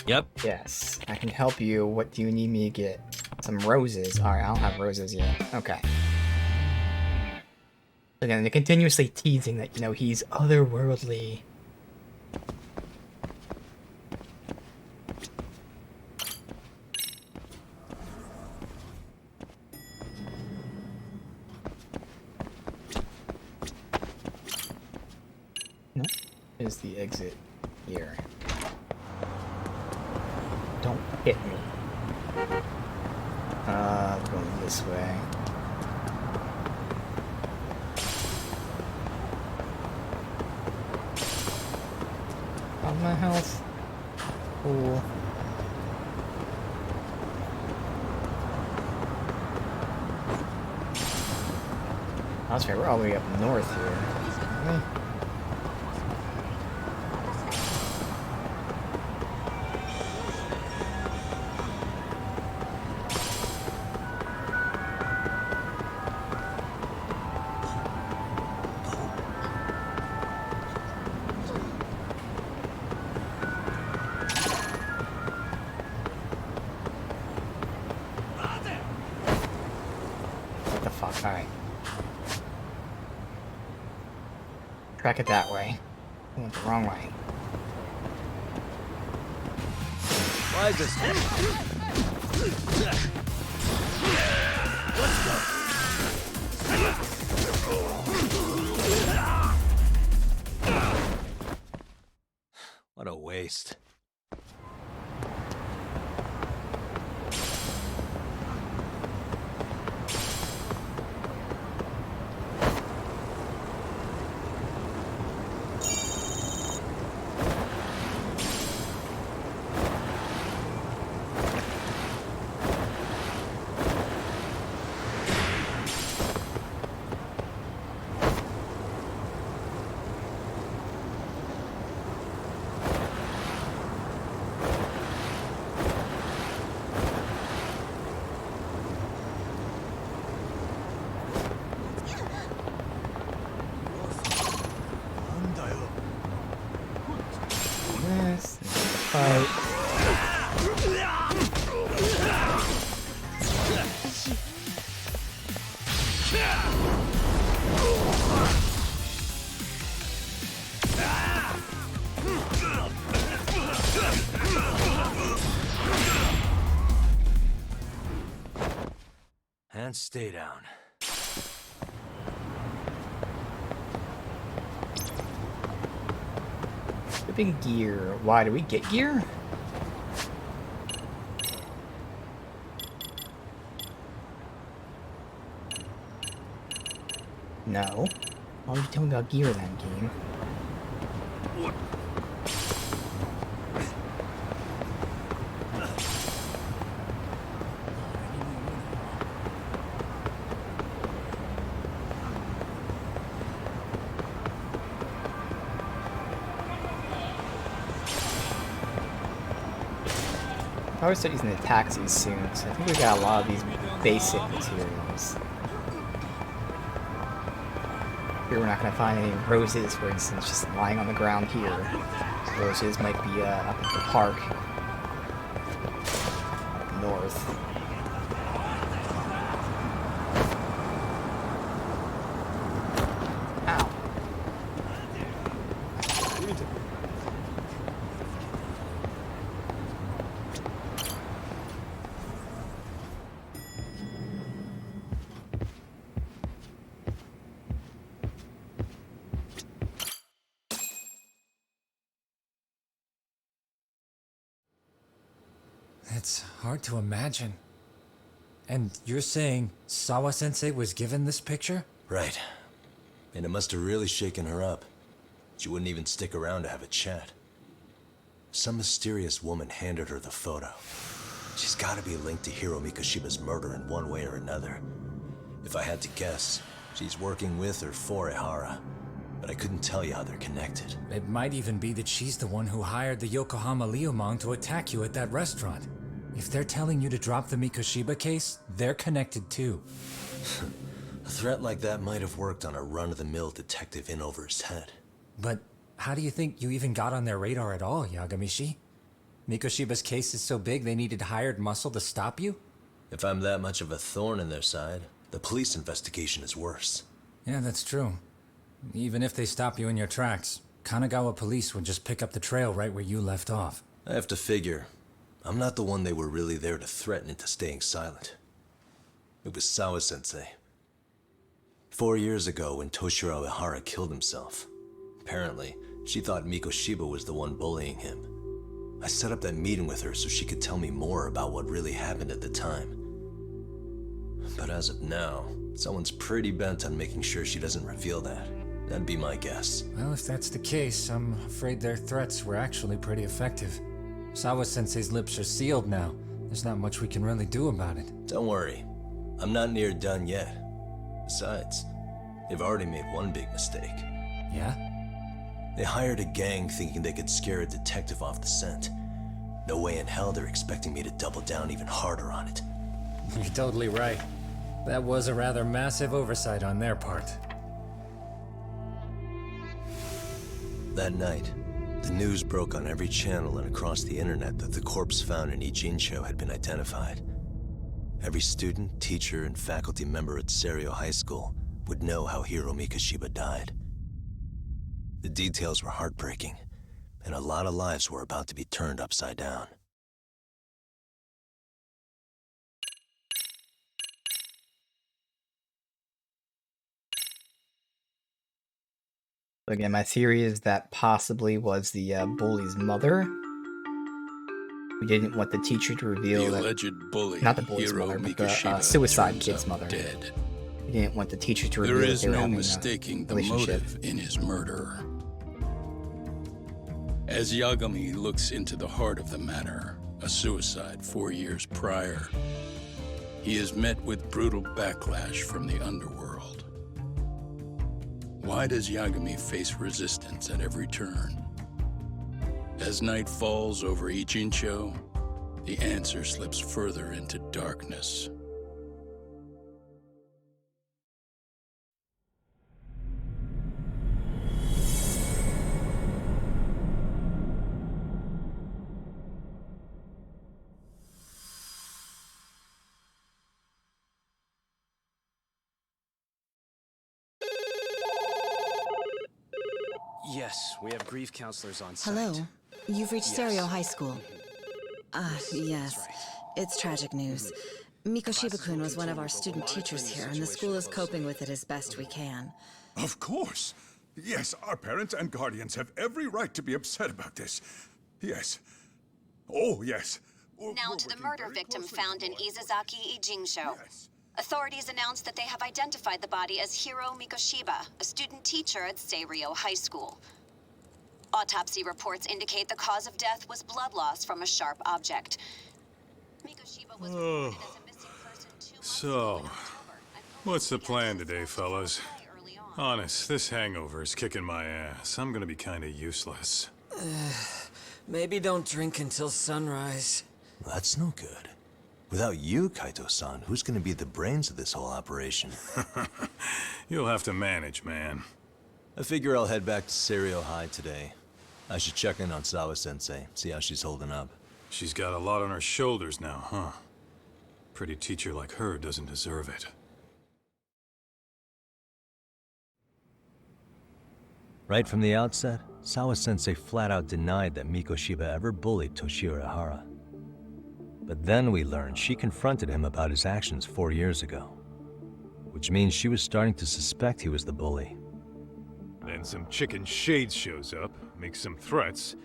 Yep. Yes, I can help you. What do you need me to get? Some roses. Alright, I don't have roses yet. Okay. Again, they're continuously teasing that, you know, he's otherworldly. No, is the exit here. Don't hit me. Going this way. On my health. Cool. That's right, we're all the way up north here. aren't we? What the fuck? Alright. Track it that way. I went the wrong way. Why is this? What a waste. Yes, fight. And stay down. Flipping gear. Why do we get gear? No. Why are you talking about gear then, game? Probably start using the taxis soon, so I think we got a lot of these basic materials. Here we're not going to find any roses, for instance, just lying on the ground here. Roses might be up at the park. Up north. It's hard to imagine. And you're saying Sawa-sensei was given this picture? Right. And it must have really shaken her up. She wouldn't even stick around to have a chat. Some mysterious woman handed her the photo. She's got to be linked to Hiro Mikoshiba's murder in one way or another. If I had to guess, she's working with or for Ehara. But I couldn't tell you how they're connected. It might even be that she's the one who hired the Yokohama Liumang to attack you at that restaurant. If they're telling you to drop the Mikoshiba case, they're connected too. A threat like that might have worked on a run-of-the-mill detective in over his head. But how do you think you even got on their radar at all, Yagamishi? Mikoshiba's case is so big they needed hired muscle to stop you? If I'm that much of a thorn in their side, the police investigation is worse. Yeah, that's true. Even if they stop you in your tracks, Kanagawa police would just pick up the trail right where you left off. I have to figure, I'm not the one they were really there to threaten into staying silent. It was Sawa-sensei. 4 years ago when Toshiro Ehara killed himself, apparently, she thought Mikoshiba was the one bullying him. I set up that meeting with her so she could tell me more about what really happened at the time. But as of now, someone's pretty bent on making sure she doesn't reveal that. That'd be my guess. Well, if that's the case, I'm afraid their threats were actually pretty effective. Sawa-sensei's lips are sealed now. There's not much we can really do about it. Don't worry. I'm not near done yet. Besides, they've already made one big mistake. Yeah? They hired a gang thinking they could scare a detective off the scent. No way in hell they're expecting me to double down even harder on it. You're totally right. That was a rather massive oversight on their part. That night, the news broke on every channel and across the internet that the corpse found in Ijincho had been identified. Every student, teacher, and faculty member at Seiryo High School would know how Hiro Mikoshiba died. The details were heartbreaking, and a lot of lives were about to be turned upside down. Again, my theory is that possibly was the bully's mother. We didn't want the teacher to reveal the alleged bully, not the bully's Hiro mother, but the Mikoshiba, suicide kid's mother. Dead. We didn't want the teacher to reveal There that is they were no having mistaking a the relationship. motive in his murder. As Yagami looks into the heart of the matter, a suicide 4 years prior, he is met with brutal backlash from the underworld. Why does Yagami face resistance at every turn? As night falls over Ijincho, the answer slips further into darkness. Yes, we have grief counselors on site. Hello. You've reached Yes. Seiryo High School. Yes. It's tragic news. Mikoshiba-kun was one of our student teachers here, and the school is coping with it as best we can. Of course. Yes, our parents and guardians have every right to be upset about this. Yes. Oh, yes. Now to the murder victim found in Izazaki Ijincho. Authorities announced that they have identified the body as Hiro Mikoshiba, a student teacher at Seiryo High School. Autopsy reports indicate the cause of death was blood loss from a sharp object. Mikoshiba was reported as a missing person 2 months ago in So, October. what's the plan today, fellas? Honest, this hangover is kicking my ass. I'm gonna be kinda useless. Maybe don't drink until sunrise. That's no good. Without you, Kaito-san, who's gonna be the brains of this whole operation? You'll have to manage, man. I figure I'll head back to Seiryo High today. I should check in on Sawa-sensei, see how she's holding up. She's got a lot on her shoulders now, huh? Pretty teacher like her doesn't deserve it. Right from the outset, Sawa-sensei flat out denied that Mikoshiba ever bullied Toshio Ihara. But then we learned she confronted him about his actions 4 years ago. Which means she was starting to suspect he was the bully. Then some chicken shades shows up, makes some threats,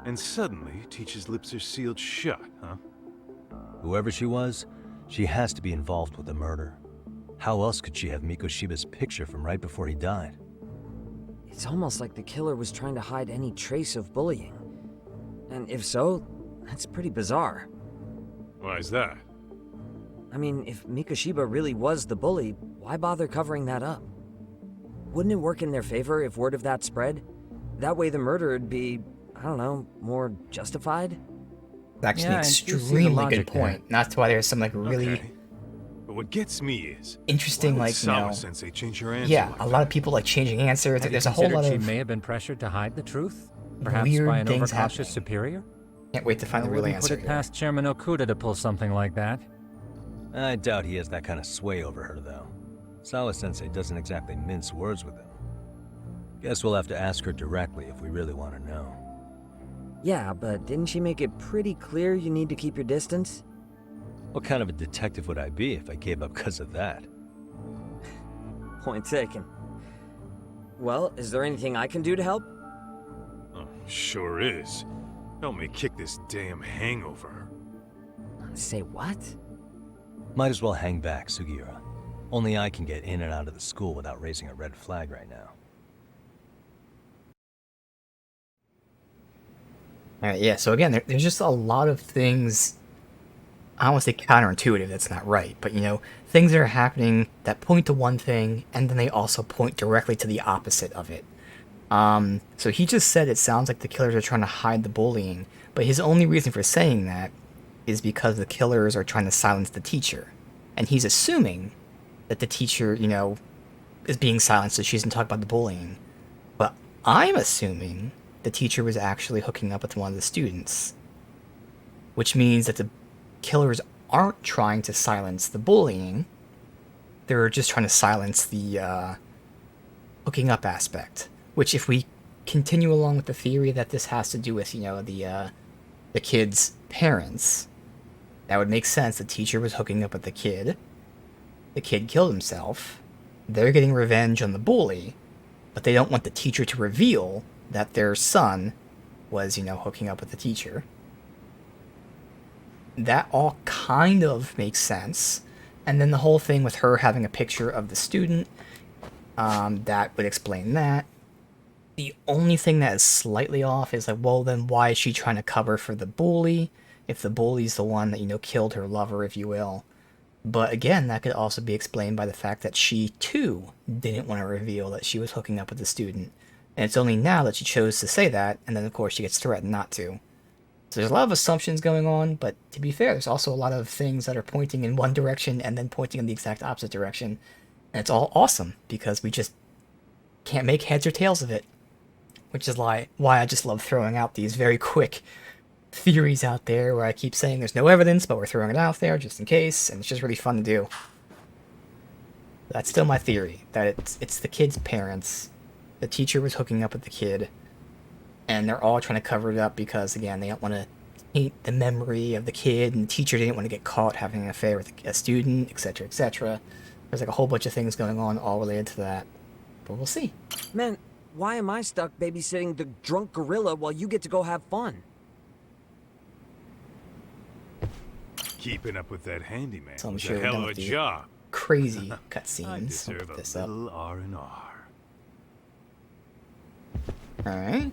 and suddenly Teach's lips are sealed shut, huh? Whoever she was, she has to be involved with the murder. How else could she have Mikoshiba's picture from right before he died? It's almost like the killer was trying to hide any trace of bullying. And if so, that's pretty bizarre. Why is that? I mean, if Mikoshiba really was the bully, why bother covering that up? Wouldn't it work in their favor if word of that spread? That way the murder would be, I don't know, more justified? That's actually Yeah, an I do see the extremely good logic point. That's why there's some like really Okay. But what gets me is interesting, why would like, you know, Sawa-sensei change her answer yeah, like a lot of people like changing answers. Have you There's a whole lot considered of she may have been pressured to hide the truth? Perhaps weird by an things overcautious happening. superior? Can't wait to find I the real wouldn't answer. put it past Chairman Okuda to pull something like that. I doubt he has that kind of sway over her, though. Sawa-sensei doesn't exactly mince words with him. Guess we'll have to ask her directly if we really want to know. Yeah, but didn't she make it pretty clear you need to keep your distance? What kind of a detective would I be if I gave up because of that? Point taken. Well, is there anything I can do to help? Oh, sure is. Help me kick this damn hangover. Say what? Might as well hang back, Sugiura. Only I can get in and out of the school without raising a red flag right now. Alright, yeah, so again, there's just a lot of things, I don't want to say counterintuitive, that's not right, but you know, things that are happening that point to one thing, and then they also point directly to the opposite of it. So he just said it sounds like the killers are trying to hide the bullying, but his only reason for saying that is because the killers are trying to silence the teacher. And he's assuming that the teacher, you know, is being silenced so she doesn't talk about the bullying. But I'm assuming the teacher was actually hooking up with one of the students. Which means that the killers aren't trying to silence the bullying. They're just trying to silence the hooking up aspect. Which, if we continue along with the theory that this has to do with, you know, the kid's parents, that would make sense. The teacher was hooking up with the kid killed himself. They're getting revenge on the bully, but they don't want the teacher to reveal that their son was, you know, hooking up with the teacher. That all kind of makes sense. And then the whole thing with her having a picture of the student, that would explain that. The only thing that is slightly off is like, well, then why is she trying to cover for the bully? If the bully's the one that, you know, killed her lover, if you will. But again, that could also be explained by the fact that she, too, didn't want to reveal that she was hooking up with the student. And it's only now that she chose to say that, and then, of course, she gets threatened not to. So there's a lot of assumptions going on, but to be fair, there's also a lot of things that are pointing in one direction and then pointing in the exact opposite direction. And it's all awesome, because we just can't make heads or tails of it. Which is why I just love throwing out these very quick theories out there where I keep saying there's no evidence, but we're throwing it out there just in case, and it's just really fun to do. That's still my theory, that it's the kid's parents. The teacher was hooking up with the kid, and they're all trying to cover it up because, again, they don't want to taint the memory of the kid, and the teacher didn't want to get caught having an affair with a student, etc., etc. There's like a whole bunch of things going on all related to that, but we'll see. Man, why am I stuck babysitting the drunk gorilla while you get to go have fun? Keeping up with that handyman So I'm was sure a we're hell done of a with the job. crazy I cutscenes. deserve a This up. little R&R. Alright.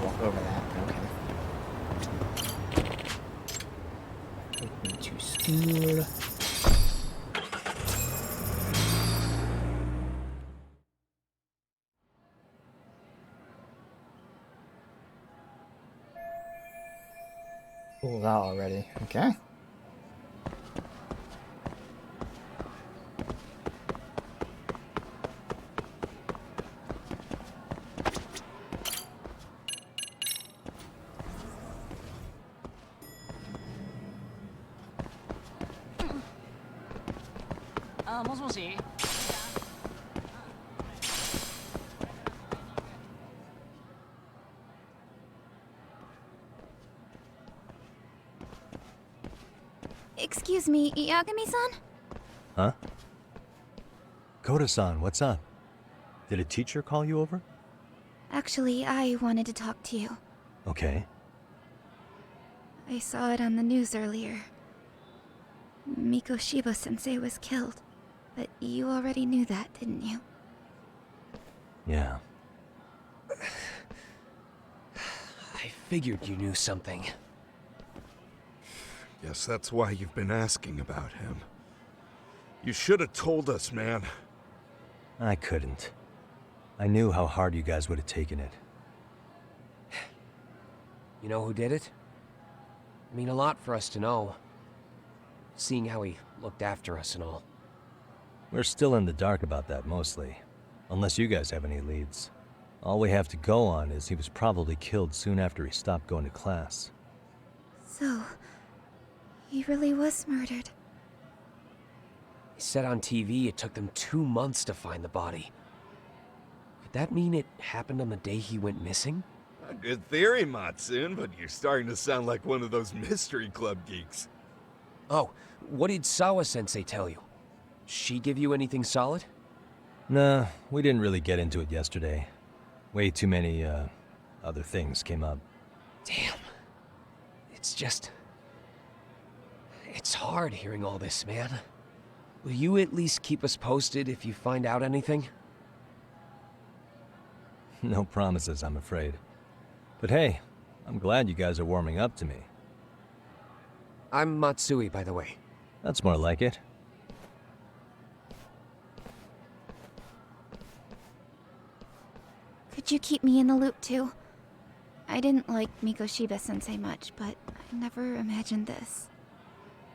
walk over that. Okay. Open to school. Pulled out already. Okay. Excuse me, Yagami-san? Huh? Koda-san, what's up? Did a teacher call you over? Actually, I wanted to talk to you. Okay. I saw it on the news earlier. Mikoshiba-sensei was killed. But you already knew that, didn't you? Yeah. I figured you knew something. Guess that's why you've been asking about him. You should have told us, man. I couldn't. I knew how hard you guys would have taken it. You know who did it? I mean, a lot for us to know. Seeing how he looked after us and all. We're still in the dark about that, mostly. Unless you guys have any leads. All we have to go on is he was probably killed soon after he stopped going to class. So, he really was murdered. He said on TV it took them 2 months to find the body. Could that mean it happened on the day he went missing? A good theory, Matsune, but you're starting to sound like one of those mystery club geeks. Oh, what did Sawa-sensei tell you? She give you anything solid? Nah, we didn't really get into it yesterday. Way too many, other things came up. Damn. It's just... It's hard hearing all this, man. Will you at least keep us posted if you find out anything? No promises, I'm afraid. But hey, I'm glad you guys are warming up to me. I'm Matsui, by the way. That's more like it. Could you keep me in the loop too? I didn't like Mikoshiba-sensei much, but I never imagined this.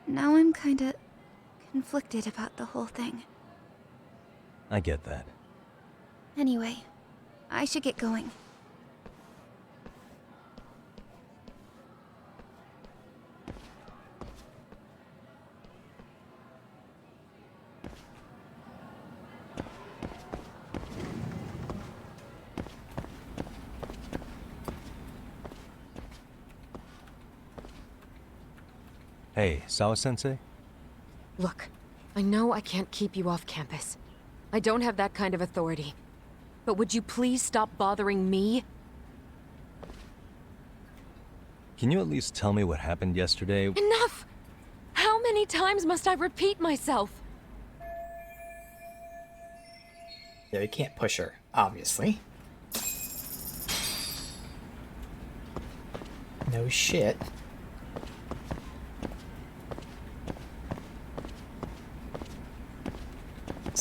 Now I'm kinda conflicted about the whole thing. I get that. Anyway, I should get going. Hey, Sawa-sensei? Look, I know I can't keep you off campus. I don't have that kind of authority. But would you please stop bothering me? Can you at least tell me what happened yesterday? Enough! How many times must I repeat myself? Yeah, you can't push her, obviously. No shit.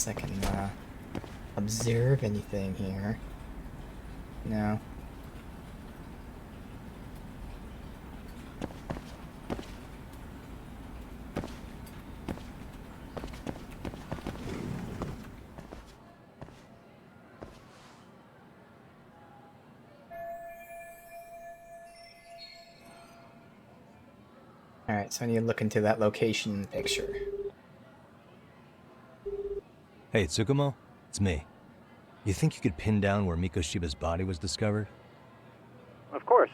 I can observe anything here. No. Alright, so I need to look into that location picture. Hey, Tsukumo? It's me. You think you could pin down where Mikoshiba's body was discovered? Of course.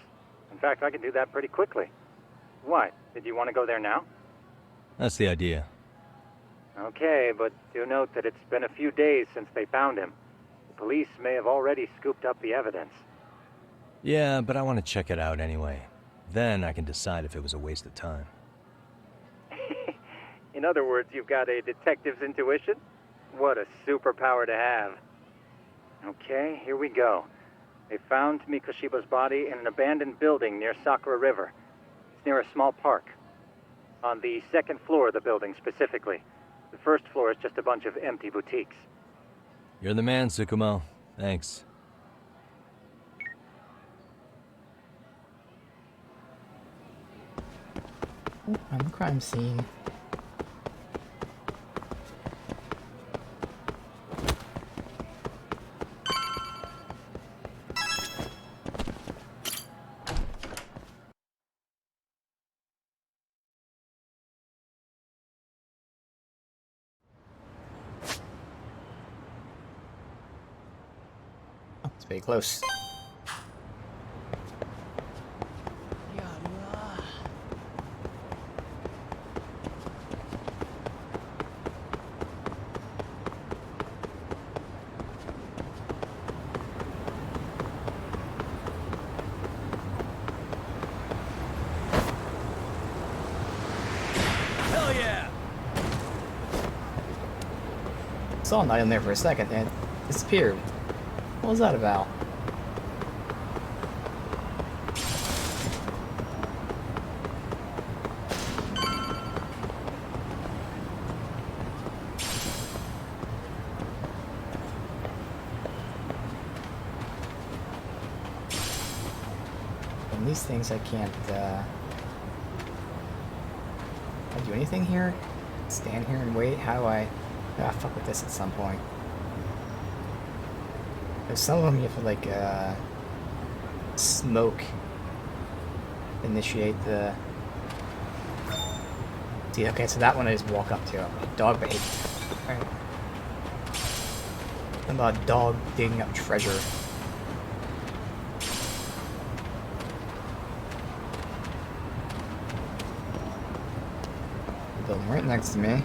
In fact, I can do that pretty quickly. Why? Did you want to go there now? That's the idea. Okay, but do note that it's been a few days since they found him. The police may have already scooped up the evidence. Yeah, but I want to check it out anyway. Then I can decide if it was a waste of time. In other words, you've got a detective's intuition? What a superpower to have. Okay, here we go. They found Mikoshiba's body in an abandoned building near Sakura River. It's near a small park. On the second floor of the building, specifically. The first floor is just a bunch of empty boutiques. You're the man, Tsukumo. Thanks. Oh, on the crime scene. Oh, it's very close. Hell yeah! Saw an item there for a second and it disappeared. What was that about? And these things I can't, can I do anything here? Stand here and wait? How do I... fuck with this at some point. There's some of them you have to, like, smoke. Initiate the... See, okay, so that one I just walk up to. Dog bait. Alright. Something about a dog digging up treasure. Building right next to me.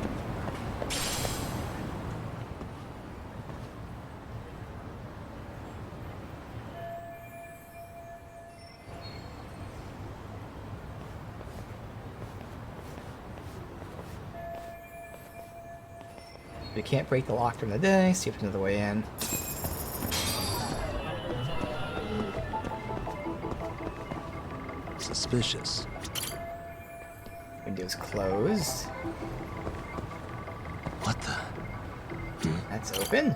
We can't break the lock during the day. See if there's another way in. Suspicious. Windows closed. What the? That's open.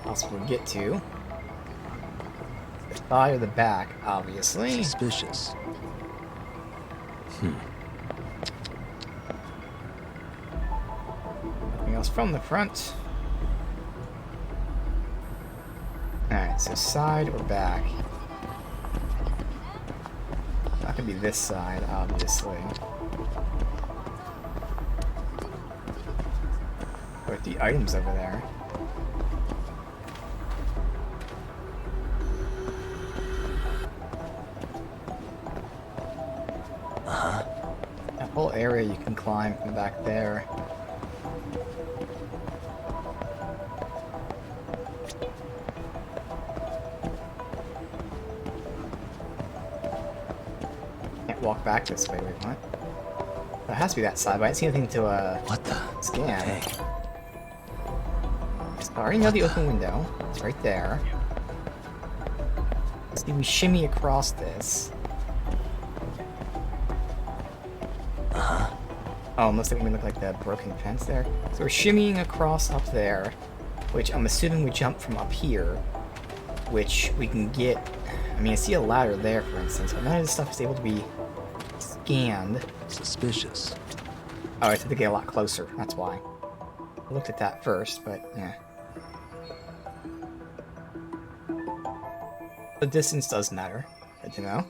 Possible to get to. The side or the back, obviously. Suspicious. Nothing else from the front. Alright, so side or back. Not gonna be this side, obviously. With the items over there. That whole area you can climb from back there. Walk back this way, wait, what? That has to be that side, but I didn't see anything to, what the? Scan. Okay. I already know the open window. It's right there. See, we shimmy across this. Oh, unless it would look like the broken fence there. So we're shimmying across up there, which I'm assuming we jump from up here, which we can get... I mean, I see a ladder there, for instance, but none of this stuff is able to be scanned. Suspicious. Oh, I have to get a lot closer, that's why. I looked at that first, but yeah. The distance does matter, good to know.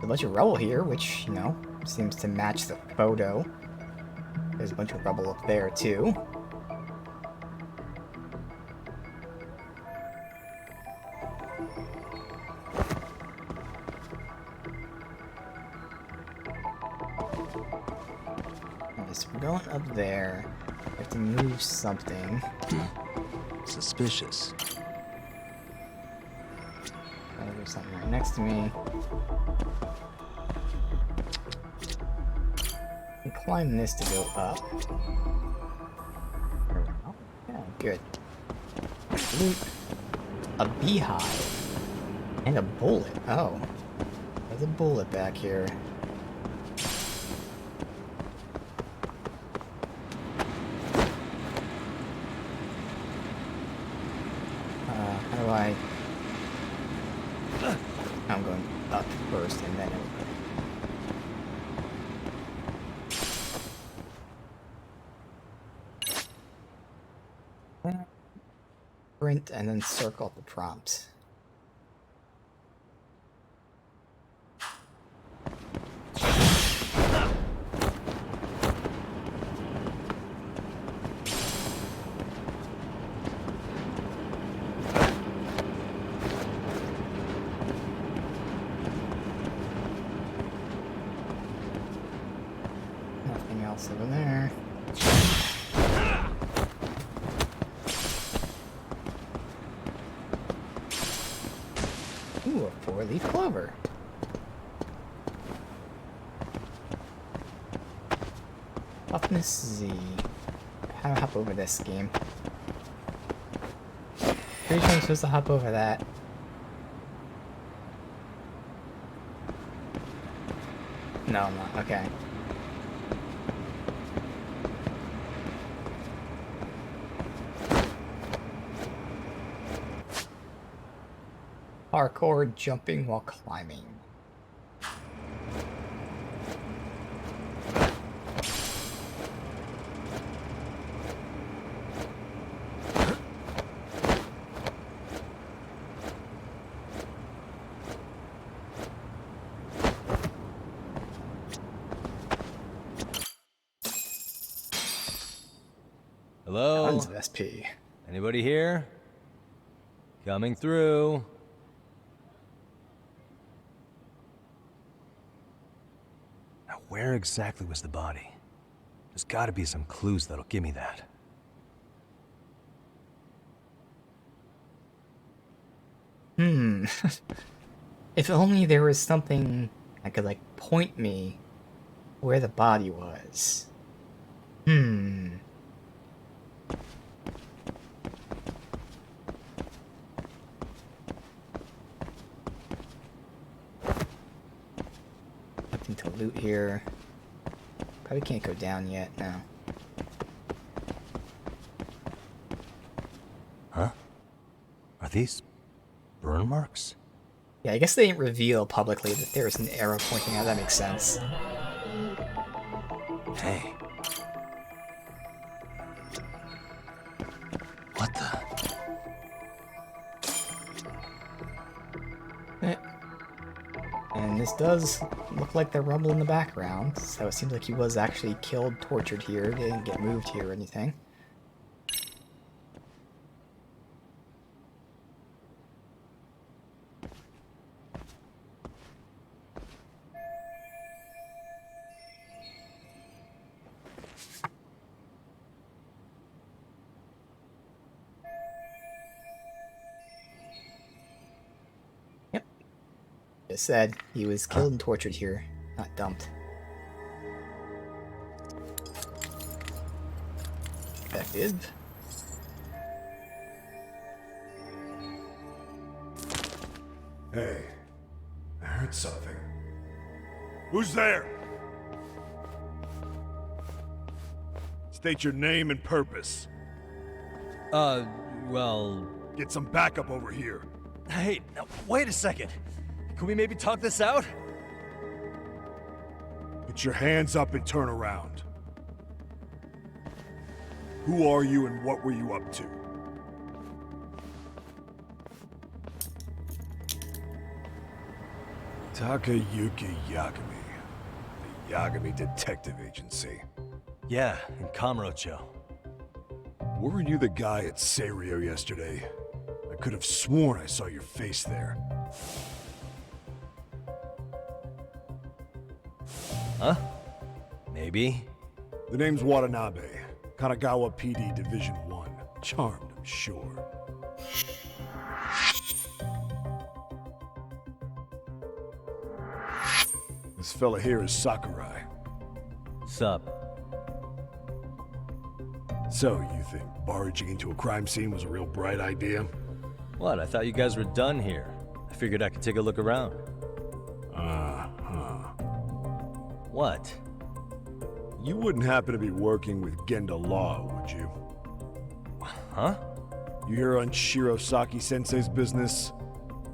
A bunch of rubble here, which, you know, seems to match the photo. There's a bunch of rubble up there, too. Okay, so we're going up there. We have to move something. Suspicious. Oh, there's something right next to me. I can climb this to go up. There we go. Yeah, good. Loot. A beehive. And a bullet. Oh. There's a bullet back here. How do I... I'm going up first and then over. Print and then circle the prompts. Nothing else over there. Ooh, a 4-leaf clover. Toughness Z. How do I hop over this game? Pretty sure I'm supposed to hop over that. No, I'm not. Okay. Parkour jumping while climbing. Hello? Tons of SP. Anybody here? Coming through. Now, where exactly was the body? There's gotta be some clues that'll give me that. If only there was something that could, like, point me where the body was. Nothing to loot here. Probably can't go down yet, no. Huh? Are these burn marks? Yeah, I guess they didn't reveal publicly that there's an arrow pointing out. That makes sense. Hey. What the? And this does look like the rumble in the background, so it seems like he was actually killed, tortured here, didn't get moved here or anything. It said he was killed and tortured here, not dumped. Effective. Hey, I heard something. Who's there? State your name and purpose. Well... Get some backup over here. Hey, now, wait a second. Can we maybe talk this out? Put your hands up and turn around. Who are you and what were you up to? Takayuki Yagami. The Yagami Detective Agency. Yeah, in Kamurocho. Weren't you the guy at Seiryo yesterday? I could have sworn I saw your face there. Huh? Maybe. The name's Watanabe. Kanagawa PD Division 1. Charmed, I'm sure. This fella here is Sakurai. Sup? So, you think barging into a crime scene was a real bright idea? What? I thought you guys were done here. I figured I could take a look around. What? You wouldn't happen to be working with Genda Law, would you? Huh? You hear on Shirosaki-sensei's business?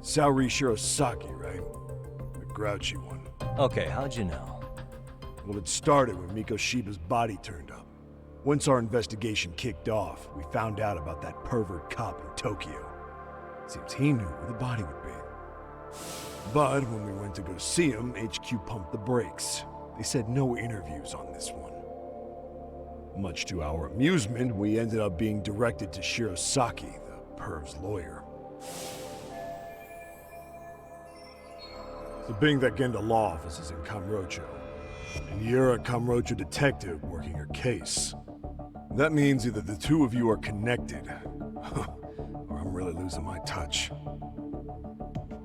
Saori Shirosaki, right? The grouchy one. Okay, how'd you know? Well, it started when Mikoshiba's body turned up. Once our investigation kicked off, we found out about that pervert cop in Tokyo. Seems he knew where the body would be. But when we went to go see him, HQ pumped the brakes. They said no interviews on this one. Much to our amusement, we ended up being directed to Shirosaki, the perv's lawyer. So being that Genda Law office is in Kamurocho, and you're a Kamurocho detective working your case, that means either the two of you are connected, or I'm really losing my touch.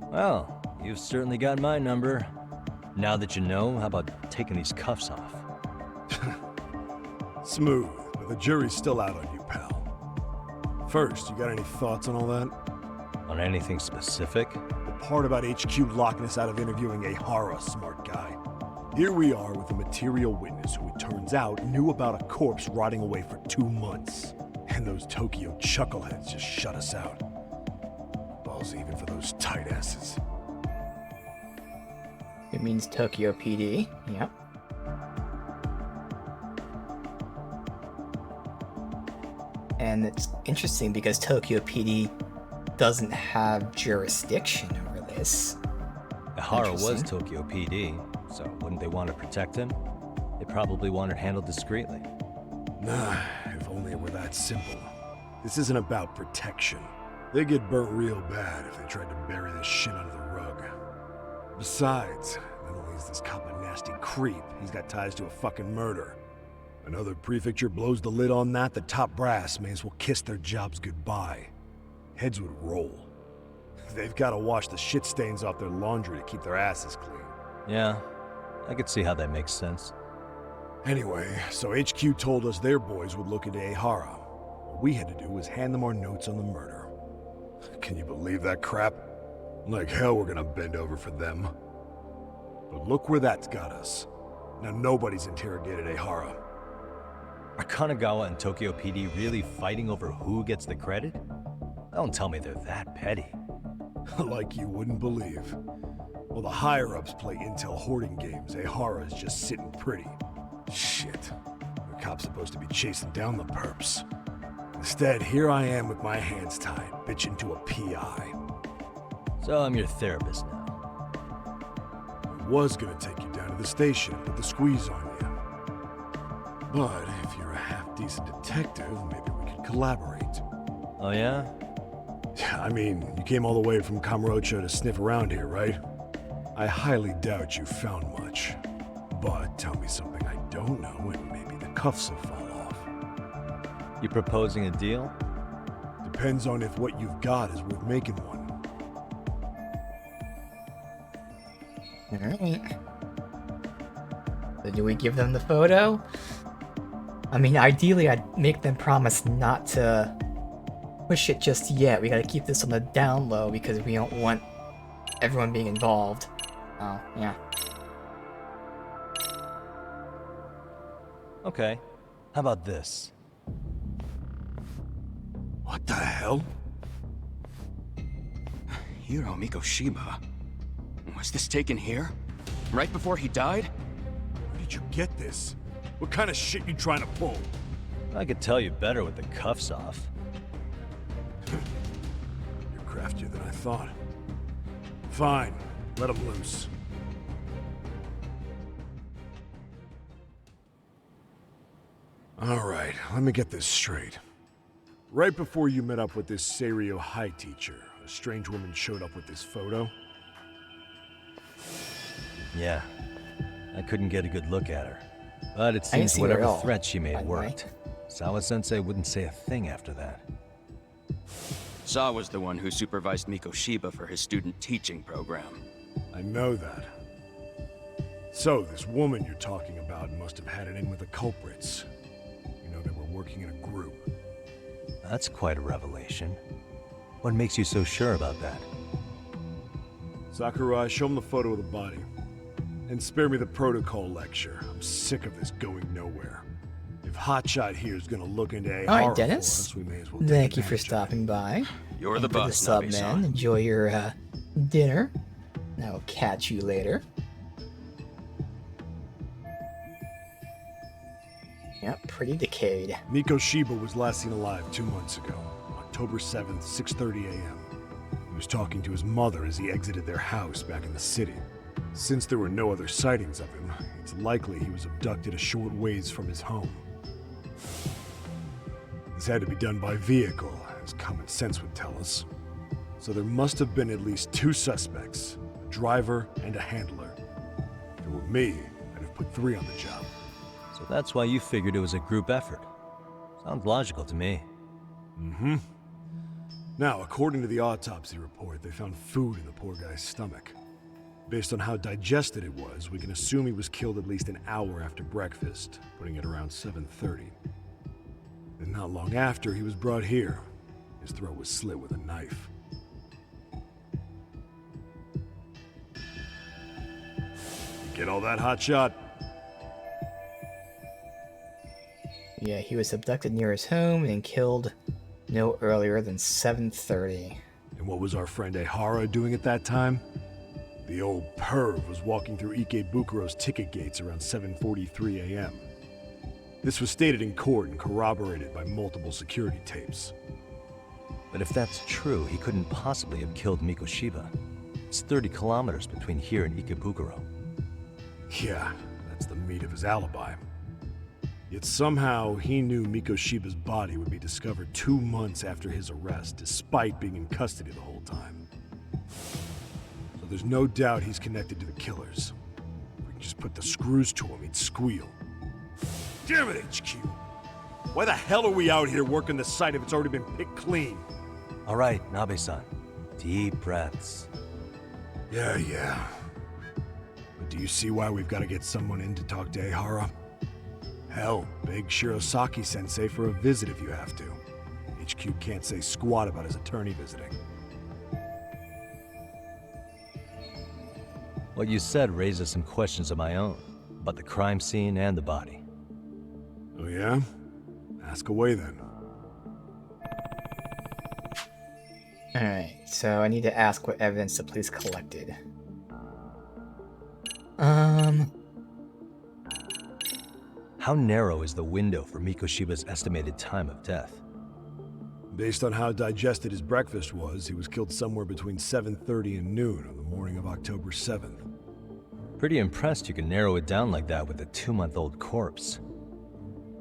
Well, you've certainly got my number. Now that you know, how about taking these cuffs off? Smooth, but the jury's still out on you, pal. First, you got any thoughts on all that? On anything specific? The part about HQ locking us out of interviewing a Hara, smart guy. Here we are with a material witness who it turns out knew about a corpse rotting away for 2 months. And those Tokyo chuckleheads just shut us out. Balls even for those tight asses. It means Tokyo PD, yep. And it's interesting because Tokyo PD doesn't have jurisdiction over this. Hara was Tokyo PD, so wouldn't they want to protect him? They probably want it handled discreetly. Nah, if only it were that simple. This isn't about protection. They get burnt real bad if they tried to bury this shit under the rug. Besides, not only is this cop a nasty creep, he's got ties to a fucking murder. Another prefecture blows the lid on that, the top brass may as well kiss their jobs goodbye. Heads would roll. They've got to wash the shit stains off their laundry to keep their asses clean. Yeah, I could see how that makes sense. Anyway, so HQ told us their boys would look into Ehara. What we had to do was hand them our notes on the murder. Can you believe that crap? Like hell we're gonna bend over for them. But look where that's got us. Now nobody's interrogated Ehara. Are Kanagawa and Tokyo PD really fighting over who gets the credit? Don't tell me they're that petty. Like you wouldn't believe. While the higher-ups play intel hoarding games, Ehara is just sitting pretty. Shit. The cop's supposed to be chasing down the perps. Instead, here I am with my hands tied, bitching to a PI. So I'm your therapist now. I was gonna take you down to the station, put the squeeze on you. But if you're a half-decent detective, maybe we could collaborate. Oh yeah? I mean, you came all the way from Kamurocho to sniff around here, right? I highly doubt you found much. But tell me something I don't know and maybe the cuffs will fall off. You proposing a deal? Depends on if what you've got is worth making one. Alright. So do we give them the photo? I mean, ideally I'd make them promise not to push it just yet. We gotta keep this on the down low because we don't want everyone being involved. Oh, yeah. Okay. How about this? What the hell? Hiro Mikoshiba? Was this taken here? Right before he died? Where did you get this? What kind of shit you trying to pull? I could tell you better with the cuffs off. You're craftier than I thought. Fine, let him loose. All right, let me get this straight. Right before you met up with this Seiryo High teacher, a strange woman showed up with this photo? Yeah. I couldn't get a good look at her. But it seems whatever threat she made worked. Sawa-sensei wouldn't say a thing after that. Sawa's the one who supervised Mikoshiba for his student teaching program. I know that. So, this woman you're talking about must have had it in with the culprits. You know, they were working in a group. That's quite a revelation. What makes you so sure about that? Sakurai, show him the photo of the body. And spare me the protocol lecture. I'm sick of this going nowhere. If Hotshot here is gonna look into a Alright, Dennis. for us, we may as well Thank you for stopping by. You're the And for boss, sub, Nabe-san. man. Enjoy your dinner. And I will catch you later. Yep, pretty decayed. Mikoshiba was last seen alive 2 months ago, October 7th, 6:30 a.m. He was talking to his mother as he exited their house back in the city. Since there were no other sightings of him, it's likely he was abducted a short ways from his home. This had to be done by vehicle, as common sense would tell us. So there must have been at least 2 suspects, a driver and a handler. If it were me, I'd have put 3 on the job. So that's why you figured it was a group effort. Sounds logical to me. Mm-hmm. Now, according to the autopsy report, they found food in the poor guy's stomach. Based on how digested it was, we can assume he was killed at least an hour after breakfast, putting it around 7:30. And not long after, he was brought here. His throat was slit with a knife. Get all that, Hotshot? Yeah, he was abducted near his home and killed no earlier than 7:30. And what was our friend Ehara doing at that time? The old perv was walking through Ikebukuro's ticket gates around 7:43 a.m. This was stated in court and corroborated by multiple security tapes. But if that's true, he couldn't possibly have killed Mikoshiba. It's 30 kilometers between here and Ikebukuro. Yeah, that's the meat of his alibi. Yet somehow he knew Mikoshiba's body would be discovered 2 months after his arrest, despite being in custody the whole time. So there's no doubt he's connected to the killers. If we can just put the screws to him, he'd squeal. Damn it, HQ! Why the hell are we out here working the site if it's already been picked clean? All right, Nabe-san. Deep breaths. Yeah. But do you see why we've got to get someone in to talk to Ehara? Hell, beg Shirosaki-sensei for a visit if you have to. HQ can't say squat about his attorney visiting. What you said raises some questions of my own, about the crime scene and the body. Oh yeah? Ask away then. Alright, so I need to ask what evidence the police collected. How narrow is the window for Mikoshiba's estimated time of death? Based on how digested his breakfast was, he was killed somewhere between 7:30 and noon on the morning of October 7th. Pretty impressed you can narrow it down like that with a 2-month-old corpse.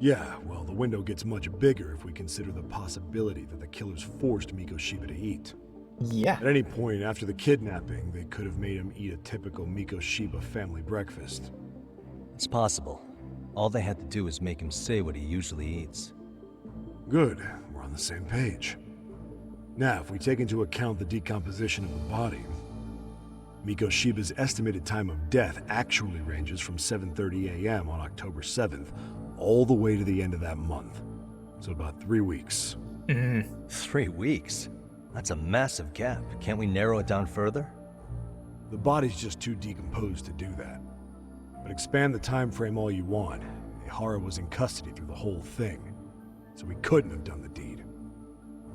Yeah, well, the window gets much bigger if we consider the possibility that the killers forced Mikoshiba to eat. Yeah. At any point after the kidnapping, they could have made him eat a typical Mikoshiba family breakfast. It's possible. All they had to do was make him say what he usually eats. Good, we're on the same page. Now, if we take into account the decomposition of the body, Mikoshiba's estimated time of death actually ranges from 7:30 a.m. on October 7th all the way to the end of that month. So about 3 weeks. 3 weeks? That's a massive gap. Can't we narrow it down further? The body's just too decomposed to do that. But expand the time frame all you want. Ehara was in custody through the whole thing, so he couldn't have done the deed.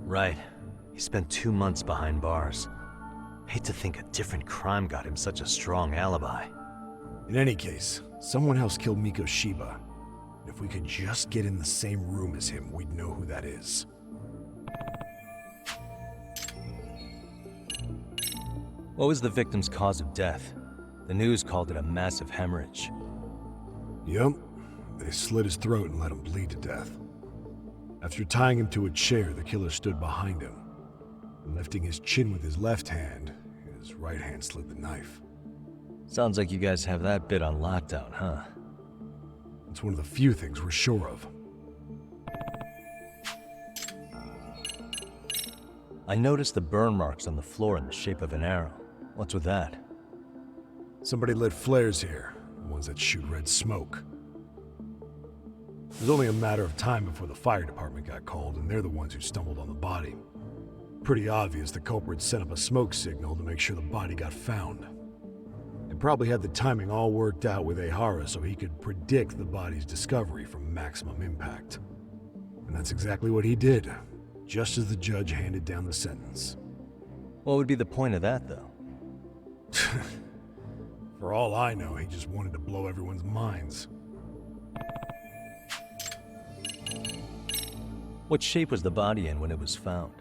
Right. He spent 2 months behind bars. Hate to think a different crime got him such a strong alibi. In any case, someone else killed Mikoshiba. If we could just get in the same room as him, we'd know who that is. What was the victim's cause of death? The news called it a massive hemorrhage. Yep. They slit his throat and let him bleed to death. After tying him to a chair, the killer stood behind him. And lifting his chin with his left hand, his right hand slid the knife. Sounds like you guys have that bit on lockdown, huh? It's one of the few things we're sure of. I noticed the burn marks on the floor in the shape of an arrow. What's with that? Somebody lit flares here. the ones that shoot red smoke. It was only a matter of time before the fire department got called, and they're the ones who stumbled on the body. Pretty obvious the culprit set up a smoke signal to make sure the body got found. They probably had the timing all worked out with Ehara so he could predict the body's discovery from maximum impact. And that's exactly what he did, just as the judge handed down the sentence. What would be the point of that, though? For all I know, he just wanted to blow everyone's minds. What shape was the body in when it was found?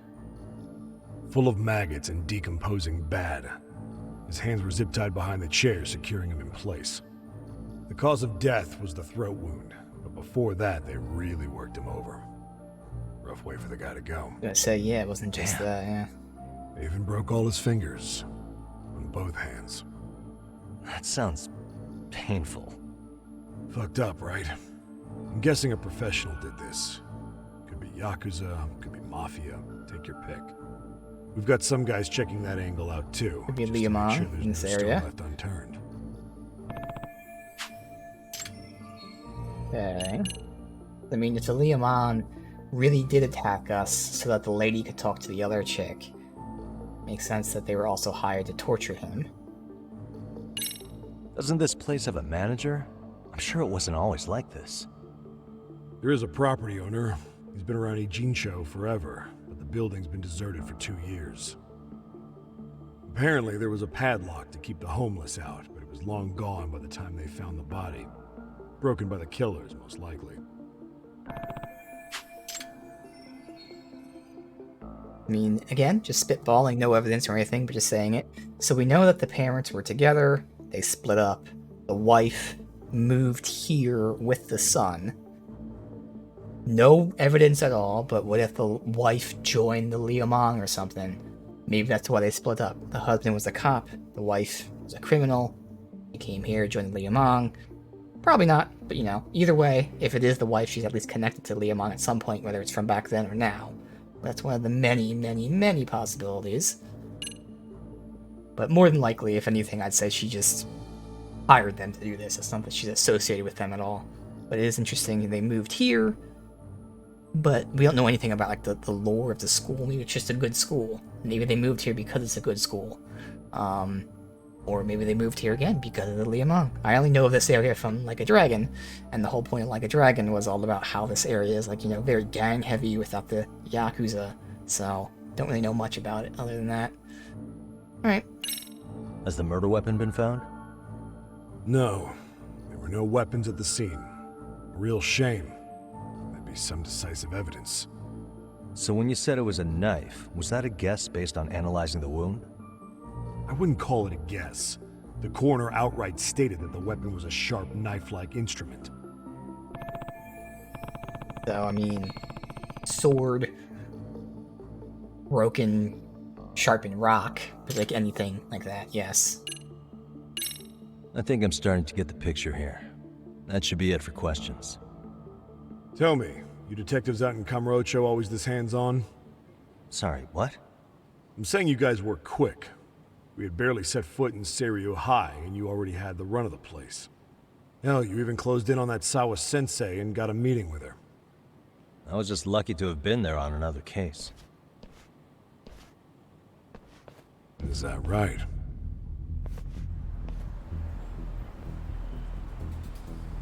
Full of maggots and decomposing bad. His hands were zip-tied behind the chair, securing him in place. The cause of death was the throat wound, but before that, they really worked him over. Rough way for the guy to go. I was gonna say, yeah, it wasn't just that, yeah. They even broke all his fingers. On both hands. That sounds painful. Fucked up, right? I'm guessing a professional did this. Could be Yakuza, could be Mafia, take your pick. We've got some guys checking that angle out too. Could be Liamon in this area. Left unturned. Okay. I mean, if the Liamon really did attack us so that the lady could talk to the other chick, makes sense that they were also hired to torture him. Doesn't this place have a manager? I'm sure it wasn't always like this. There is a property owner. He's been around Ijincho forever, but the building's been deserted for 2 years. Apparently, there was a padlock to keep the homeless out, but it was long gone by the time they found the body. Broken by the killers, most likely. I mean, again, just spitballing, no evidence or anything, but just saying it. So we know that the parents were together, they split up, the wife moved here with the son. No evidence at all, but what if the wife joined the Liamon or something? Maybe that's why they split up. The husband was a cop, the wife was a criminal. He came here, joined the Liamon. Probably not, but you know, either way, if it is the wife, she's at least connected to Liamon at some point, whether it's from back then or now. That's one of the many, many, many possibilities. But more than likely, if anything, I'd say she just hired them to do this. It's not that she's associated with them at all. But it is interesting, they moved here, but we don't know anything about like the lore of the school. Maybe it's just a good school. Maybe they moved here because it's a good school. Or maybe they moved here again because of the Liamon. I only know of this area from Like a Dragon, and the whole point of Like a Dragon was all about how this area is, like, you know, very gang heavy without the Yakuza, so don't really know much about it other than that. Alright. Has the murder weapon been found? No. There were no weapons at the scene. A real shame. That'd be some decisive evidence. So when you said it was a knife, was that a guess based on analyzing the wound? I wouldn't call it a guess. The coroner outright stated that the weapon was a sharp knife-like instrument. So, I mean, sword, broken, sharpened rock, like anything like that, yes. I think I'm starting to get the picture here. That should be it for questions. Tell me, you detectives out in Kamurocho always this hands-on? Sorry, what? I'm saying you guys work quick. We had barely set foot in Seiryu High, and you already had the run of the place. Hell, you even closed in on that Sawa Sensei and got a meeting with her. I was just lucky to have been there on another case. Is that right?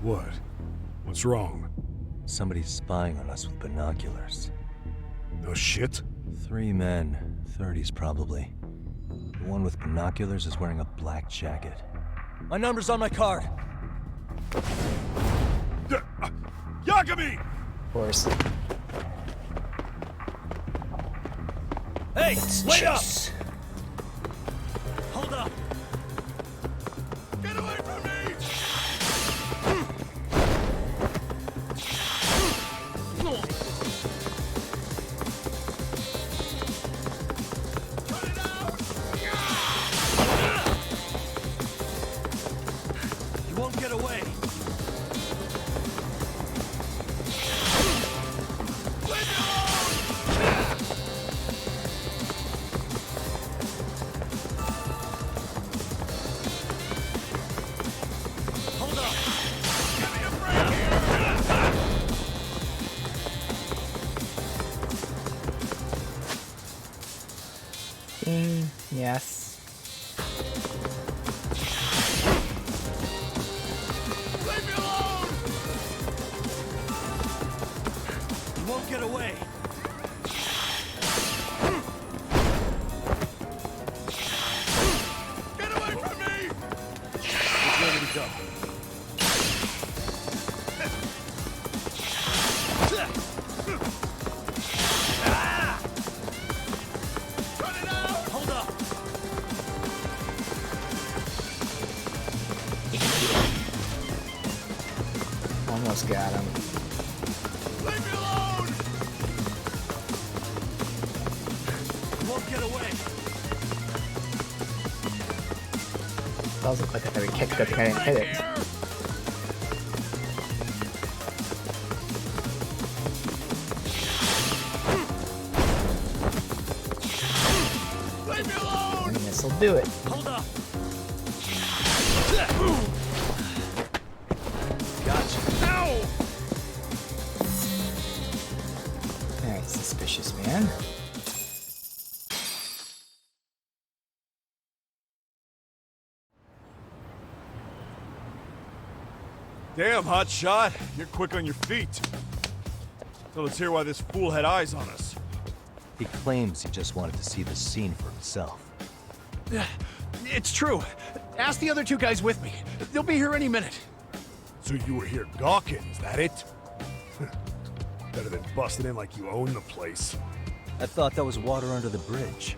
What? What's wrong? Somebody's spying on us with binoculars. No shit? 3 men, 30s probably. The one with binoculars is wearing a black jacket. My number's on my card! Yagami! Of course. Hey, wait up! Hold up! Get away from me! You won't get away! scene. Yes. Leave me alone! You won't get away. Get away from me! Which way do we go? Hold up! Almost got him. Leave me alone! You won't get away. Does look like a heavy kick, but I didn't hit it. Leave me alone! And this will do it. Hold up! Gotcha. Ow! Alright, suspicious man. Damn, hotshot. You're quick on your feet. So let's hear why this fool had eyes on us. He claims he just wanted to see the scene for himself. It's true. Ask the other two guys with me. They'll be here any minute. So you were here gawking, is that it? Better than busting in like you own the place. I thought that was water under the bridge.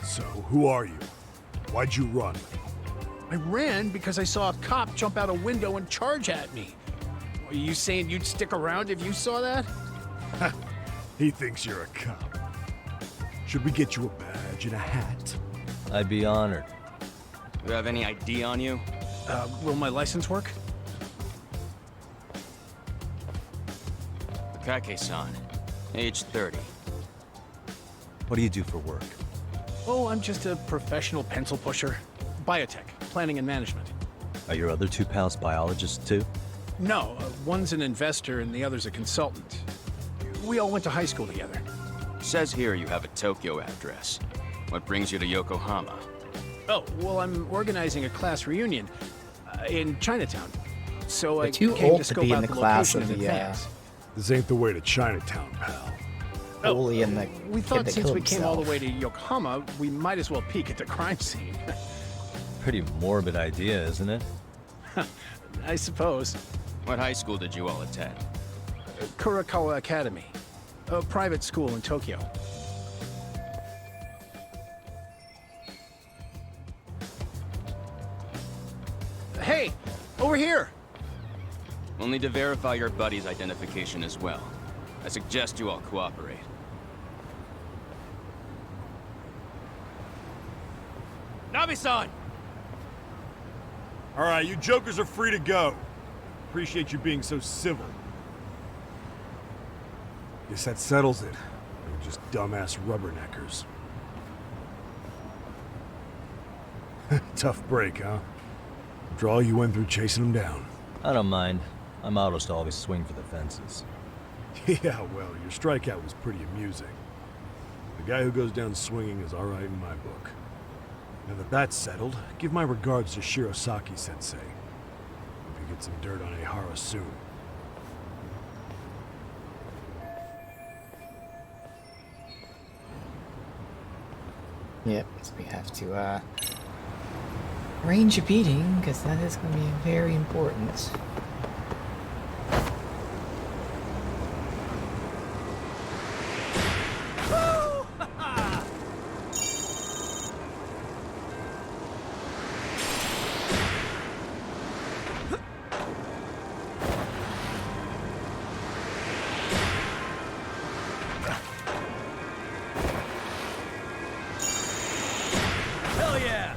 So, who are you? Why'd you run? I ran because I saw a cop jump out a window and charge at me. Are you saying you'd stick around if you saw that? He thinks you're a cop. Should we get you a badge and a hat? I'd be honored. Do you have any ID on you? Will my license work? Kake-san, age 30. What do you do for work? Oh, I'm just a professional pencil pusher. Biotech, planning and management. Are your other two pals biologists too? No, one's an investor and the other's a consultant. We all went to high school together. Says here you have a Tokyo address. What brings you to Yokohama? Oh, well, I'm organizing a class reunion in Chinatown. So I too came old to to scope be in out the the class location of in the, advance. This ain't the way to Chinatown, pal. Bully and the We kid thought that since killed we came all the himself. way to Yokohama, we might as well peek at the crime scene. Pretty morbid idea, isn't it? I suppose. What high school did you all attend? Kurakawa Academy, a private school in Tokyo. Hey, over here! We'll need to verify your buddy's identification as well. I suggest you all cooperate. Nabi-san! All right, you jokers are free to go. Appreciate you being so civil. Guess that settles it. We're just dumbass rubberneckers. Tough break, huh? After all you went through chasing them down. I don't mind. I'm autos to always swing for the fences. Yeah, well, your strikeout was pretty amusing. The guy who goes down swinging is all right in my book. Now that that's settled, give my regards to Shirosaki-sensei. Hope you get some dirt on Ehara soon. Yep, so we have to arrange a beating, because that is going to be very important. Hell yeah!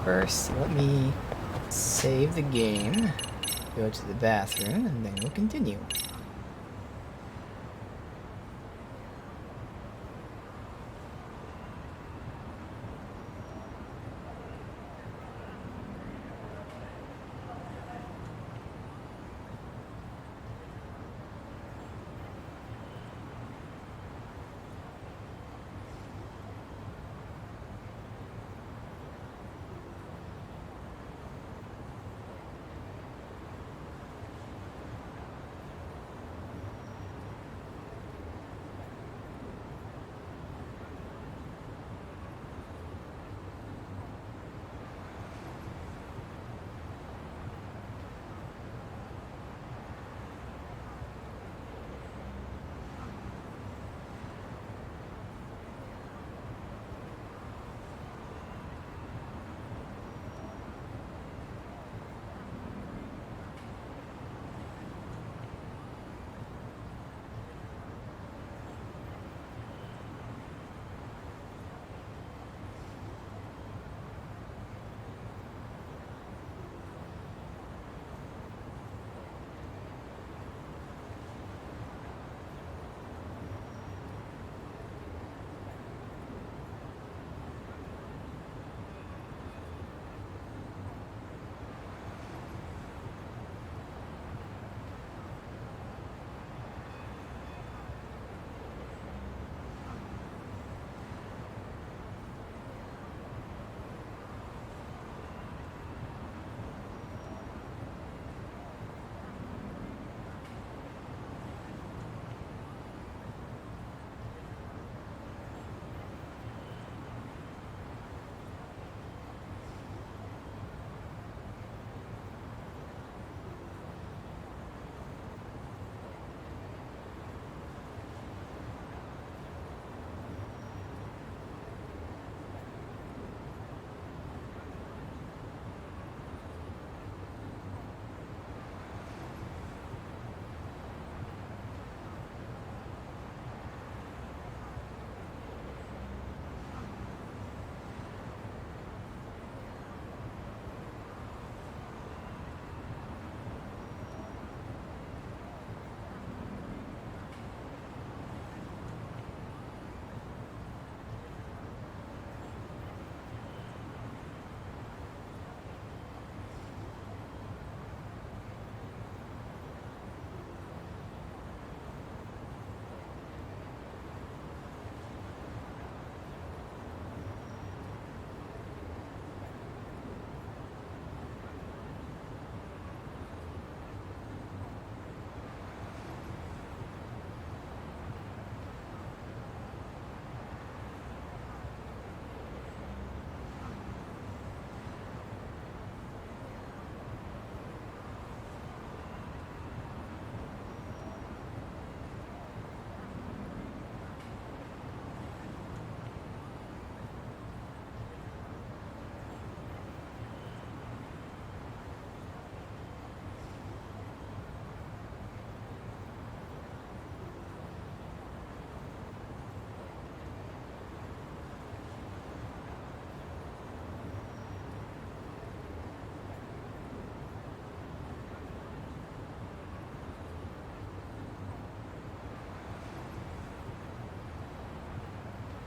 First, let me save the game, go to the bathroom, and then we'll continue.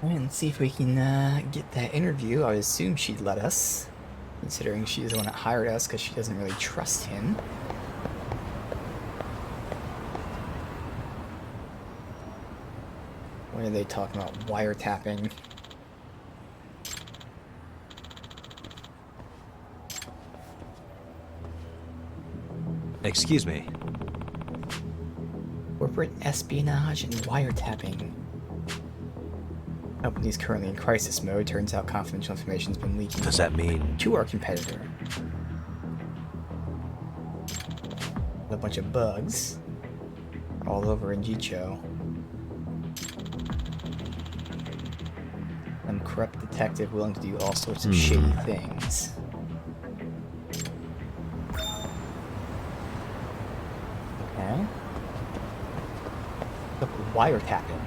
Alright, let's see if we can get that interview. I would assume she'd let us, considering she's the one that hired us, because she doesn't really trust him. What are they talking about? Wiretapping. Excuse me. Corporate espionage and wiretapping. Company's currently in crisis mode. Turns out confidential information's been leaking. Does that mean to our competitor? A bunch of bugs all over in Jicho. Some corrupt detective willing to do all sorts of shady things. Okay. Look, wiretapping.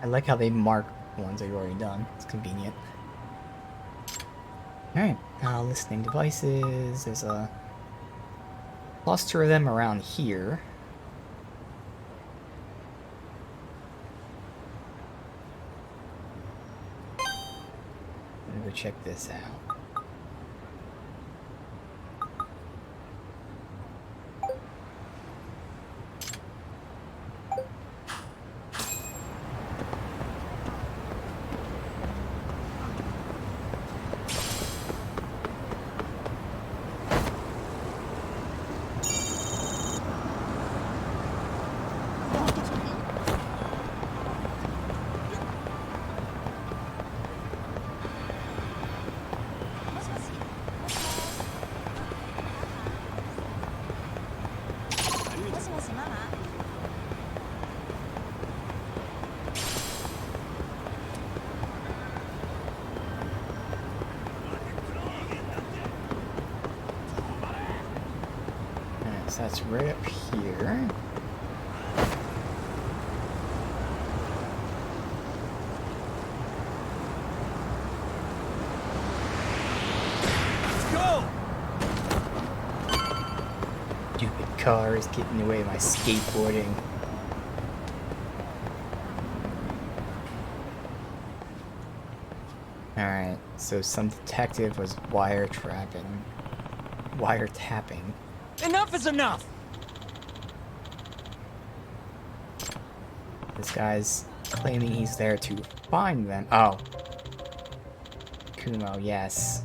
I like how they mark ones that you've already done. It's convenient. Alright, listening devices. There's a cluster of them around here. I'm gonna go check this out. So that's right up here. Let's go! Stupid car is getting in the way of my skateboarding. Alright, so some detective was wiretapping. Enough is enough! This guy's claiming he's there to find them. Oh. Kumo, yes.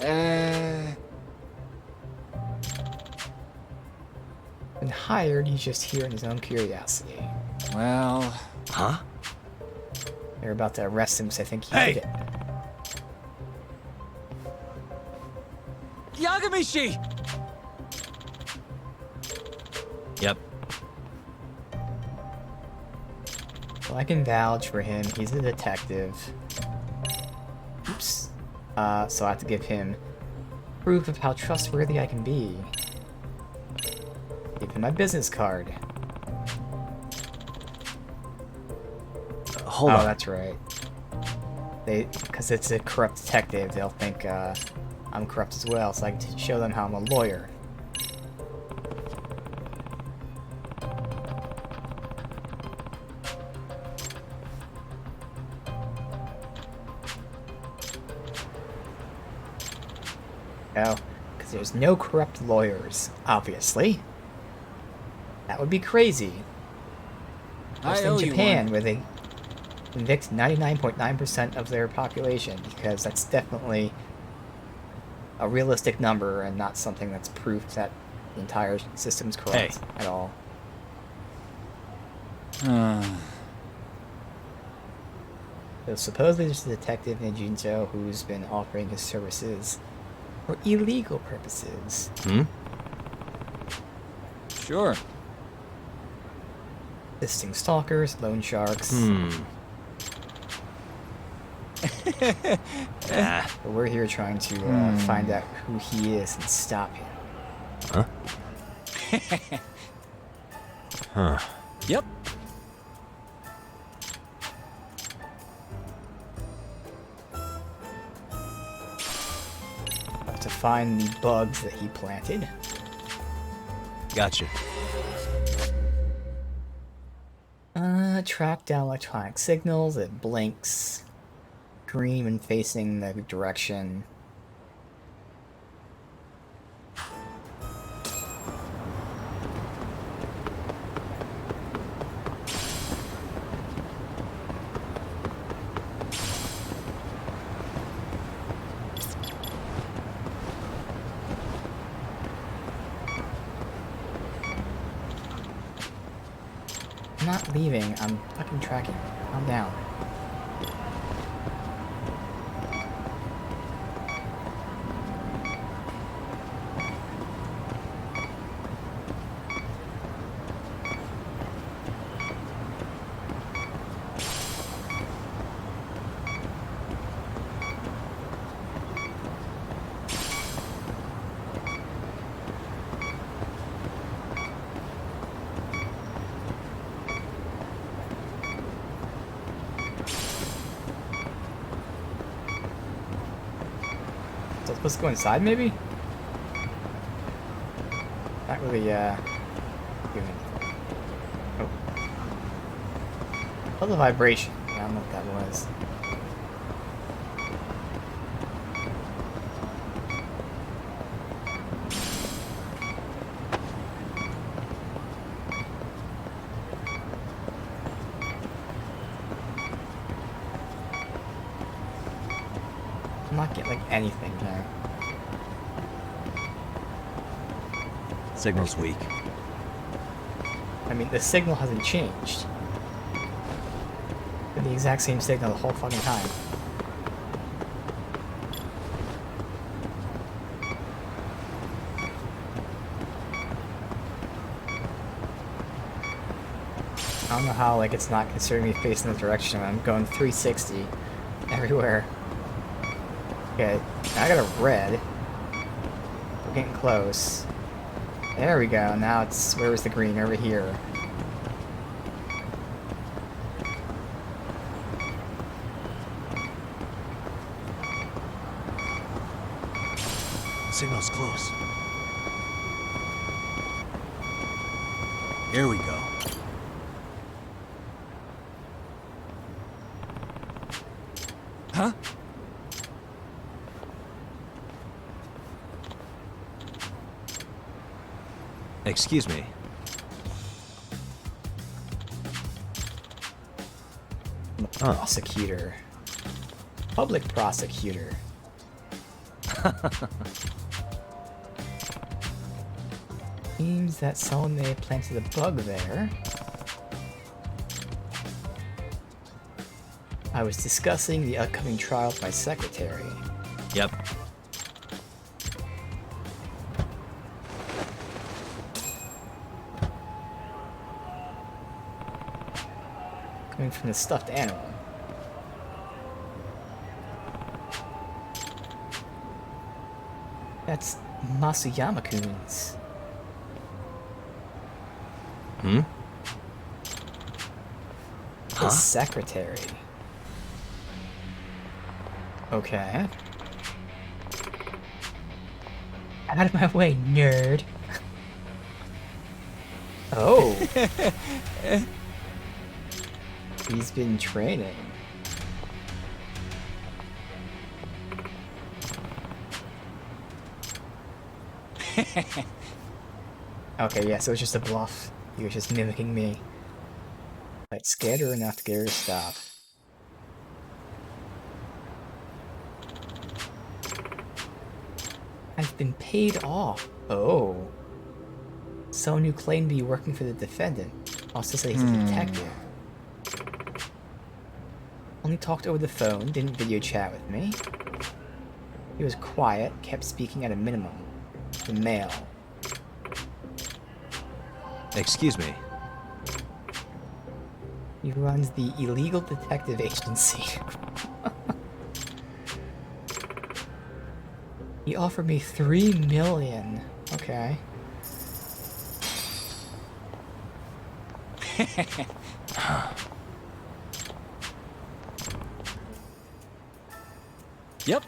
Been hired, he's just here in his own curiosity. Well... Huh? They're about to arrest him, so I think he Hey! did it. Yagamishi! Yep. Well, I can vouch for him. He's a detective. Oops. So I have to give him proof of how trustworthy I can be. Give him my business card. Hold on. Oh, that's right. Because it's a corrupt detective, they'll think I'm corrupt as well, so I can show them how I'm a lawyer. No, because there's no corrupt lawyers, obviously. That would be crazy. Just in Japan, where they convict 99.9% of their population, because that's definitely a realistic number and not something that's proof that the entire system's corrupt at all. So supposedly there's a detective in Jincho who's been offering his services for illegal purposes. Sure. Assisting stalkers, loan sharks. But we're here trying to find out who he is and stop him. Huh? Yep. Have to find the bugs that he planted. Gotcha. Track down electronic signals. It blinks green when facing the direction. I'm not leaving, I'm fucking tracking. Calm down. So I'm supposed to go inside, maybe? Not really, doing. Oh. Oh, the vibration. I don't know what that was. I'm not getting, like, anything here. Signal's weak. I mean, the signal hasn't changed. Been the exact same signal the whole fucking time. I don't know how, like, it's not considering me facing the direction when I'm going 360 everywhere. Okay, now I got a red. We're getting close. There we go, now it's, where was the green? Over here. Signal's close. Here we go. Huh? Excuse me. Prosecutor. Public prosecutor. Seems that someone may have planted a bug there. I was discussing the upcoming trial with my secretary. Yep. Coming from the stuffed animal. That's Masuyama-kun's. Hmm? His secretary. Okay. Out of my way, nerd. Oh. He's been training. Okay, yeah, so it's just a bluff. He was just mimicking me. Like, scared her enough to get her to stop. I've been paid off. Oh. Someone who claimed to be working for the defendant also said he's a detective. Only talked over the phone, didn't video chat with me. He was quiet, kept speaking at a minimum. The male. Excuse me. He runs the illegal detective agency. He offered me $3 million. Okay. Yep.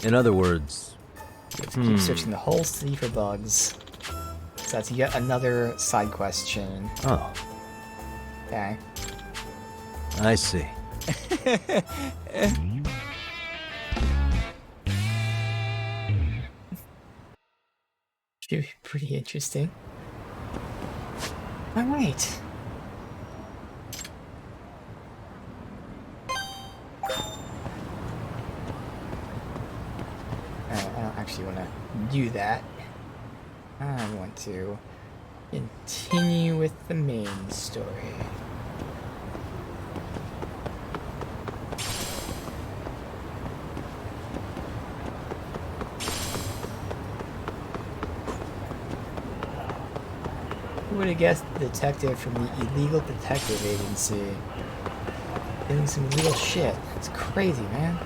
In other words... Keep searching the whole city for bugs. So that's yet another side quest chain. Oh. Okay. I see. Should be pretty interesting. Alright. I don't actually want to do that. I want to continue with the main story. Who would have guessed the detective from the illegal detective agency doing some illegal shit? It's crazy, man.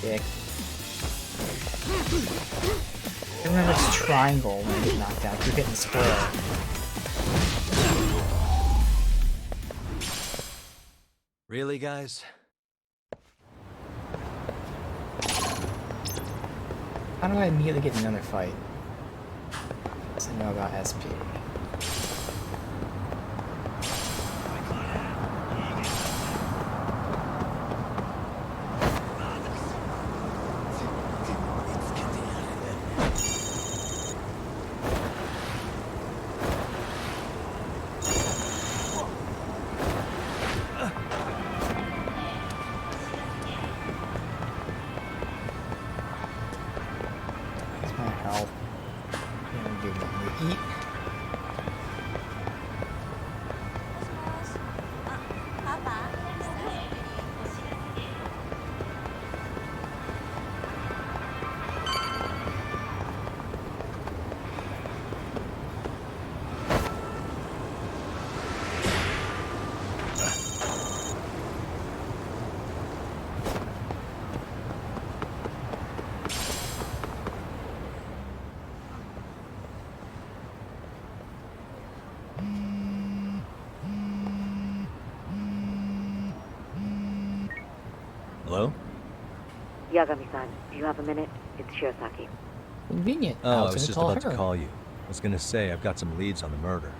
Dick. I remember this triangle when I get knocked out. Keep hitting square. Really, guys? How do I immediately get another fight? Does I know about SP? Hello? Yagami-san, do you have a minute? It's Shirosaki. Convenient. Oh, I was just about to call you. I was gonna say, I've got some leads on the murder.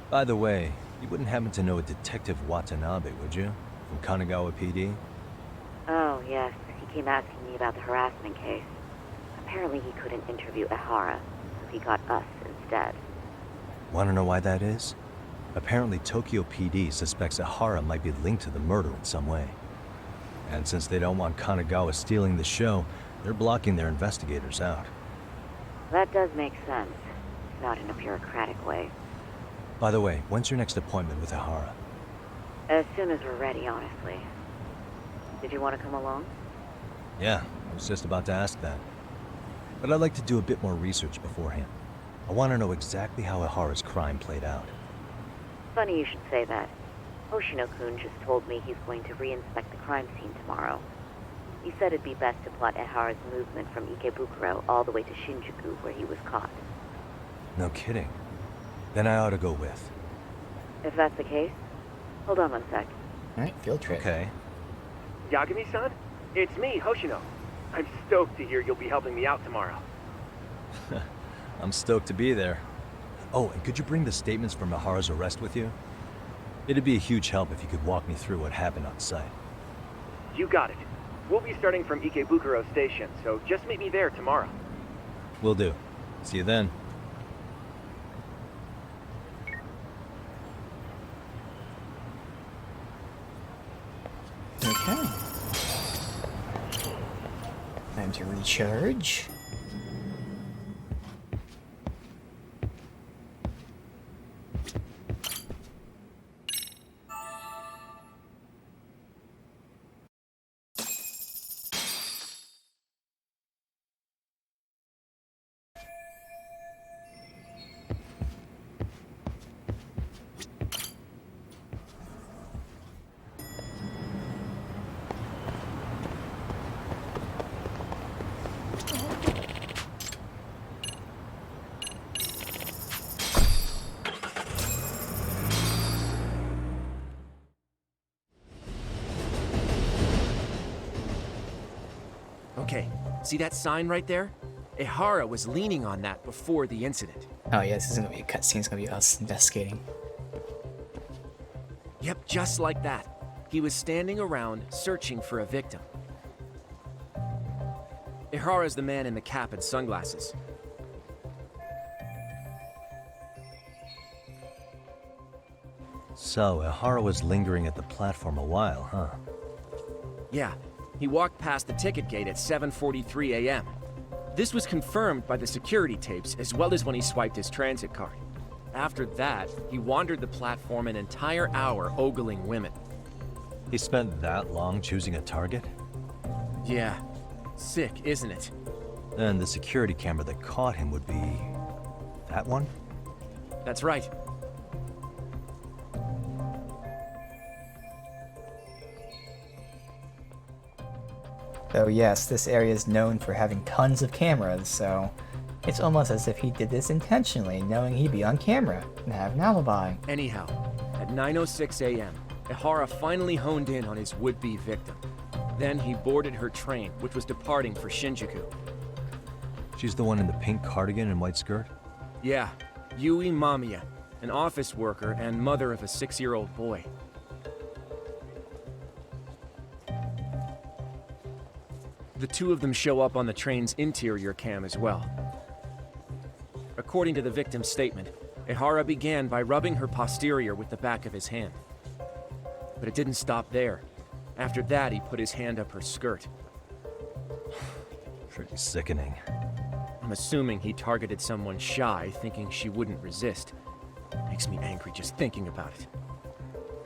By the way, you wouldn't happen to know a Detective Watanabe, would you? From Kanagawa PD? Oh, yes. He came asking me about the harassment case. Apparently he couldn't interview Ehara, so he got us instead. Wanna know why that is? Apparently Tokyo PD suspects Ehara might be linked to the murder in some way. And since they don't want Kanagawa stealing the show, they're blocking their investigators out. That does make sense. Not in a bureaucratic way. By the way, when's your next appointment with Ehara? As soon as we're ready, honestly. Did you want to come along? Yeah, I was just about to ask that. But I'd like to do a bit more research beforehand. I want to know exactly how Ehara's crime played out. Funny you should say that. Hoshino-kun just told me he's going to re-inspect the crime scene tomorrow. He said it'd be best to plot Ehara's movement from Ikebukuro all the way to Shinjuku, where he was caught. No kidding. Then I ought to go with. If that's the case, hold on one sec. Alright, field trip. Okay. Yagami-san? It's me, Hoshino. I'm stoked to hear you'll be helping me out tomorrow. I'm stoked to be there. Oh, and could you bring the statements from Ehara's arrest with you? It'd be a huge help if you could walk me through what happened on site. You got it. We'll be starting from Ikebukuro Station, so just meet me there tomorrow. Will do. See you then. Okay. Time to recharge. Okay, see that sign right there? Ehara was leaning on that before the incident. Oh yeah, this isn't gonna be a cutscene, it's gonna be us investigating. Yep, just like that. He was standing around searching for a victim. Ehara's the man in the cap and sunglasses. So, Ehara was lingering at the platform a while, huh? Yeah, he walked past the ticket gate at 7:43 a.m. This was confirmed by the security tapes as well as when he swiped his transit card. After that, he wandered the platform an entire hour ogling women. He spent that long choosing a target? Yeah, sick, isn't it? And the security camera that caught him would be... that one? That's right. So yes, this area is known for having tons of cameras, so it's almost as if he did this intentionally, knowing he'd be on camera and have an alibi. Anyhow, at 9:06 a.m., Ehara finally honed in on his would-be victim. Then he boarded her train, which was departing for Shinjuku. She's the one in the pink cardigan and white skirt? Yeah, Yui Mamiya, an office worker and mother of a 6-year-old boy. The two of them show up on the train's interior cam as well. According to the victim's statement, Ehara began by rubbing her posterior with the back of his hand. But it didn't stop there. After that, he put his hand up her skirt. Pretty sickening. I'm assuming he targeted someone shy, thinking she wouldn't resist. Makes me angry just thinking about it.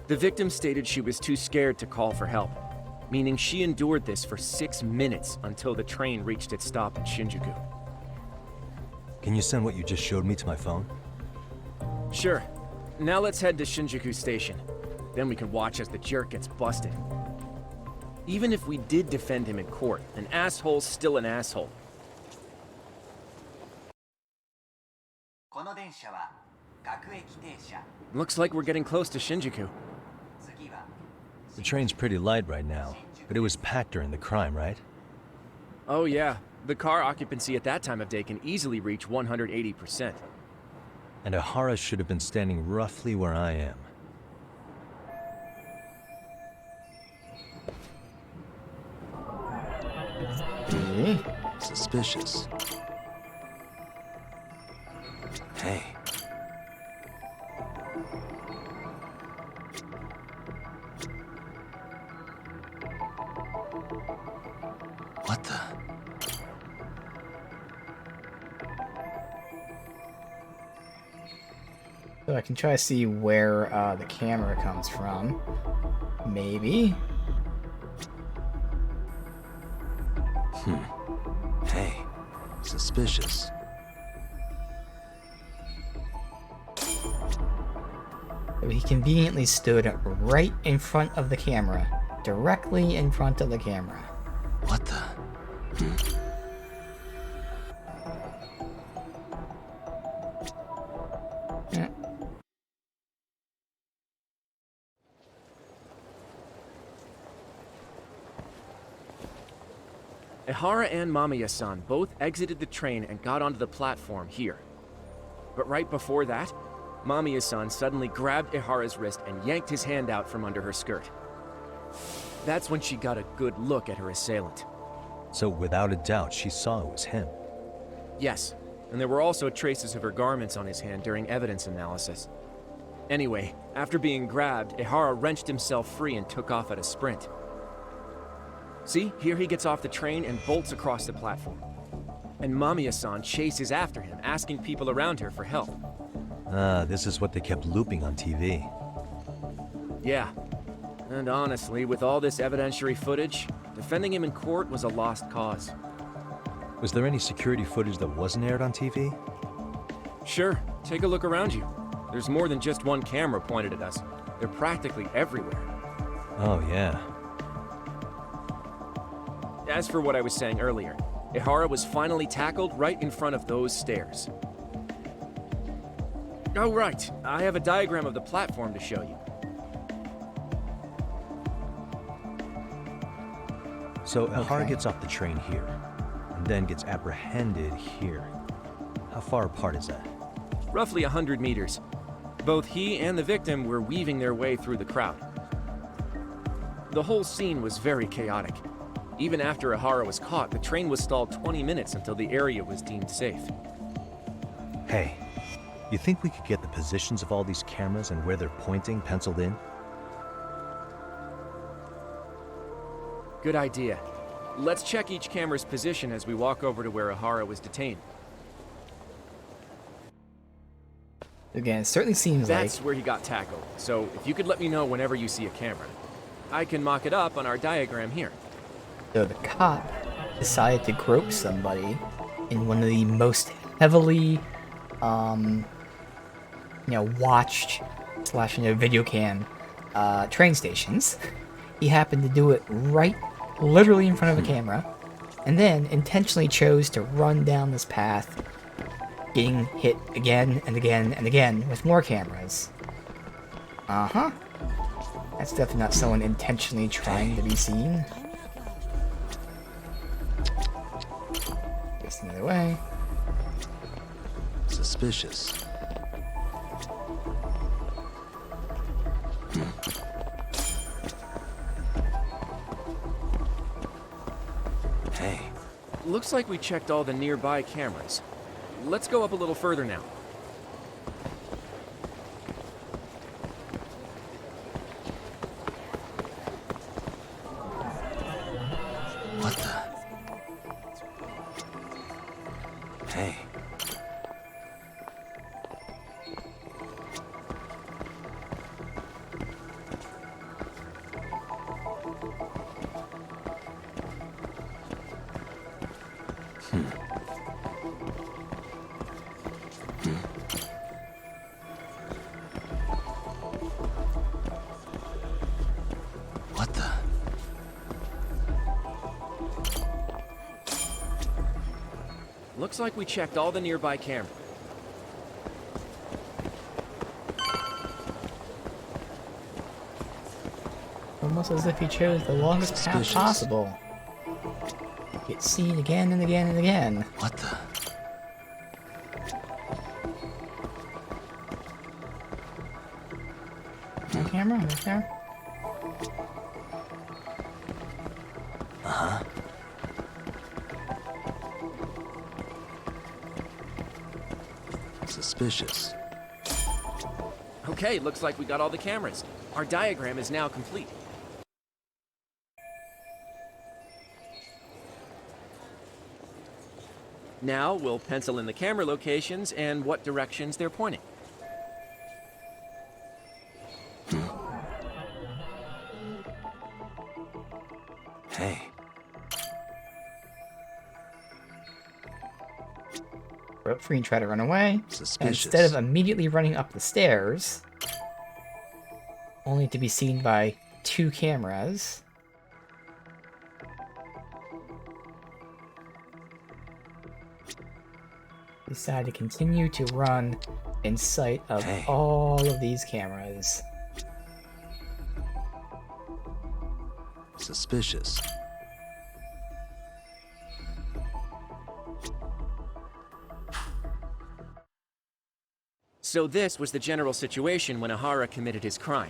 The victim stated she was too scared to call for help, meaning she endured this for 6 minutes until the train reached its stop in Shinjuku. Can you send what you just showed me to my phone? Sure. Now let's head to Shinjuku Station. Then we can watch as the jerk gets busted. Even if we did defend him in court, an asshole's still an asshole. Looks like we're getting close to Shinjuku. The train's pretty light right now, but it was packed during the crime, right? Oh yeah, the car occupancy at that time of day can easily reach 180%. And Ehara should have been standing roughly where I am. Suspicious. Hey. What the? So I can try to see where the camera comes from. Maybe. Hey. Suspicious. So he conveniently stood right in front of the camera. Directly in front of the camera. What the? Ehara and Mamiya-san both exited the train and got onto the platform here. But right before that, Mamiya-san suddenly grabbed Ehara's wrist and yanked his hand out from under her skirt. That's when she got a good look at her assailant. So without a doubt, she saw it was him. Yes, and there were also traces of her garments on his hand during evidence analysis. Anyway, after being grabbed, Ehara wrenched himself free and took off at a sprint. See, here he gets off the train and bolts across the platform. And Mamiya-san chases after him, asking people around her for help. Ah, this is what they kept looping on TV. Yeah. And honestly, with all this evidentiary footage, defending him in court was a lost cause. Was there any security footage that wasn't aired on TV? Sure, take a look around you. There's more than just one camera pointed at us. They're practically everywhere. Oh, yeah. As for what I was saying earlier, Ehara was finally tackled right in front of those stairs. Oh, right. I have a diagram of the platform to show you. So Ihara Okay. gets off the train here, and then gets apprehended here. How far apart is that? Roughly 100 meters. Both he and the victim were weaving their way through the crowd. The whole scene was very chaotic. Even after Ihara was caught, the train was stalled 20 minutes until the area was deemed safe. Hey, you think we could get the positions of all these cameras and where they're pointing penciled in? Good idea. Let's check each camera's position as we walk over to where Ihara was detained. Again, it certainly seems That's like... where he got tackled, so if you could let me know whenever you see a camera. I can mock it up on our diagram here. So the cop decided to grope somebody in one of the most heavily, watched / video cam train stations. He happened to do it right, literally in front of a camera, and then intentionally chose to run down this path, getting hit again and again and again with more cameras. Uh-huh. That's definitely not someone intentionally trying to be seen. Just another way. Suspicious. Hey. Looks like we checked all the nearby cameras. Let's go up a little further now. What the? Hey. What the? Looks like we checked all the nearby cameras. Almost as if he chose the longest path possible. Get seen again and again and again. What the? On camera, right there. Uh-huh. Suspicious. Okay, looks like we got all the cameras. Our diagram is now complete. Now we'll pencil in the camera locations and what directions they're pointing. Hey. Broke free and try to run away. Suspicious. And instead of immediately running up the stairs, only to be seen by 2 cameras, decide to continue to run in sight of all of these cameras. Suspicious. So this was the general situation when Ihara committed his crime.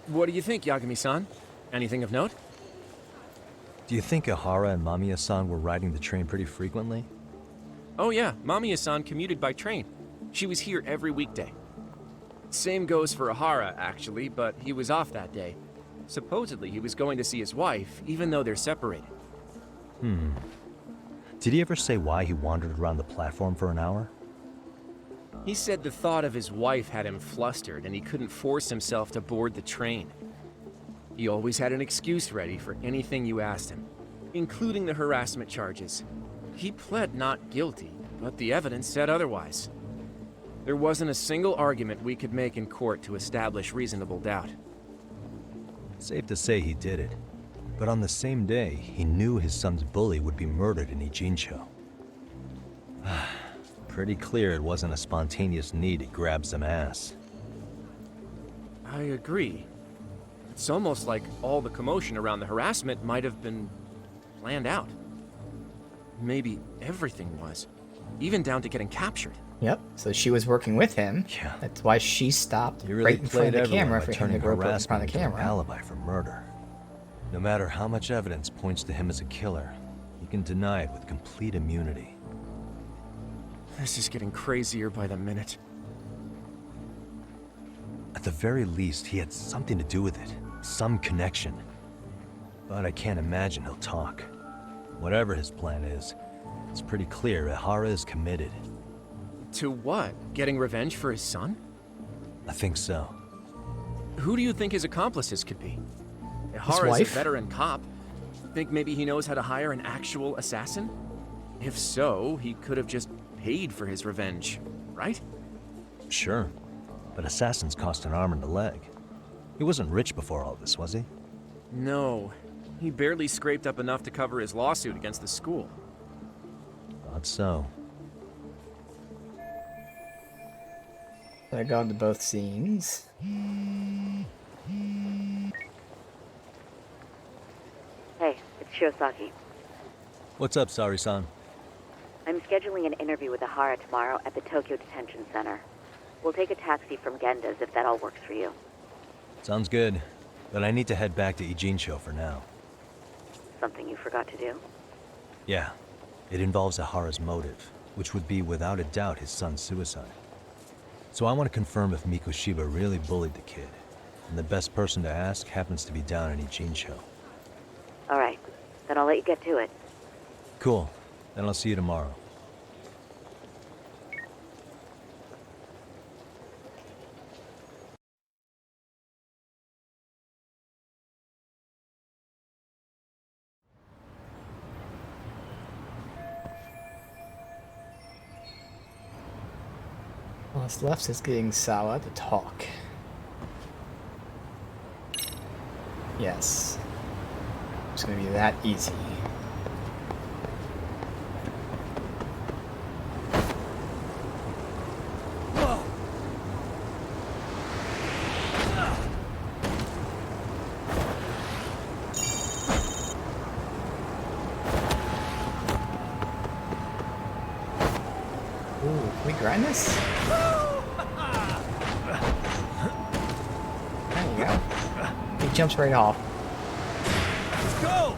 What do you think, Yagami-san? Anything of note? Do you think Ihara and Mamiya-san were riding the train pretty frequently? Oh yeah, Mamiya-san commuted by train. She was here every weekday. Same goes for Ihara, actually, but he was off that day. Supposedly he was going to see his wife, even though they're separated. Did he ever say why he wandered around the platform for an hour? He said the thought of his wife had him flustered and he couldn't force himself to board the train. He always had an excuse ready for anything you asked him, including the harassment charges. He pled not guilty, but the evidence said otherwise. There wasn't a single argument we could make in court to establish reasonable doubt. Safe to say he did it. But on the same day, he knew his son's bully would be murdered in Ijincho. Pretty clear it wasn't a spontaneous need to grab some ass. I agree. It's almost like all the commotion around the harassment might have been planned out. Maybe everything was, even down to getting captured. Yep, so she was working with him. Yeah. That's why she stopped You really right in front played of the everyone camera by for him to turning go up in front harassment of the into an camera. alibi for murder. No matter how much evidence points to him as a killer, he can deny it with complete immunity. This is getting crazier by the minute. At the very least, he had something to do with it. Some connection. But I can't imagine he'll talk. Whatever his plan is, it's pretty clear Ihara is committed. To what? Getting revenge for his son? I think so. Who do you think his accomplices could be? His Ihara's a wife? veteran cop. Think maybe he knows how to hire an actual assassin? If so, he could have just paid for his revenge, right? Sure. But assassins cost an arm and a leg. He wasn't rich before all this, was he? No. He barely scraped up enough to cover his lawsuit against the school. Thought so. So I go into both scenes. Hey, it's Shirosaki. What's up, Sari-san? I'm scheduling an interview with Ihara tomorrow at the Tokyo Detention Center. We'll take a taxi from Genda's if that all works for you. Sounds good. But I need to head back to Ijincho for now. Something you forgot to do? Yeah. It involves Ihara's motive, which would be without a doubt his son's suicide. So I want to confirm if Mikoshiba really bullied the kid. And the best person to ask happens to be down in Ijincho. Alright, then I'll let you get to it. Cool. Then I'll see you tomorrow. What's left is getting Sawa to talk. Yes. It's gonna be that easy. Ooh, can we grind this? There you go. He jumps right off. Let's go!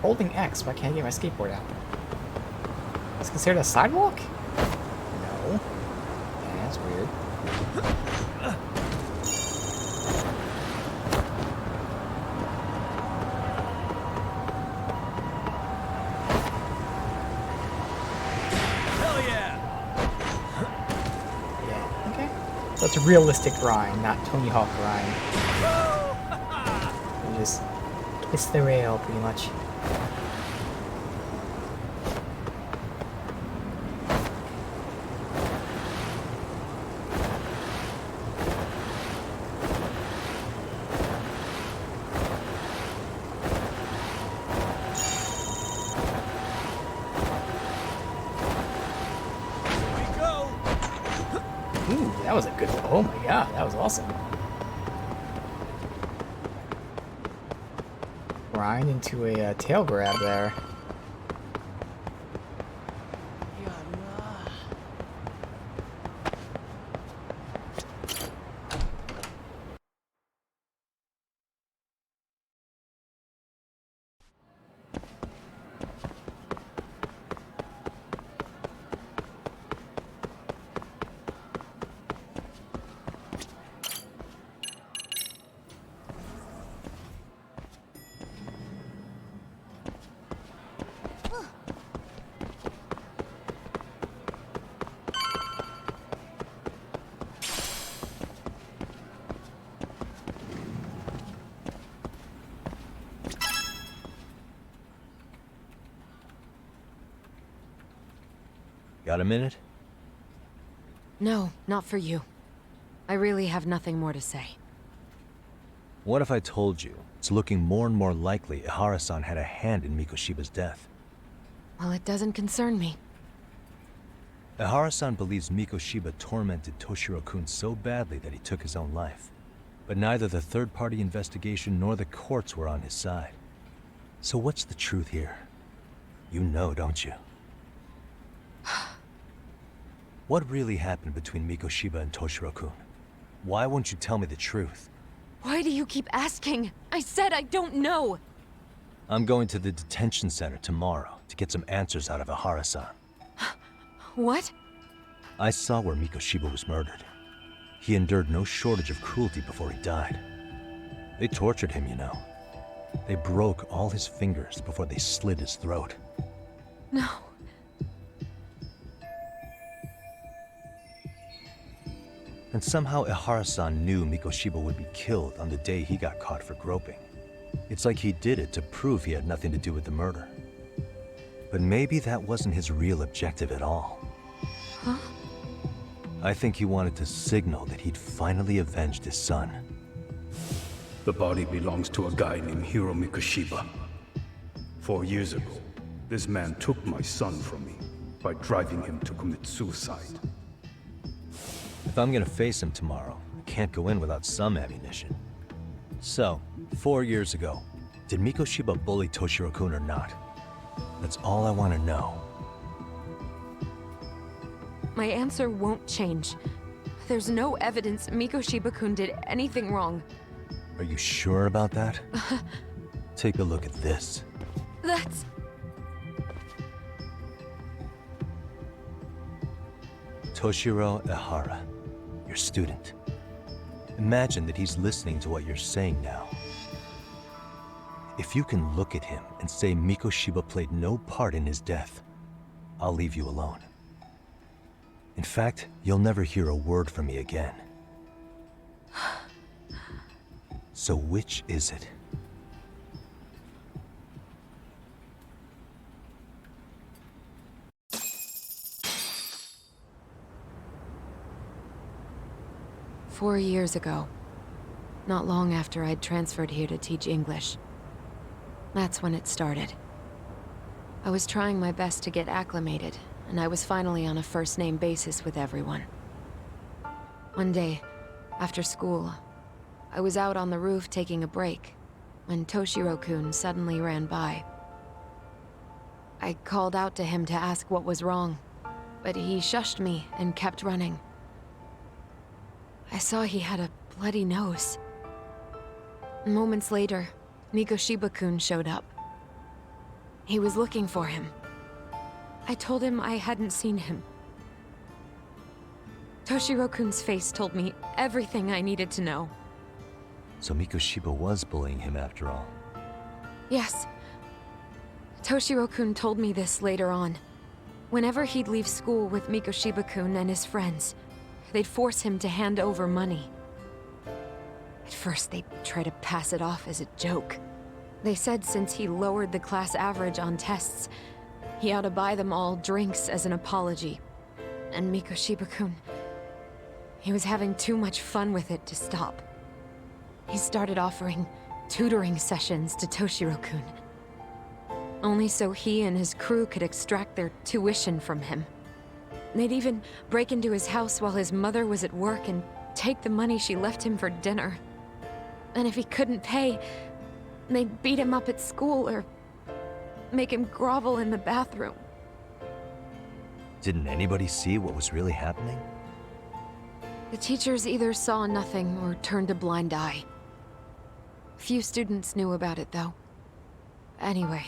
Holding X, why can't I get my skateboard out? It's considered a sidewalk? No. Yeah, that's weird. Hell yeah! Yeah, okay. So it's a realistic grind, not Tony Hawk grind. You just kiss the rail, pretty much. Ooh, that was a good one. Oh my god, that was awesome. Grind into a tail grab there. Got a minute? No, not for you. I really have nothing more to say. What if I told you it's looking more and more likely Ihara-san had a hand in Mikoshiba's death? Well, it doesn't concern me. Ehara-san believes Mikoshiba tormented Toshiro-kun so badly that he took his own life. But neither the third-party investigation nor the courts were on his side. So what's the truth here? You know, don't you? What really happened between Mikoshiba and Toshiro-kun? Why won't you tell me the truth? Why do you keep asking? I said I don't know! I'm going to the detention center tomorrow to get some answers out of Ehara-san. What? I saw where Mikoshiba was murdered. He endured no shortage of cruelty before he died. They tortured him, you know. They broke all his fingers before they slit his throat. No. And somehow Ehara-san knew Mikoshiba would be killed on the day he got caught for groping. It's like he did it to prove he had nothing to do with the murder. But maybe that wasn't his real objective at all. Huh? I think he wanted to signal that he'd finally avenged his son. The body belongs to a guy named Hiro Mikoshiba. 4 years ago, this man took my son from me by driving him to commit suicide. If I'm gonna face him tomorrow, I can't go in without some ammunition. So, 4 years ago, did Mikoshiba bully Toshiro-kun or not? That's all I want to know. My answer won't change. There's no evidence Mikoshiba-kun did anything wrong. Are you sure about that? Take a look at this. That's... Toshiro Ehara, your student. Imagine that he's listening to what you're saying now. If you can look at him and say Mikoshiba played no part in his death, I'll leave you alone. In fact, you'll never hear a word from me again. So which is it? "4 years ago, not long after I'd transferred here to teach English. That's when it started. I was trying my best to get acclimated, and I was finally on a first-name basis with everyone. One day, after school, I was out on the roof taking a break, when Toshiro-kun suddenly ran by. I called out to him to ask what was wrong, but he shushed me and kept running. I saw he had a bloody nose. Moments later, Mikoshiba-kun showed up. He was looking for him. I told him I hadn't seen him. Toshiro-kun's face told me everything I needed to know. So Mikoshiba was bullying him after all. Yes. Toshiro-kun told me this later on. Whenever he'd leave school with Mikoshiba-kun and his friends, they'd force him to hand over money. At first, they'd try to pass it off as a joke. They said since he lowered the class average on tests, he ought to buy them all drinks as an apology. And Mikoshiba-kun, he was having too much fun with it to stop. He started offering tutoring sessions to Toshiro-kun. Only so he and his crew could extract their tuition from him. They'd even break into his house while his mother was at work and take the money she left him for dinner. And if he couldn't pay, they'd beat him up at school or make him grovel in the bathroom. Didn't anybody see what was really happening? The teachers either saw nothing or turned a blind eye. Few students knew about it, though. Anyway,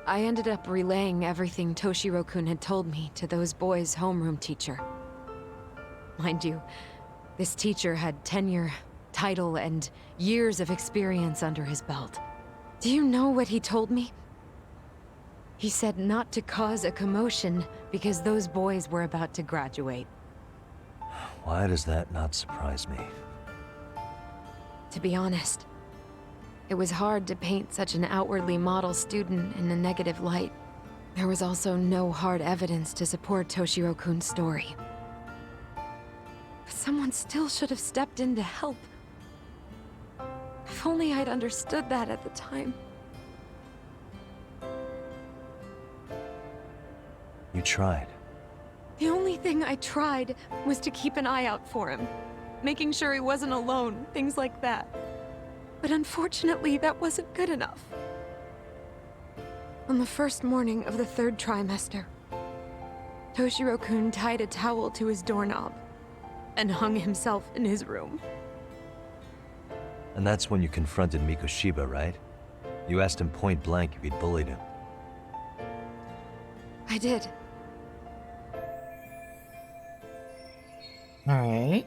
I ended up relaying everything Toshiro-kun had told me to those boys' homeroom teacher. Mind you, this teacher had tenure, title, and years of experience under his belt. Do you know what he told me? He said not to cause a commotion because those boys were about to graduate. Why does that not surprise me? To be honest, it was hard to paint such an outwardly model student in a negative light. There was also no hard evidence to support Toshiro-kun's story. But someone still should have stepped in to help. If only I'd understood that at the time. You tried. The only thing I tried was to keep an eye out for him, making sure he wasn't alone, things like that. But unfortunately, that wasn't good enough. On the first morning of the 3rd trimester, Toshiro-kun tied a towel to his doorknob and hung himself in his room. And that's when you confronted Mikoshiba, right? You asked him point blank if he'd bullied him. I did. Alright.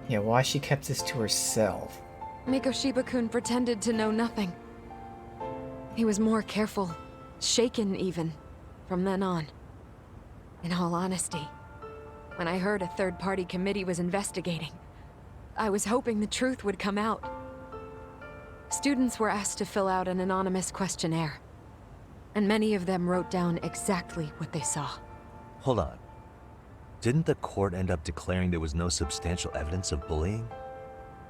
Yeah, why she kept this to herself? Mikoshiba-kun pretended to know nothing. He was more careful, shaken even, from then on. In all honesty, when I heard a third-party committee was investigating, I was hoping the truth would come out. Students were asked to fill out an anonymous questionnaire, and many of them wrote down exactly what they saw. Hold on. Didn't the court end up declaring there was no substantial evidence of bullying?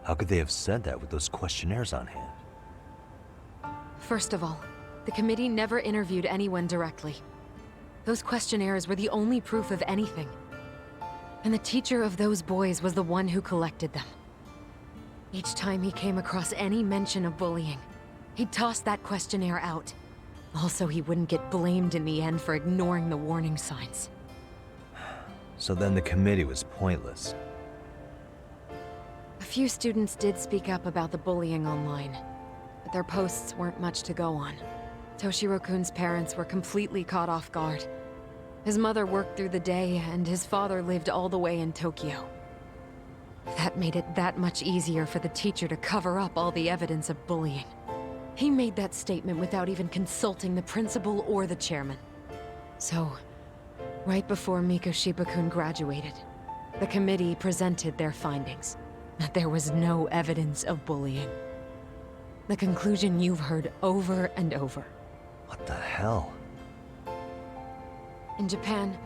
How could they have said that with those questionnaires on hand? First of all, the committee never interviewed anyone directly. Those questionnaires were the only proof of anything. And the teacher of those boys was the one who collected them. Each time he came across any mention of bullying, he'd toss that questionnaire out. Also, he wouldn't get blamed in the end for ignoring the warning signs. So then the committee was pointless. A few students did speak up about the bullying online, but their posts weren't much to go on. Toshiro-kun's parents were completely caught off guard. His mother worked through the day, and his father lived all the way in Tokyo. That made it that much easier for the teacher to cover up all the evidence of bullying. He made that statement without even consulting the principal or the chairman. So, right before Mikoshiba-kun graduated, the committee presented their findings, that there was no evidence of bullying. The conclusion you've heard over and over. What the hell? In Japan,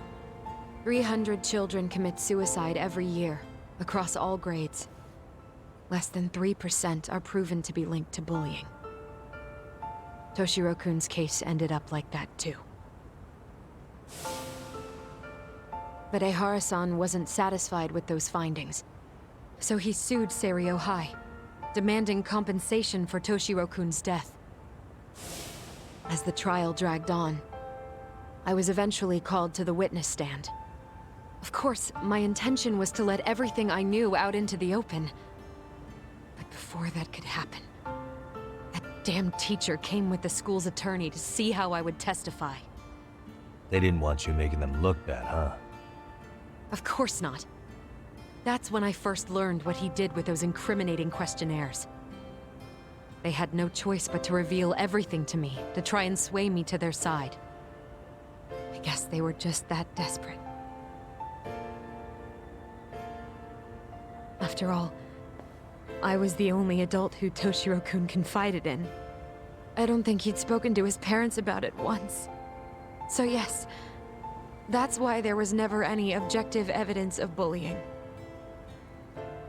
300 children commit suicide every year, across all grades. Less than 3% are proven to be linked to bullying. Toshiro-kun's case ended up like that too. But Ehara-san wasn't satisfied with those findings, so he sued Seiryo High, demanding compensation for Toshiro-kun's death. As the trial dragged on, I was eventually called to the witness stand. Of course, my intention was to let everything I knew out into the open. But before that could happen, that damn teacher came with the school's attorney to see how I would testify. They didn't want you making them look bad, huh? Of course not. That's when I first learned what he did with those incriminating questionnaires. They had no choice but to reveal everything to me, to try and sway me to their side. I guess they were just that desperate. After all, I was the only adult who Toshiro-kun confided in. I don't think he'd spoken to his parents about it once. So yes, that's why there was never any objective evidence of bullying.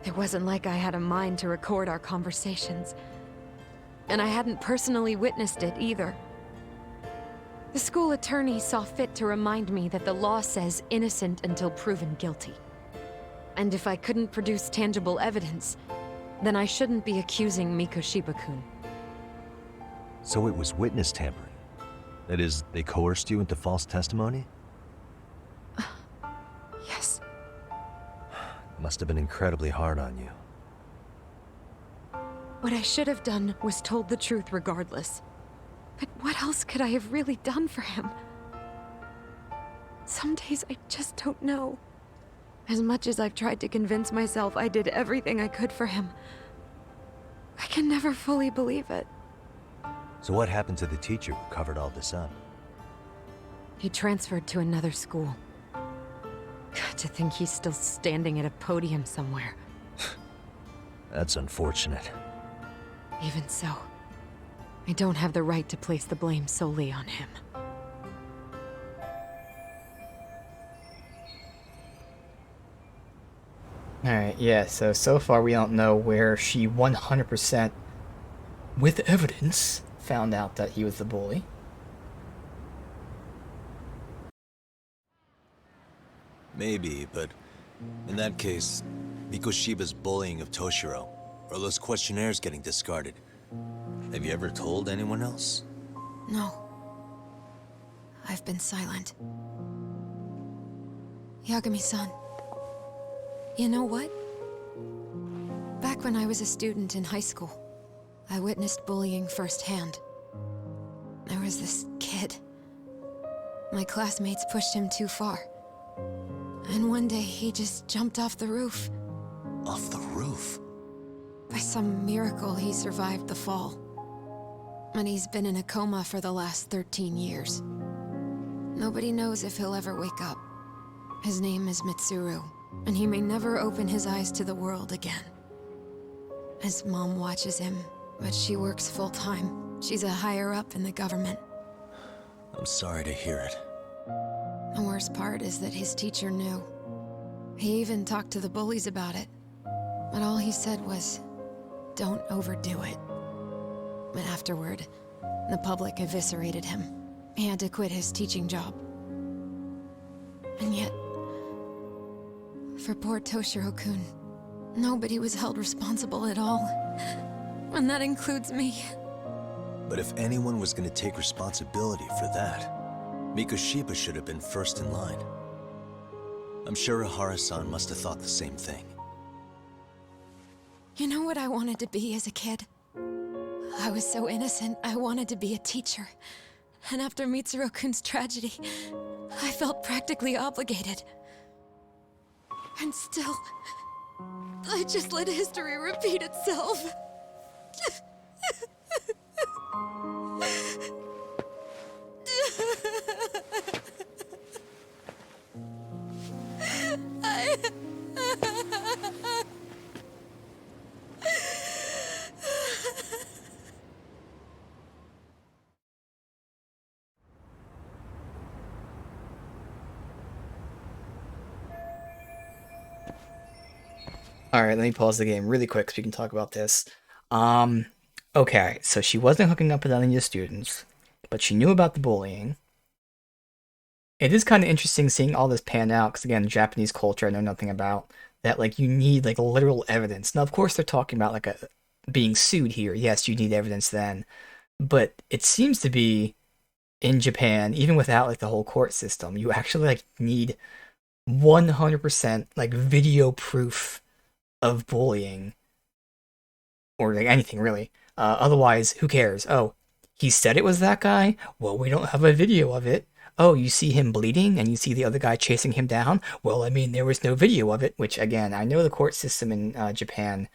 It wasn't like I had a mind to record our conversations. And I hadn't personally witnessed it either. The school attorney saw fit to remind me that the law says innocent until proven guilty. And if I couldn't produce tangible evidence, then I shouldn't be accusing Mikoshiba-kun. So it was witness tampering? That is, they coerced you into false testimony? Yes. Must have been incredibly hard on you. What I should have done was told the truth regardless. But what else could I have really done for him? Some days I just don't know. As much as I've tried to convince myself I did everything I could for him, I can never fully believe it. So what happened to the teacher who covered all this up? He transferred to another school. To think he's still standing at a podium somewhere. That's unfortunate. Even so, I don't have the right to place the blame solely on him. Alright, yeah, so far we don't know where she 100%, with evidence, found out that he was the bully. Maybe, but in that case, Mikoshiba's bullying of Toshiro, or those questionnaires getting discarded. Have you ever told anyone else? No. I've been silent. Yagami-san, you know what? Back when I was a student in high school, I witnessed bullying firsthand. There was this kid. My classmates pushed him too far. And one day he just jumped off the roof. Off the roof? By some miracle, he survived the fall. And he's been in a coma for the last 13 years. Nobody knows if he'll ever wake up. His name is Mitsuru, and he may never open his eyes to the world again. His mom watches him, but she works full-time. She's a higher-up in the government. I'm sorry to hear it. The worst part is that his teacher knew. He even talked to the bullies about it. But all he said was, don't overdo it. But afterward, the public eviscerated him. He had to quit his teaching job. And yet, for poor Toshiro-kun, nobody was held responsible at all. And that includes me. But if anyone was going to take responsibility for that, Mikoshiba should have been first in line. I'm sure Ihara-san must have thought the same thing. You know what I wanted to be as a kid? I was so innocent, I wanted to be a teacher. And after Mitsuru-kun's tragedy, I felt practically obligated. And still, I just let history repeat itself. Alright, let me pause the game really quick so we can talk about this. Okay, so she wasn't hooking up with any of the students, but she knew about the bullying. It is kind of interesting seeing all this pan out, because again, Japanese culture I know nothing about, that like you need like literal evidence. Now of course they're talking about like being sued here. Yes, you need evidence then. But it seems to be in Japan, even without like the whole court system, you actually like need 100% like video proof of bullying, or like anything really. Otherwise, who cares? Oh, he said it was that guy? Well, we don't have a video of it. Oh, you see him bleeding and you see the other guy chasing him down? Well, I mean, there was no video of it, which again, I know the court system in Japan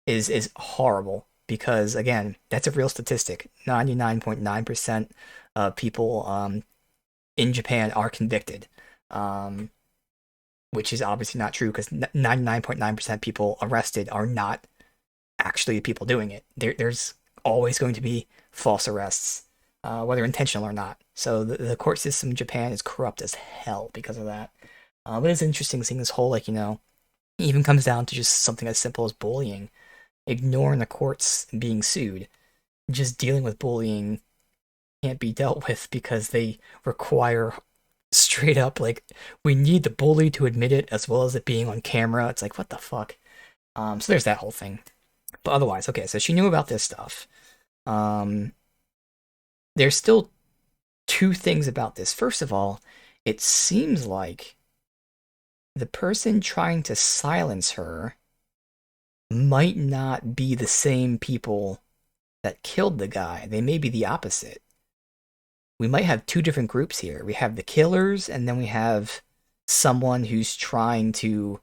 is horrible because, again, that's a real statistic. 99.9% of people in Japan are convicted. Which is obviously not true because 99.9% people arrested are not actually the people doing it. There's always going to be false arrests, whether intentional or not. So the court system in Japan is corrupt as hell because of that. But it's interesting seeing this whole, like, you know, it even comes down to just something as simple as bullying. Ignoring the courts and being sued. Just dealing with bullying can't be dealt with because they require straight up, like, we need the bully to admit it as well as it being on camera. It's like, what the fuck? So there's that whole thing. But otherwise, okay, so she knew about this stuff. There's still two things about this. First of all, it seems like the person trying to silence her might not be the same people that killed the guy. They may be the opposite. We might have two different groups here. We have the killers, and then we have someone who's trying to,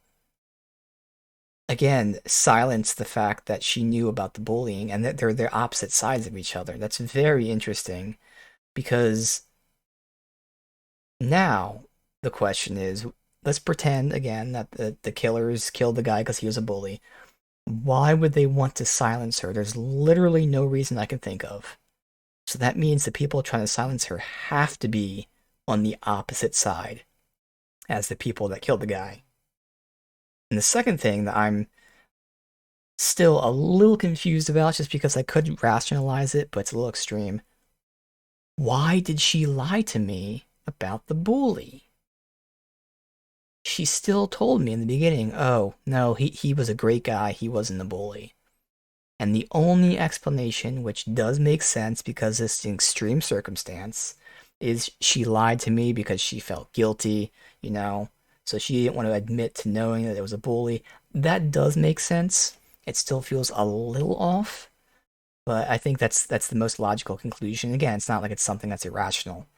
again, silence the fact that she knew about the bullying, and that they're opposite sides of each other. That's very interesting, because now the question is, let's pretend, again, that the killers killed the guy because he was a bully. Why would they want to silence her? There's literally no reason I can think of. So that means the people trying to silence her have to be on the opposite side as the people that killed the guy. And the second thing that I'm still a little confused about, just because I couldn't rationalize it, but it's a little extreme. Why did she lie to me about the bully? she still told me in the beginning, oh, no, he was a great guy, he wasn't a bully. And the only explanation, which does make sense because it's an extreme circumstance, is she lied to me because she felt guilty, you know, so she didn't want to admit to knowing that it was a bully. That does make sense. It still feels a little off, but I think that's the most logical conclusion. Again, it's not like it's something that's irrational.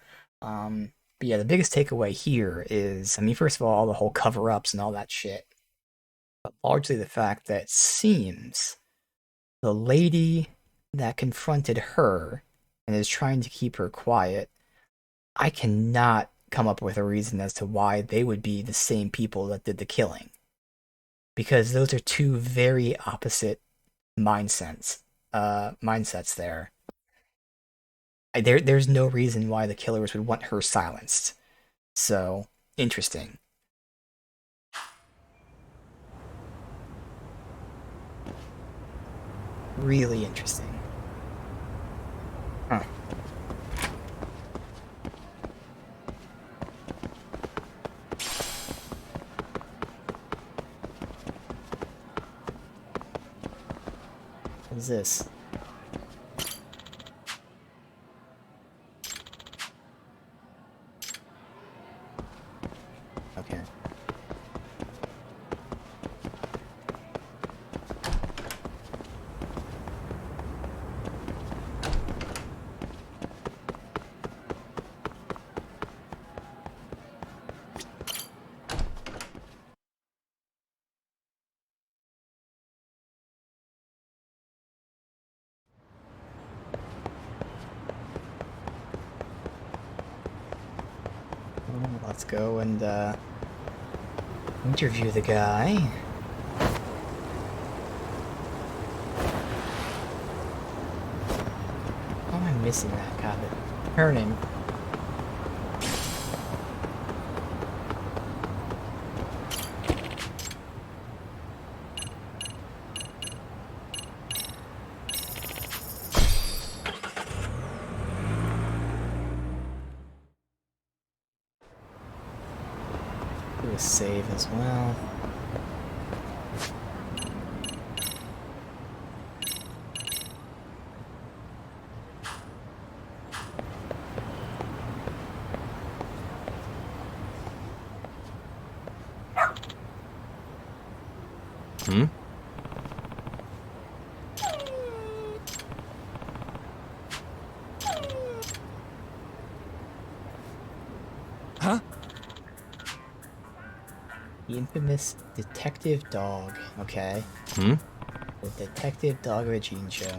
But yeah, the biggest takeaway here is, I mean, first of all the whole cover-ups and all that shit, but largely the fact that it seems the lady that confronted her and is trying to keep her quiet, I cannot come up with a reason as to why they would be the same people that did the killing. Because those are two very opposite mindsets there. There's no reason why the killers would want her silenced. So, interesting. Really interesting. Huh. What is this? Okay. Let's go and interview the guy. How am I missing that? God, the turning. Do a save as well. Huh? The infamous detective dog. Okay. The detective dog of a Gene show.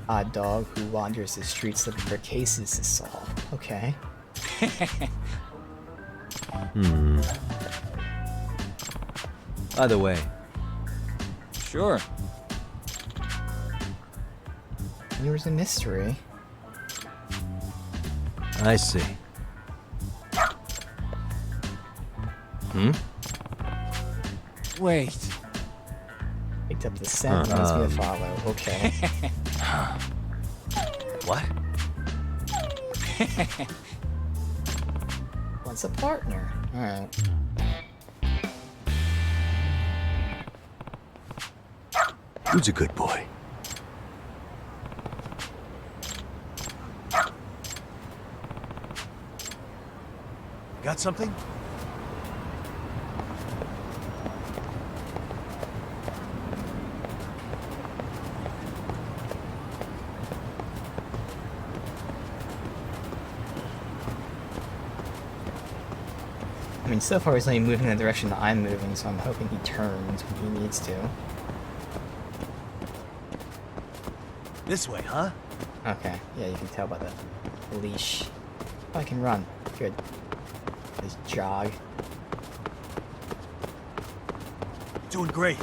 Odd dog who wanders the streets looking for cases to solve. Okay. By the way. Sure. There was a mystery. I see. Wait. Picked up the scent, wants me to follow. Okay. What? Wants a partner. Alright. Who's a good boy? Got something? I mean, so far he's only moving in the direction that I'm moving, so I'm hoping he turns when he needs to. This way, huh? Okay, yeah, you can tell by the leash. Oh, I can run. Good. Just jog. Doing great.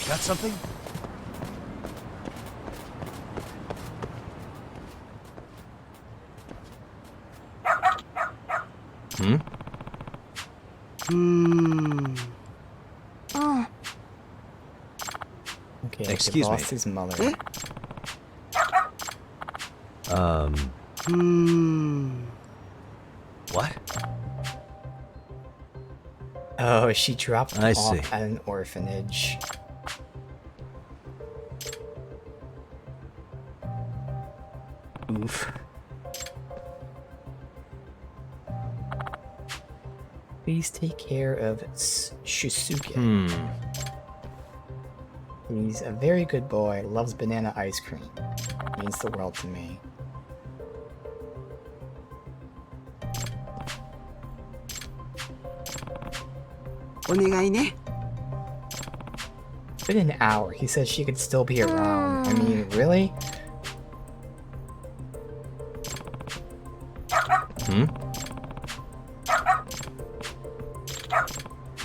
Got something? Oh. Okay, Excuse he me. lost his mother. What? Oh, she dropped him I off see. at an orphanage. Oof. Please take care of Shusuke. He's a very good boy, loves banana ice cream. Means the world to me. It's been an hour. He said she could still be around. I mean, really?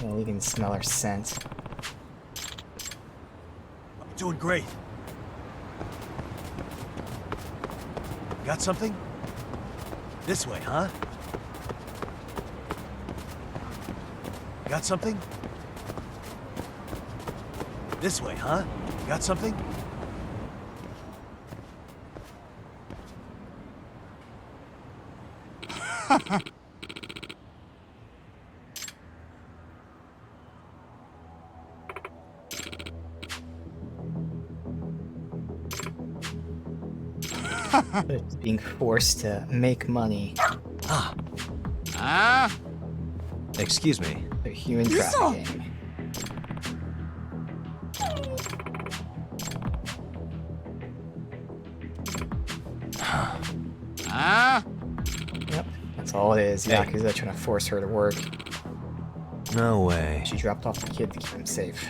Yeah, you can smell her scent. You're doing great. Got something? This way, huh? Got something? This way, huh? Got something? But being forced to make money. Excuse me. For human trafficking. Yep, that's all it is. Hey. Yakuza trying to force her to work. No way. She dropped off the kid to keep him safe.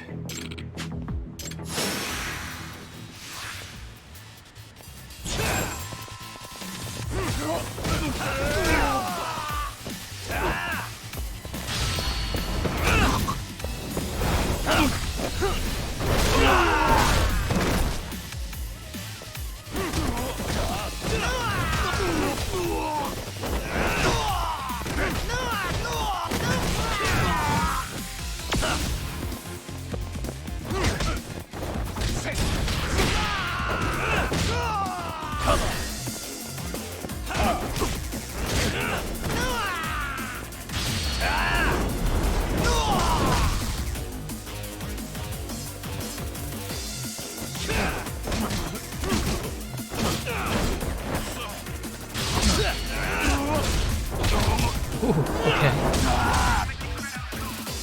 Ooh, okay.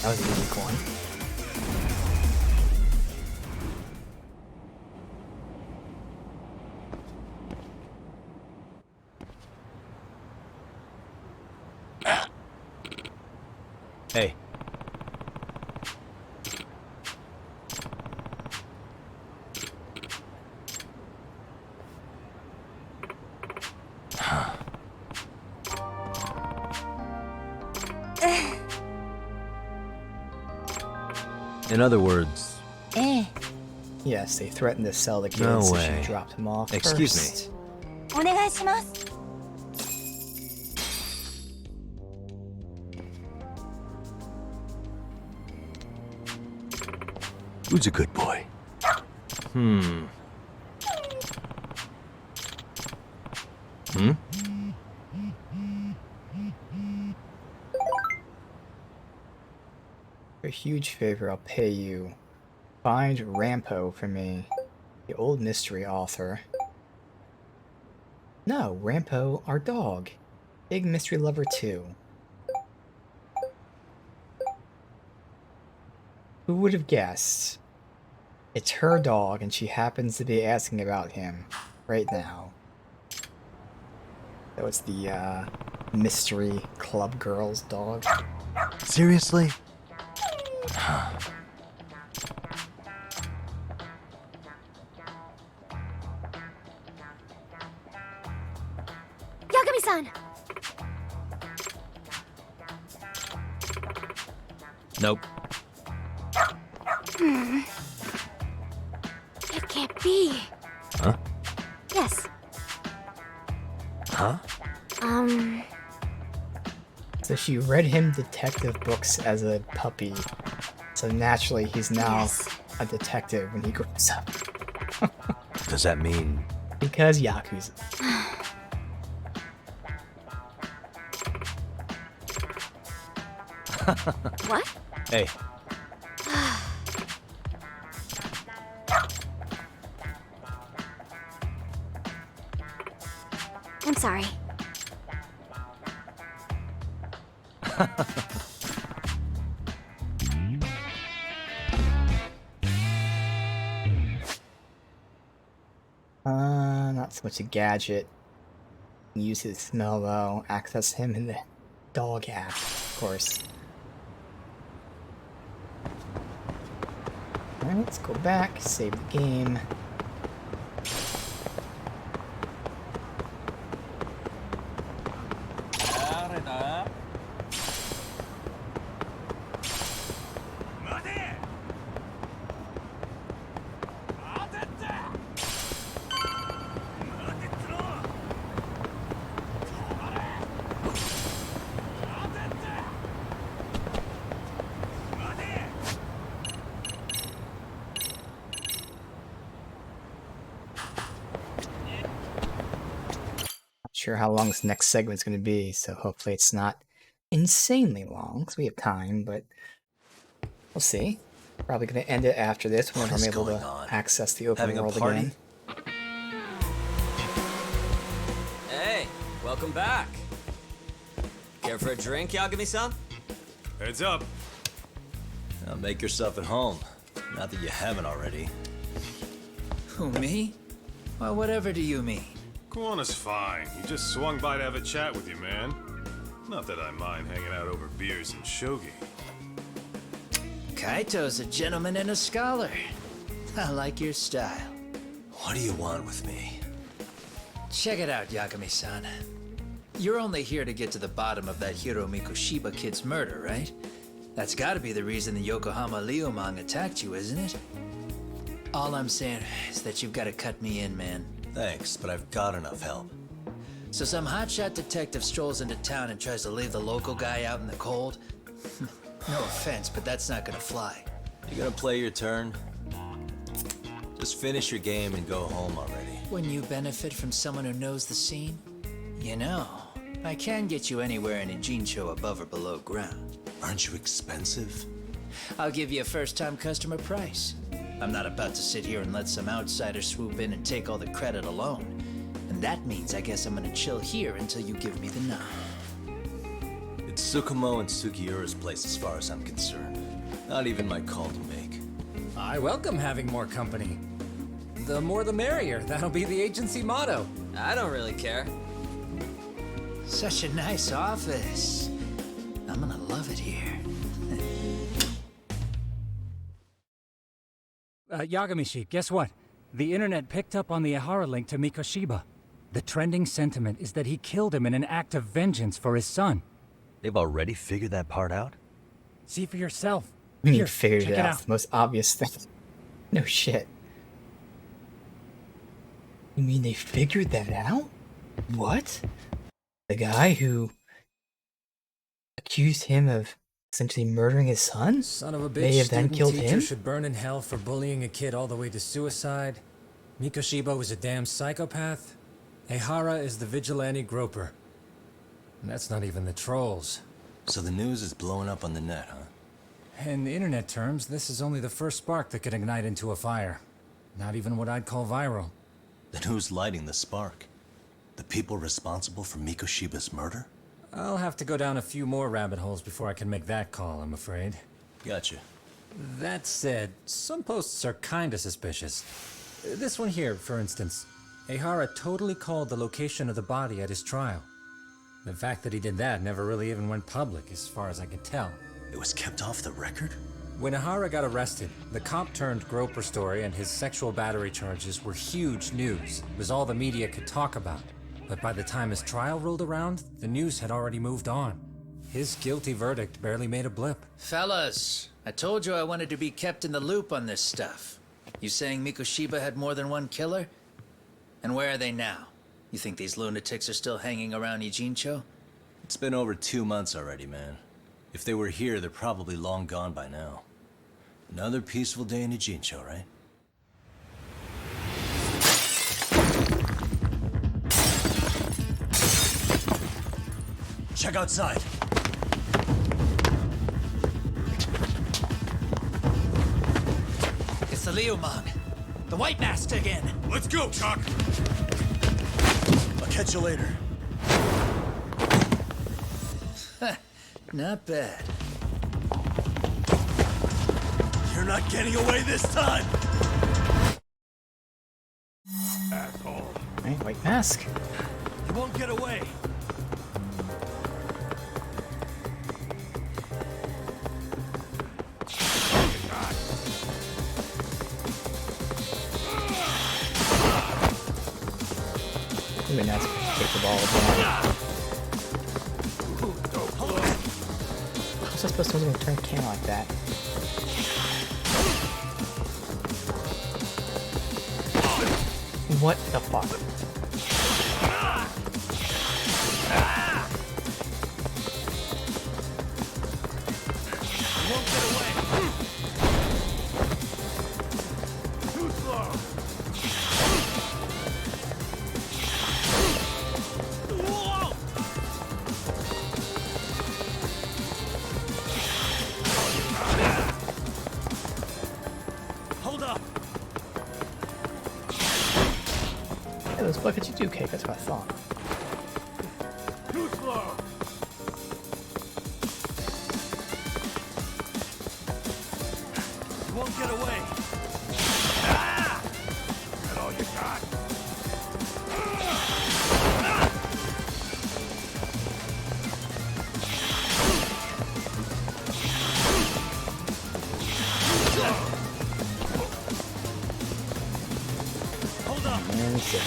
That was a unique one. Hey. In other words, Yes, they threatened to sell the kid, No so way. she dropped him off Excuse first. me. お願いします。 who's a good boy? Hmm. For a huge favor, I'll pay you. Find Rampo for me. The old mystery author. No, Rampo, our dog. Big mystery lover too. Who would have guessed? It's her dog and she happens to be asking about him right now. That was the mystery club girl's dog. Seriously? Yagami-san! Nope. It can't be. Huh? Yes. Huh? So she read him detective books as a puppy. So naturally, he's now a detective when he grows up. Does that mean... Because Yakuza. What? Hey. I'm sorry. Not so much a gadget. Use his smell though. Access him in the dog app, of course. Alright, let's go back, save the game. Sure how long this next segment's going to be, so hopefully it's not insanely long, because we have time, but we'll see. Probably going to end it after this, whenever I'm able to access the open world again. Hey, welcome back. Care for a drink, Yagami-san? Heads up. Now make yourself at home. Not that you haven't already. Who, me? Well, whatever do you mean? Kuwana's fine. He just swung by to have a chat with you, man. Not that I mind hanging out over beers and shogi. Kaito's a gentleman and a scholar. I like your style. What do you want with me? Check it out, Yagami-san. You're only here to get to the bottom of that Hiro Mikoshiba kid's murder, right? That's gotta be the reason the Yokohama Liumang attacked you, isn't it? All I'm saying is that you've gotta cut me in, man. Thanks, but I've got enough help. So some hotshot detective strolls into town and tries to leave the local guy out in the cold? No offense, but that's not gonna fly. You gonna play your turn? Just finish your game and go home already. When you benefit from someone who knows the scene? You know, I can get you anywhere in Ijincho above or below ground. Aren't you expensive? I'll give you a first-time customer price. I'm not about to sit here and let some outsider swoop in and take all the credit alone. And that means I guess I'm gonna chill here until you give me the nod. It's Tsukumo and Sugiura's place as far as I'm concerned. Not even my call to make. I welcome having more company. The more the merrier. That'll be the agency motto. I don't really care. Such a nice office. I'm gonna love it here. Yagamishi, guess what? The internet picked up on the Ehara link to Mikoshiba. The trending sentiment is that he killed him in an act of vengeance for his son. They've already figured that part out? See for yourself. We Here, figured check it out. The most obvious thing. No shit. You mean they figured that out? What? The guy who accused him of essentially murdering his son? Son of a bitch, may have then killed teacher him? should burn in hell for bullying a kid all the way to suicide. Mikoshiba was a damn psychopath. Ehara is the vigilante groper. And that's not even the trolls. So the news is blowing up on the net, huh? In internet terms, this is only the first spark that could ignite into a fire. Not even what I'd call viral. Then who's lighting the spark? The people responsible for Mikoshiba's murder? I'll have to go down a few more rabbit holes before I can make that call, I'm afraid. Gotcha. That said, some posts are kinda suspicious. This one here, for instance. Ehara totally called the location of the body at his trial. The fact that he did that never really even went public, as far as I can tell. It was kept off the record? When Ehara got arrested, the cop-turned-groper story and his sexual battery charges were huge news. It was all the media could talk about. But by the time his trial rolled around, the news had already moved on. His guilty verdict barely made a blip. Fellas, I told you I wanted to be kept in the loop on this stuff. You saying Mikoshiba had more than one killer? And where are they now? You think these lunatics are still hanging around Ijincho? It's been over 2 months already, man. If they were here, they're probably long gone by now. Another peaceful day in Ijincho, right? Check outside. It's the Liumang. The White Mask again. Let's go, Chuck! I'll catch you later. Not bad. You're not getting away this time! Asshole. Right, White Mask. You won't get away. Ooh, now it's take the ball again. How's I supposed to turn the camera like that? What the fuck? You won't get away. Too slow. Hold up. Yeah, those buckets you do cake, that's what I thought. Too slow. You won't get away. Is that all you got? Hold up. And sit.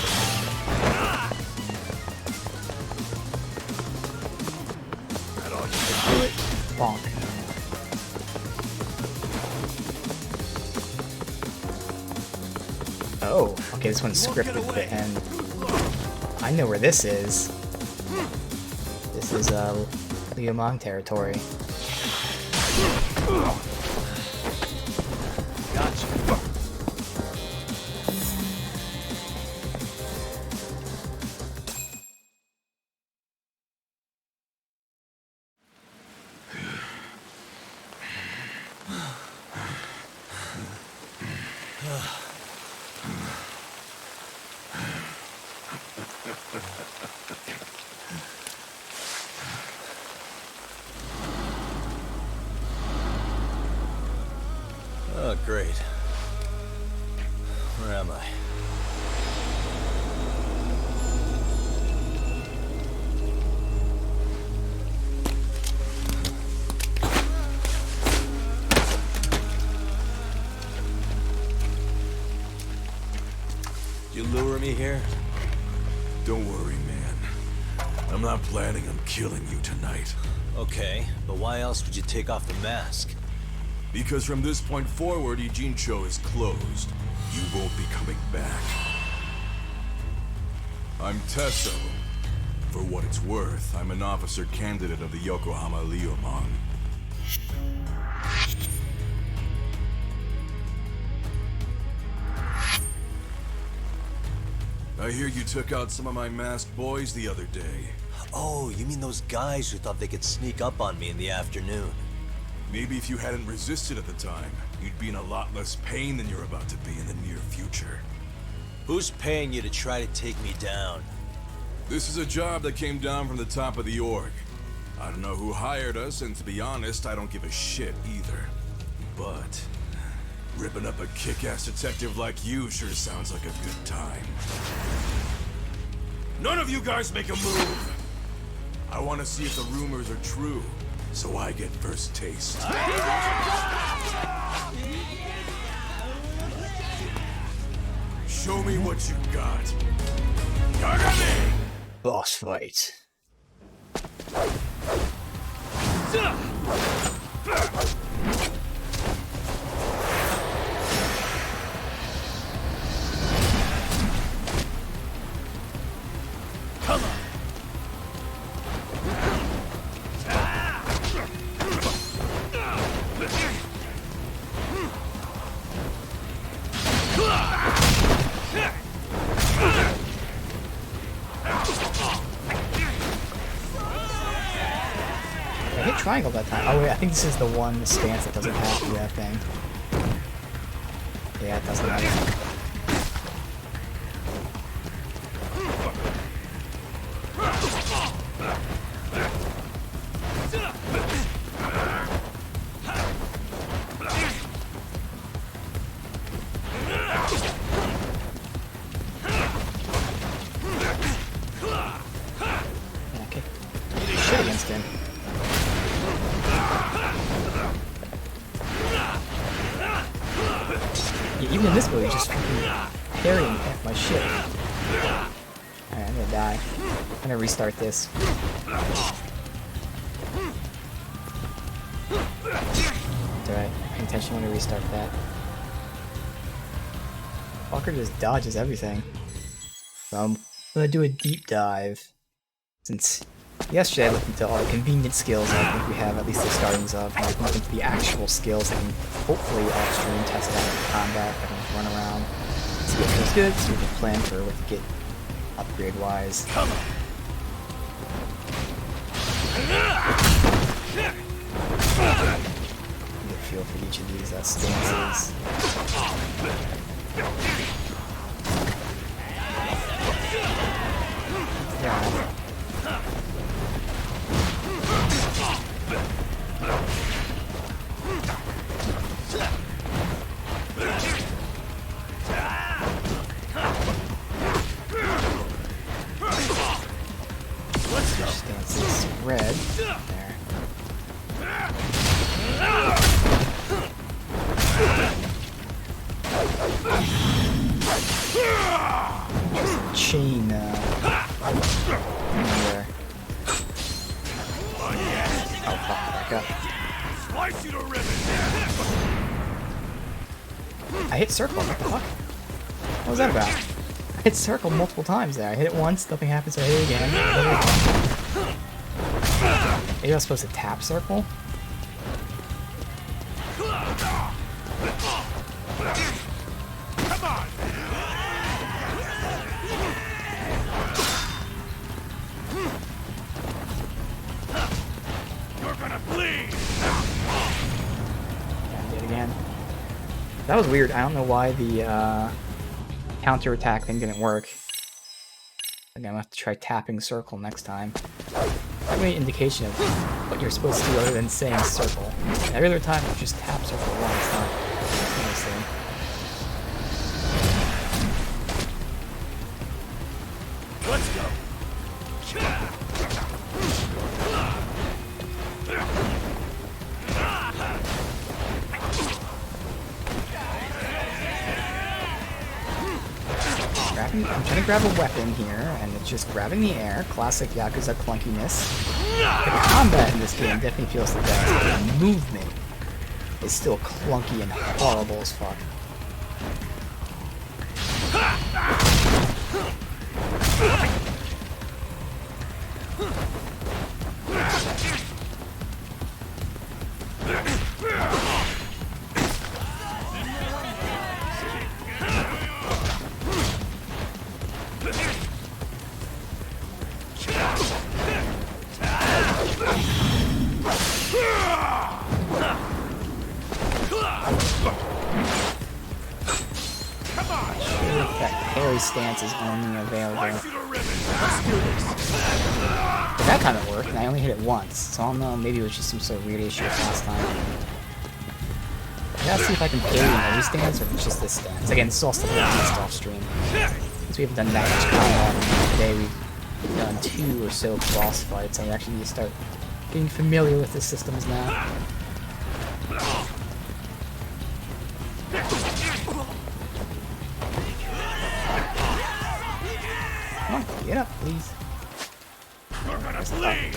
Do it. Bonk. Oh, okay, this one's scripted at the end. I know where this is. This is Liumang territory. Gotcha. Oh, great. Where am I? You lure me here? Don't worry, man. I'm not planning on killing you tonight. Okay, but why else would you take off the mask? Because from this point forward, Ijincho is closed. You won't be coming back. I'm Tesso. For what it's worth, I'm an officer candidate of the Yokohama Liumang. I hear you took out some of my masked boys the other day. Oh, you mean those guys who thought they could sneak up on me in the afternoon? Maybe if you hadn't resisted at the time, you'd be in a lot less pain than you're about to be in the near future. Who's paying you to try to take me down? This is a job that came down from the top of the org. I don't know who hired us, and to be honest, I don't give a shit either. But ripping up a kick-ass detective like you sure sounds like a good time. None of you guys make a move! I want to see if the rumors are true, so I get first taste. Show me what you got. Yagami! Boss fight. Come on! I hit triangle that time. Oh wait, I think this is the one stance that doesn't have the thing. Yeah, it doesn't matter. Even in this movie, just fucking parrying half my shit. Alright, I'm gonna die. I'm gonna restart this. It's alright. I intentionally want to restart that. Fucker just dodges everything. So I'm gonna do a deep dive. Since yesterday I looked into all the convenient skills I think we have at least the startings of. And I looked into the actual skills that can hopefully off-stream test out in combat. I can run around, see what feels good, see what we can plan for what to get upgrade-wise. Get a feel for each of these stances. Yeah. Stances red. There. Just chain there. Oh fuck, back up. I hit circle, what the fuck? What was that about? I hit circle multiple times there. I hit it once, nothing happens, so I hit it again. Maybe I was supposed to tap circle? You're gonna bleed. Do it again. That was weird. I don't know why the counter-attack thing didn't work. I'm gonna have to try tapping circle next time. Not really an indication of what you're supposed to do other than saying circle. Every other time you just tap circle once, not continuously. Let's go. I'm trying to grab a weapon here, and it's just grabbing the air. Classic Yakuza clunkiness. The combat in this game definitely feels the best, but the movement is still clunky and horrible as fuck. Stance is only available. But that kind of worked, and I only hit it once, so I don't know, maybe it was just some sort of weird issue last time. I gotta see if I can parry in every stance, or if it's just this stance. Again, this is all stuff we test off stream. Since we haven't done that much combat today, we've done 2 or so boss fights, so we actually need to start getting familiar with the systems now. Come on, get up, please. You're gonna bleed.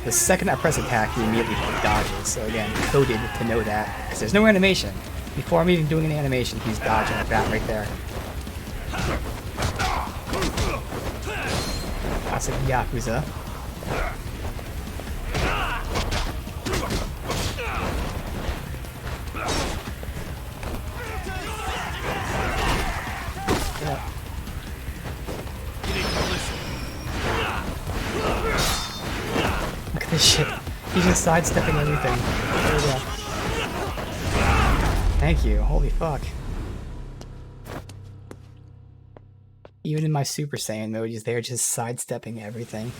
The second I press attack, he immediately dodges. So again, coded to know that, because there's no animation. Before I'm even doing an animation, he's dodging like that right there. Classic Yakuza. just sidestepping everything. There we go. Thank you. Holy fuck. Even in my Super Saiyan mode, they're just sidestepping everything.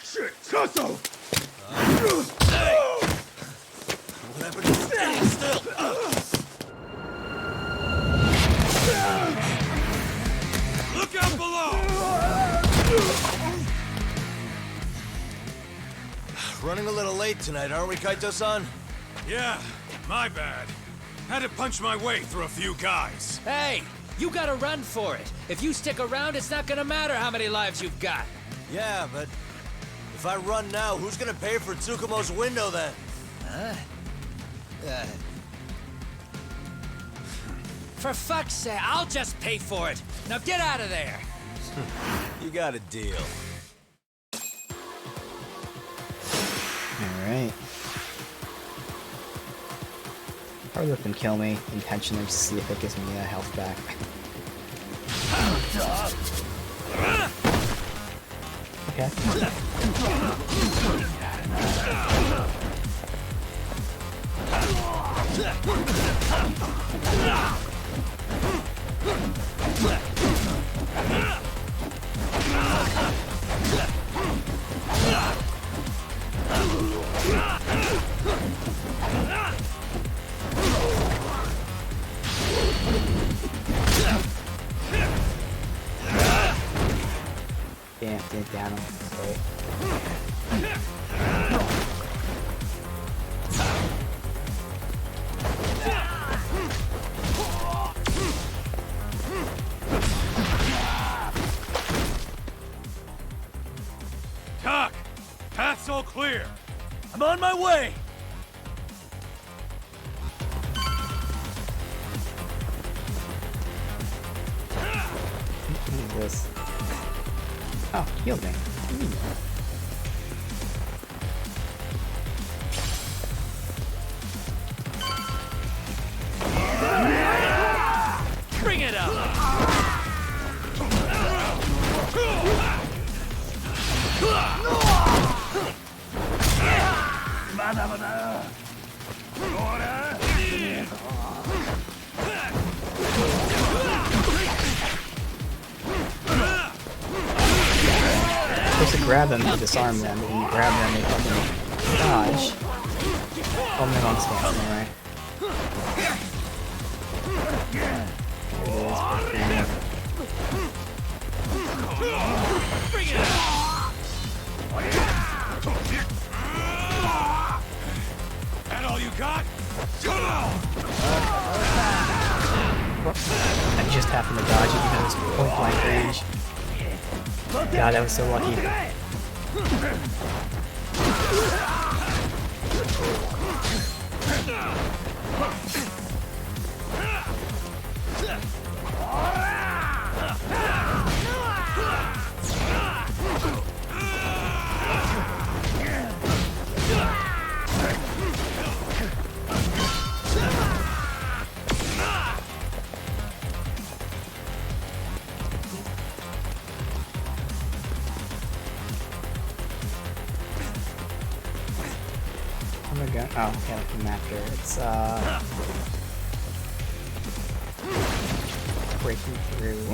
Shit, Sasso! Look out below! Running a little late tonight, aren't we, Kaito-san? Yeah, my bad. Had to punch my way through a few guys. Hey, you gotta run for it. If you stick around, it's not gonna matter how many lives you've got. Yeah, but if I run now, who's gonna pay for Tsukumo's window then? Huh? For fuck's sake, I'll just pay for it. Now get out of there. You got a deal. Alright. Probably let them kill me intentionally to see if it gives me health back. Okay. Damn, did down on this way. Doc, path's all clear. I'm on my way! What is this? Oh, healed me. Bring it up! Supposed to grab them to disarm them, but when you grab them, they fucking dodge. Oh, my mom's dancing, right? Bring it That all you got? Come on! I just happened to dodge it even though it was point blank range. God, that was so lucky. Oh, okay, like the map here. It's, breaking through.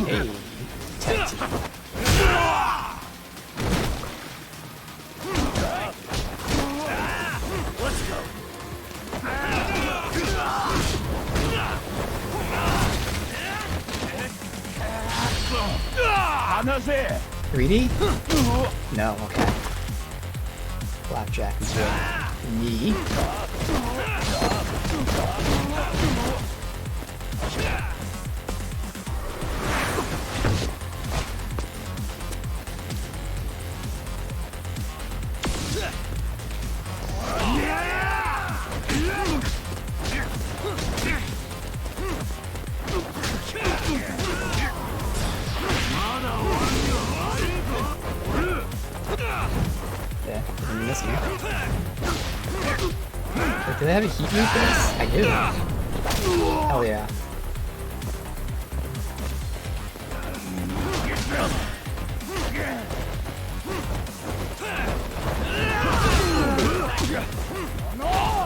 Hey, tag team. Another. 3D? No, okay. Flapjack is good. Knee. they have a heat move for this? I do. Hell yeah.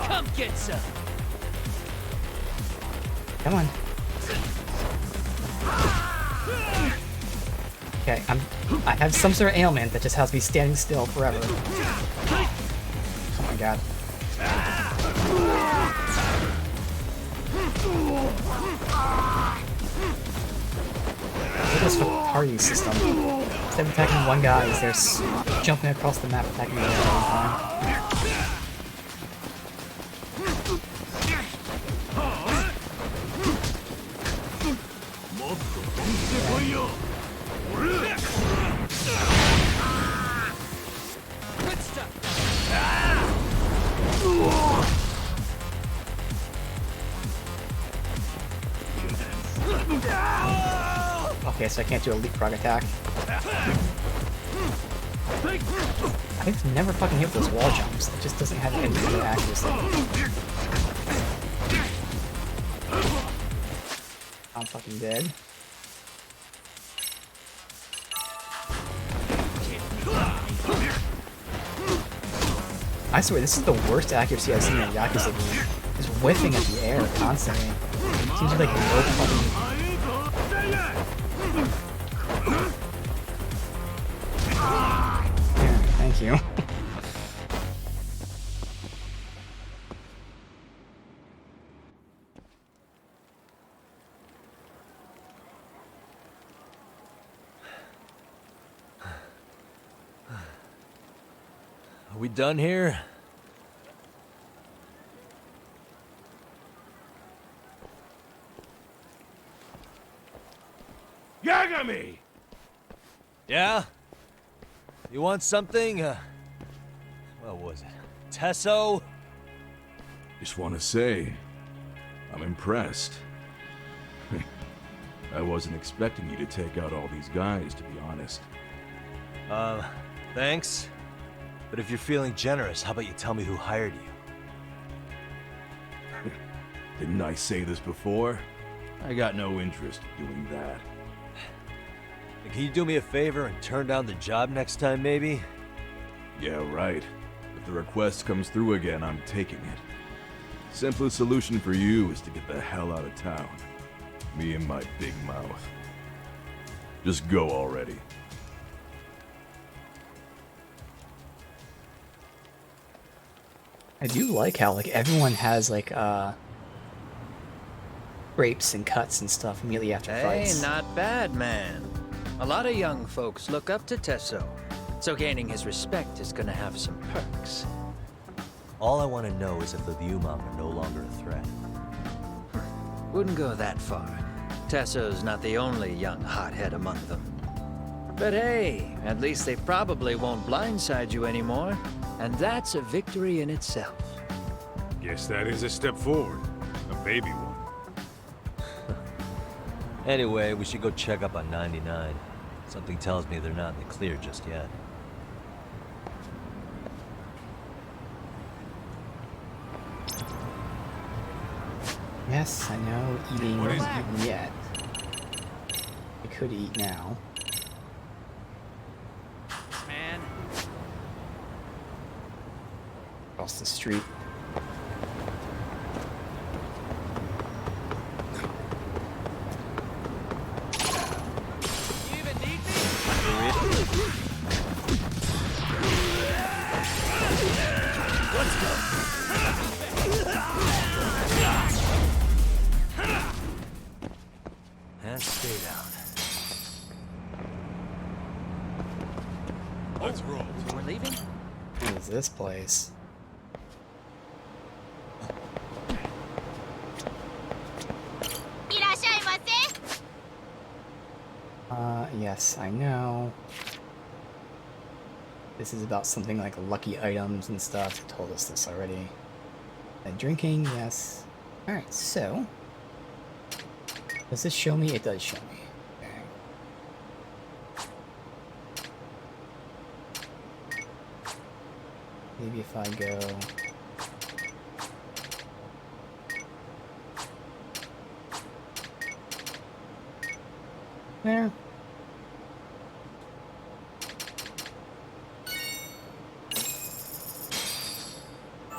Come get some. Come on. Okay, I have some sort of ailment that just has me standing still forever. Oh my god. Look at this party system. Instead of attacking one guy, they're jumping across the map attacking the other all the time. Okay, so I can't do a leapfrog attack. I've never fucking hit those wall jumps. It just doesn't have any good accuracy. I'm fucking dead. I swear, this is the worst accuracy I've seen in a Yakuza game. Just whiffing at the air constantly. Seems like no fucking... Here, thank you. Are we done here? Yagami! Yeah? You want something? What was it? Tesso? Just want to say, I'm impressed. I wasn't expecting you to take out all these guys, to be honest. Thanks. But if you're feeling generous, how about you tell me who hired you? Didn't I say this before? I got no interest in doing that. Can you do me a favor and turn down the job next time, maybe? Yeah, right. If the request comes through again, I'm taking it. Simplest solution for you is to get the hell out of town. Me and my big mouth. Just go already. I do like how, like, everyone has, like, scrapes and cuts and stuff immediately after fights. Hey, not bad, man. A lot of young folks look up to Tesso, so gaining his respect is gonna have some perks. All I want to know is if the Ryumon are no longer a threat. Wouldn't go that far. Tesso's not the only young hothead among them. But hey, at least they probably won't blindside you anymore, and that's a victory in itself. Guess that is a step forward. A baby one. Anyway, we should go check up on 99. Something tells me they're not in the clear just yet. Yes, I know eating isn't eaten yet. I could eat now. Man. Across the street. And stay down. Let's roll. So we're leaving? What is this place? Yes, I know. This is about something like lucky items and stuff. It told us this already. And drinking, yes. Alright, so. Does this show me? It does show me. Okay. Maybe if I go there.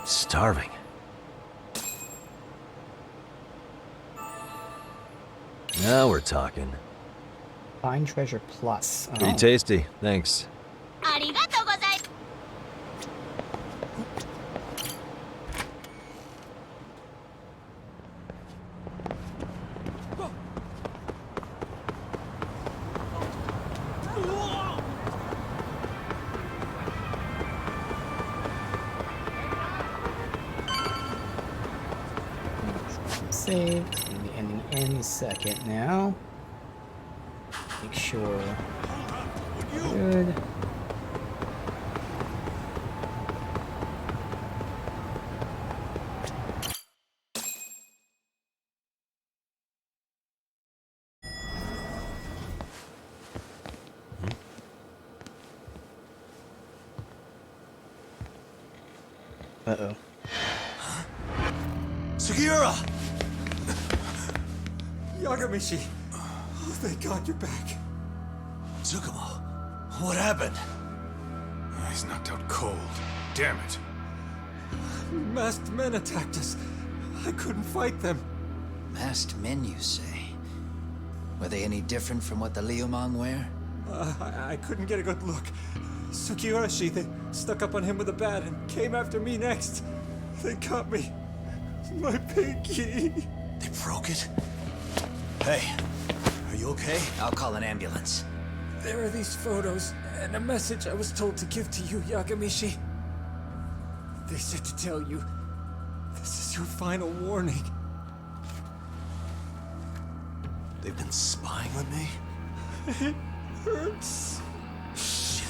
Starving. Now we're talking. Find treasure plus. Pretty tasty, thanks. Save. It's gonna be ending any second now. Make sure. Good. Uh-oh. Sugiura! Yagamishi! Oh, thank God you're back. Tsukumo, what happened? He's knocked out cold. Damn it. Masked men attacked us. I couldn't fight them. Masked men, you say? Were they any different from what the Liumang wear? I couldn't get a good look. Sugiura, they stuck up on him with a bat and came after me next. They got me. My pinky. They broke it? Hey, are you okay? I'll call an ambulance. There are these photos and a message I was told to give to you, Yagamishi. They said to tell you, this is your final warning. They've been spying on me? It hurts. Shit.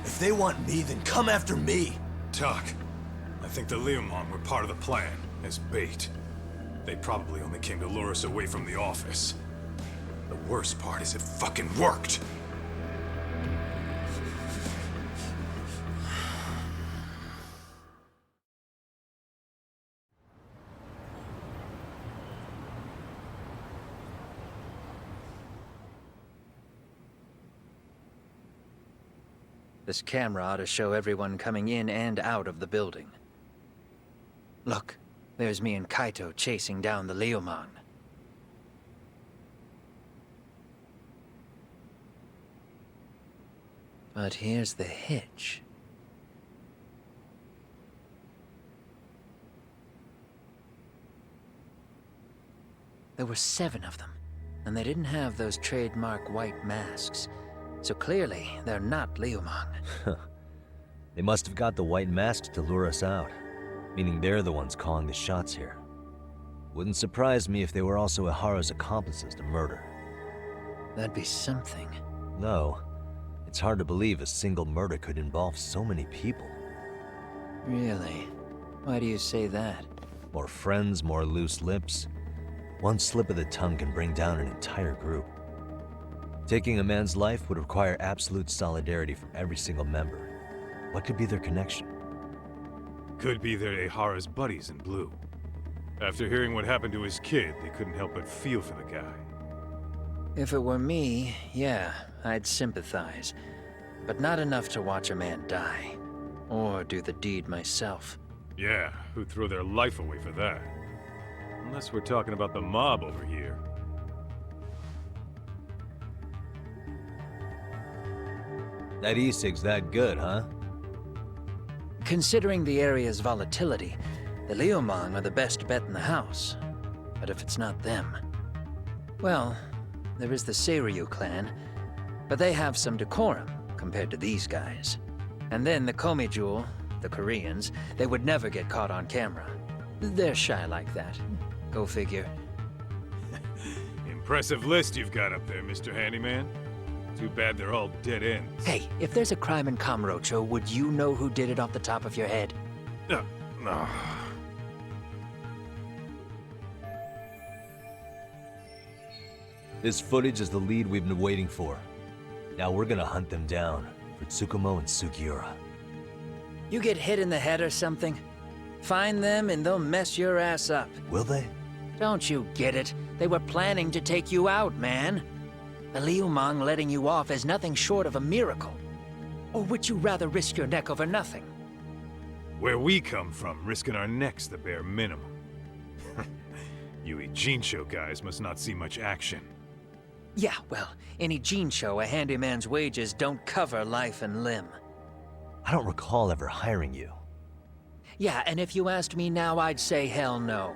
If they want me, then come after me. Doc, I think the Liumang were part of the plan, as bait. They probably only came to lure us away from the office. The worst part is it fucking worked! This camera ought to show everyone coming in and out of the building. Look, there's me and Kaito chasing down the Liumang. But here's the hitch. There were 7 of them, and they didn't have those trademark white masks. So clearly, they're not Liumang. They must have got the white masks to lure us out, meaning they're the ones calling the shots here. Wouldn't surprise me if they were also Ihara's accomplices to murder. That'd be something. No, it's hard to believe a single murder could involve so many people. Really? Why do you say that? More friends, more loose lips. One slip of the tongue can bring down an entire group. Taking a man's life would require absolute solidarity from every single member. What could be their connection? Could be they're Ihara's buddies in blue. After hearing what happened to his kid, they couldn't help but feel for the guy. If it were me, yeah, I'd sympathize. But not enough to watch a man die. Or do the deed myself. Yeah, who'd throw their life away for that? Unless we're talking about the mob over here. That e-cig's that good, huh? Considering the area's volatility, the Liumang are the best bet in the house. But if it's not them... Well, there is the Seiryu clan, but they have some decorum compared to these guys. And then the Komijul, the Koreans, they would never get caught on camera. They're shy like that. Go figure. Impressive list you've got up there, Mr. Handyman. Too bad they're all dead ends. Hey, if there's a crime in Kamurocho, would you know who did it off the top of your head? No. This footage is the lead we've been waiting for. Now we're gonna hunt them down for Tsukumo and Sugiura. You get hit in the head or something? Find them and they'll mess your ass up. Will they? Don't you get it? They were planning to take you out, man. The Liu Mang letting you off is nothing short of a miracle. Or would you rather risk your neck over nothing? Where we come from, risking our necks the bare minimum. You Ijincho guys must not see much action. Yeah, well, in Ijincho, a handyman's wages don't cover life and limb. I don't recall ever hiring you. Yeah, and if you asked me now, I'd say hell no.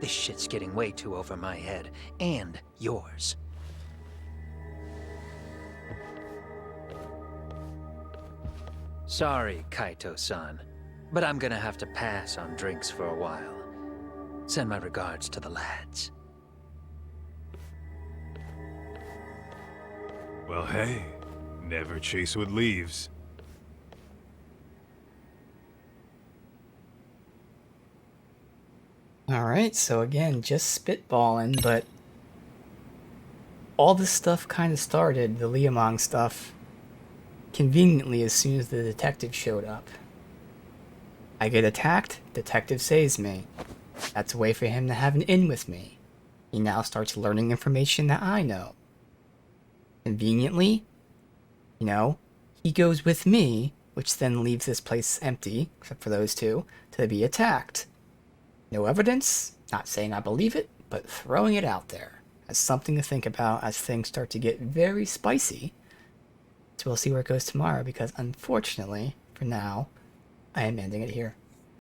This shit's getting way too over my head. And yours. Sorry, Kaito-san. But I'm gonna have to pass on drinks for a while. Send my regards to the lads. Well, hey, never chase what leaves. Alright, so again, just spitballing, but all this stuff kind of started, the Liu Mang stuff, conveniently as soon as the detective showed up. I get attacked, detective saves me. That's a way for him to have an in with me. He now starts learning information that I know. Conveniently, you know, he goes with me, which then leaves this place empty, except for those two, to be attacked. No evidence, not saying I believe it, but throwing it out there as something to think about as things start to get very spicy. So we'll see where it goes tomorrow, because unfortunately, for now, I am ending it here.